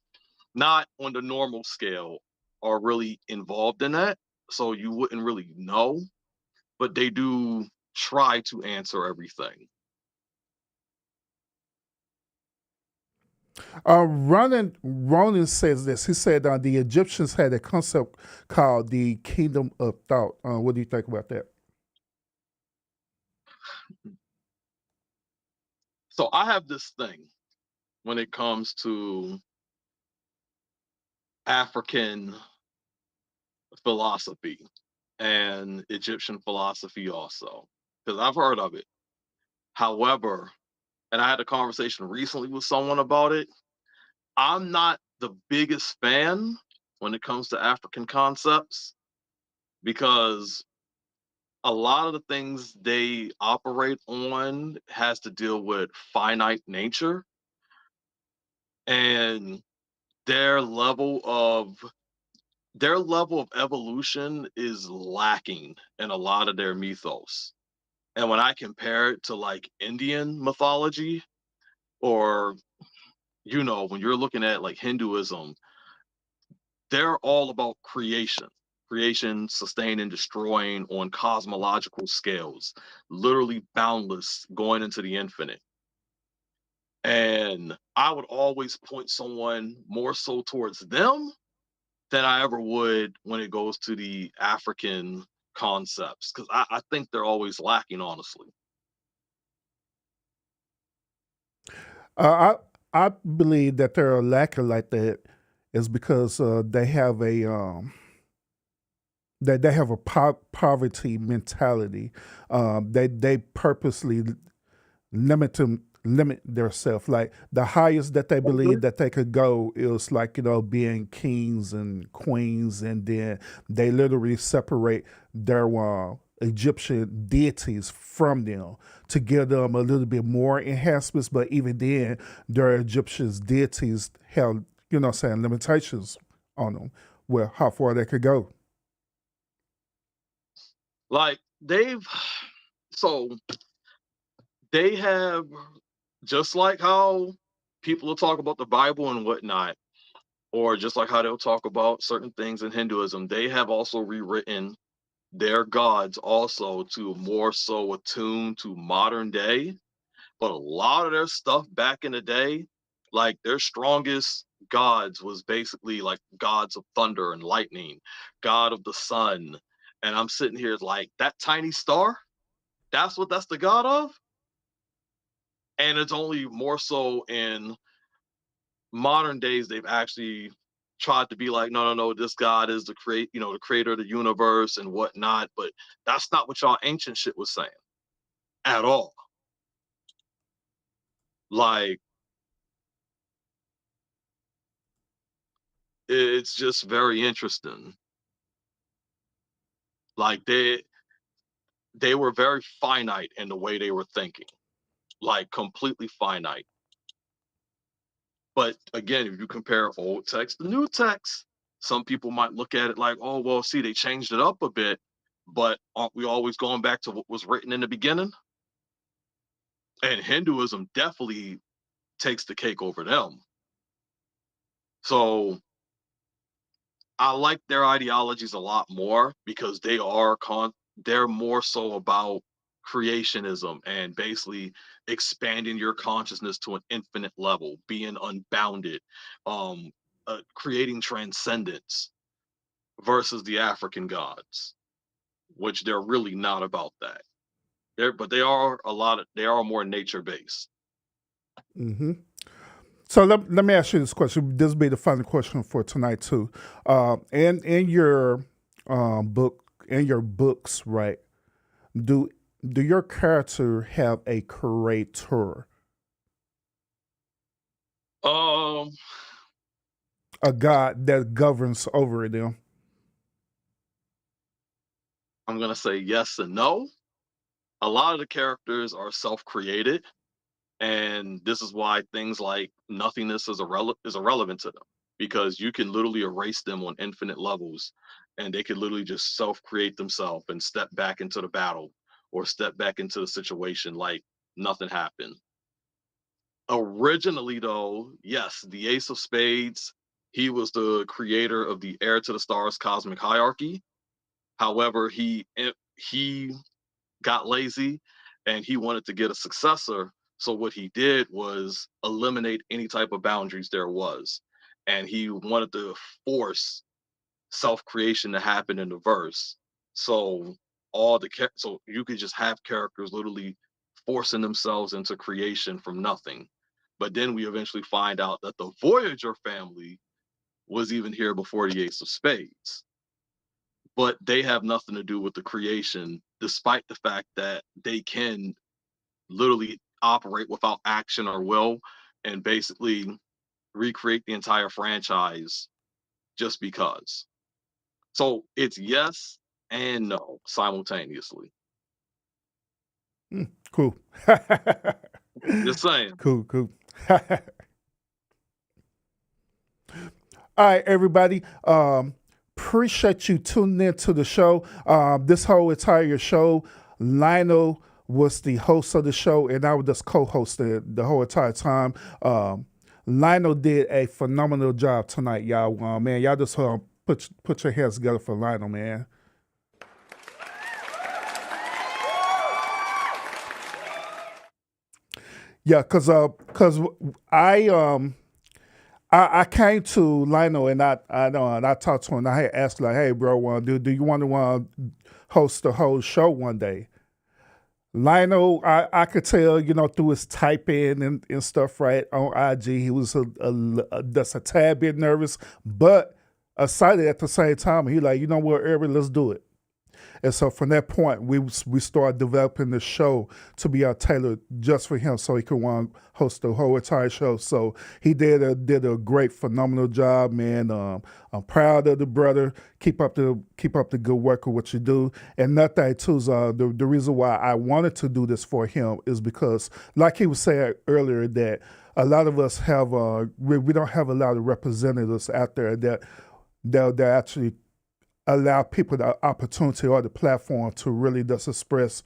not on the normal scale, are really involved in that. So you wouldn't really know, but they do try to answer everything. Ronan says this. He said the Egyptians had a concept called the kingdom of thought. What do you think about that? So I have this thing when it comes to African philosophy and Egyptian philosophy also, because I've heard of it. However, and I had a conversation recently with someone about it, I'm not the biggest fan when it comes to African concepts because a lot of the things they operate on has to deal with finite nature, and their level of their level of evolution is lacking in a lot of their mythos. And when I compare it to like Indian mythology, or when you're looking at like Hinduism, they're all about creation, sustain and destroying on cosmological scales, literally boundless, going into the infinite. And I would always point someone more so towards them than I ever would when it goes to the African concepts, because I think they're always lacking, honestly. I believe that they're lacking like that is because they have a they have a poverty mentality. They purposely limit themselves. Like the highest that they believe that they could go is like being kings and queens, and then they literally separate their Egyptian deities from them to give them a little bit more enhancements. But even then, their Egyptian deities have limitations on them, where how far they could go. Like so they have, just like how people will talk about the Bible and whatnot, or just like how they'll talk about certain things in Hinduism, they have also rewritten their gods also to more so attune to modern day. But a lot of their stuff back in the day, like their strongest gods was basically like gods of thunder and lightning, god of the sun. And I'm sitting here like, that tiny star, that's the god of? And it's only more so in modern days they've actually tried to be like, no, this god is the creator of the universe and whatnot. But that's not what y'all ancient shit was saying at all. Like, it's just very interesting. Like they were very finite in the way they were thinking, like completely finite. But again, if you compare old text to new text, some people might look at it like, oh, well, see, they changed it up a bit, but aren't we always going back to what was written in the beginning? And Hinduism definitely takes the cake over them. So I like their ideologies a lot more because they're more so about creationism and basically expanding your consciousness to an infinite level, being unbounded, creating transcendence, versus the African gods, which they're really not about that. But they are more nature based. Hmm. So let me ask you this question. This will be the final question for tonight too. And in your in your books, right? Do your character have a creator, Um, a god that governs over them? I'm gonna say yes and no. A lot of the characters are self-created, and this is why things like nothingness is irrelevant to them. because you can literally erase them on infinite levels, and they could literally just self-create themselves and step back into the battle or step back into the situation like nothing happened. Originally, though, yes, the Ace of Spades, he was the creator of the Heir to the Stars cosmic hierarchy. However, he got lazy and he wanted to get a successor. So what he did was eliminate any type of boundaries there was. And he wanted to force self-creation to happen in the verse. So so you could just have characters literally forcing themselves into creation from nothing. But then we eventually find out that the Voyager family was even here before the Ace of Spades. But they have nothing to do with the creation, despite the fact that they can literally operate without action or will and basically recreate the entire franchise just because. So it's yes and no simultaneously. Cool. Just saying. Cool. All right, everybody. Appreciate you tuning in to the show. This whole entire show, Lionel was the host of the show, and I was just co-hosting the whole entire time. Lionel did a phenomenal job tonight, y'all. Man, y'all just put your hands together for Lionel, man. Yeah, cause I came to Lionel and I talked to him and I had asked like, hey bro, do you want to host the whole show one day? Lionel, I could tell, through his typing and stuff right on IG, he was just a tad bit nervous, but excited at the same time. He like, you know what, Urban, let's do it. And so from that point, we started developing the show to be tailored just for him, so he could host the whole entire show. So he did a great, phenomenal job, man. I'm proud of the brother. Keep up the good work of what you do. And another thing too is the reason why I wanted to do this for him is because, like he was saying earlier, that a lot of us have we don't have a lot of representatives out there that actually allow people the opportunity or the platform to really just express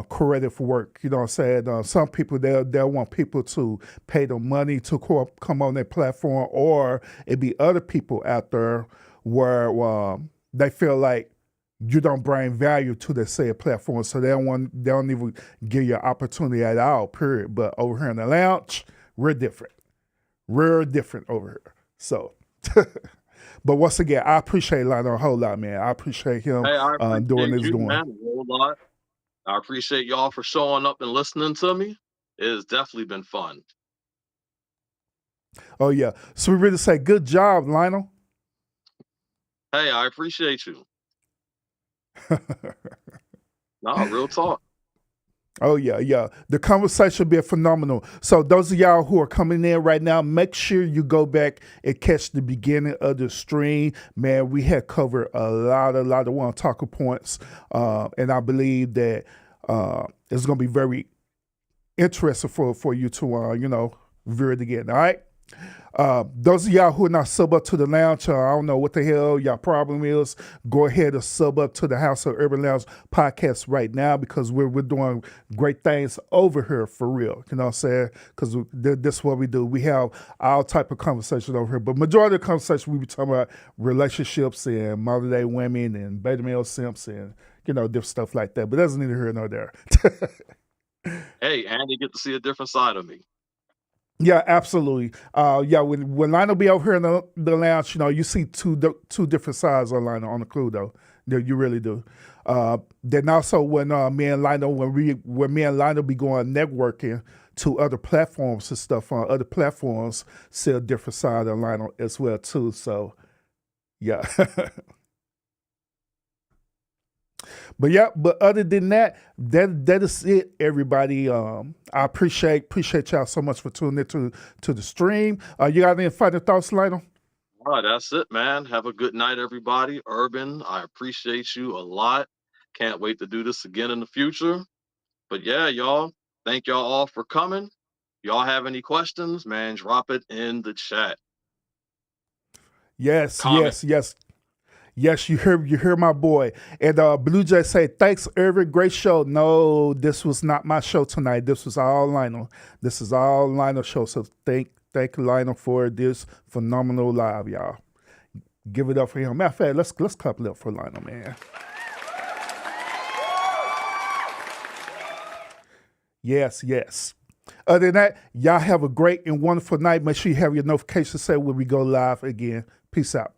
creative work. You know what I'm saying? Some people, they'll want people to pay them money to come on their platform, or it be other people out there where they feel like you don't bring value to their said platform, so they don't even give you an opportunity at all, period. But over here in the lounge, we're different. We're different over here. So... But once again, I appreciate Lionel a whole lot, man. I appreciate him doing this. Man, a whole lot. I appreciate y'all for showing up and listening to me. It has definitely been fun. Oh yeah. So we really say good job, Lionel. Hey, I appreciate you. No, real talk. Oh, yeah. The conversation been phenomenal. So those of y'all who are coming in right now, make sure you go back and catch the beginning of the stream. Man, we had covered a lot of talking points. And I believe that it's going to be very interesting for you to, view it again. All right? Those of y'all who are not sub up to the lounge, I don't know what the hell y'all problem is. Go ahead and sub up to the House of Urban Lounge podcast right now, because we're doing great things over here for real. You know what I'm saying? Because this is what we do. We have all type of conversation over here, but majority of the conversation we be talking about relationships and modern day women and beta male simps and different stuff like that. But that's neither here nor there. Hey, and you get to see a different side of me. Yeah, absolutely. When Lionel be over here in the lounge, you see two different sides of Lionel on the crew, though. You really do. Then also when me and Lionel be going networking to other platforms and stuff on other platforms, see a different side of Lionel as well too. So yeah. But other than that is it, everybody. I appreciate y'all so much for tuning in to the stream. You got any final thoughts, Lionel? Oh, that's it, man. Have a good night, everybody. Urban, I appreciate you a lot. Can't wait to do this again in the future. But yeah, y'all, thank y'all all for coming. Y'all have any questions, man, drop it in the chat. Yes, comment. yes, yes. Yes, you hear my boy. And Blue Jay say, thanks, Irvin. Great show. No, this was not my show tonight. This was all Lionel. This is all Lionel show. So thank Lionel for this phenomenal live, y'all. Give it up for him. Matter of fact, let's clap it up for Lionel, man. Yes, yes. Other than that, y'all have a great and wonderful night. Make sure you have your notifications set when we go live again. Peace out.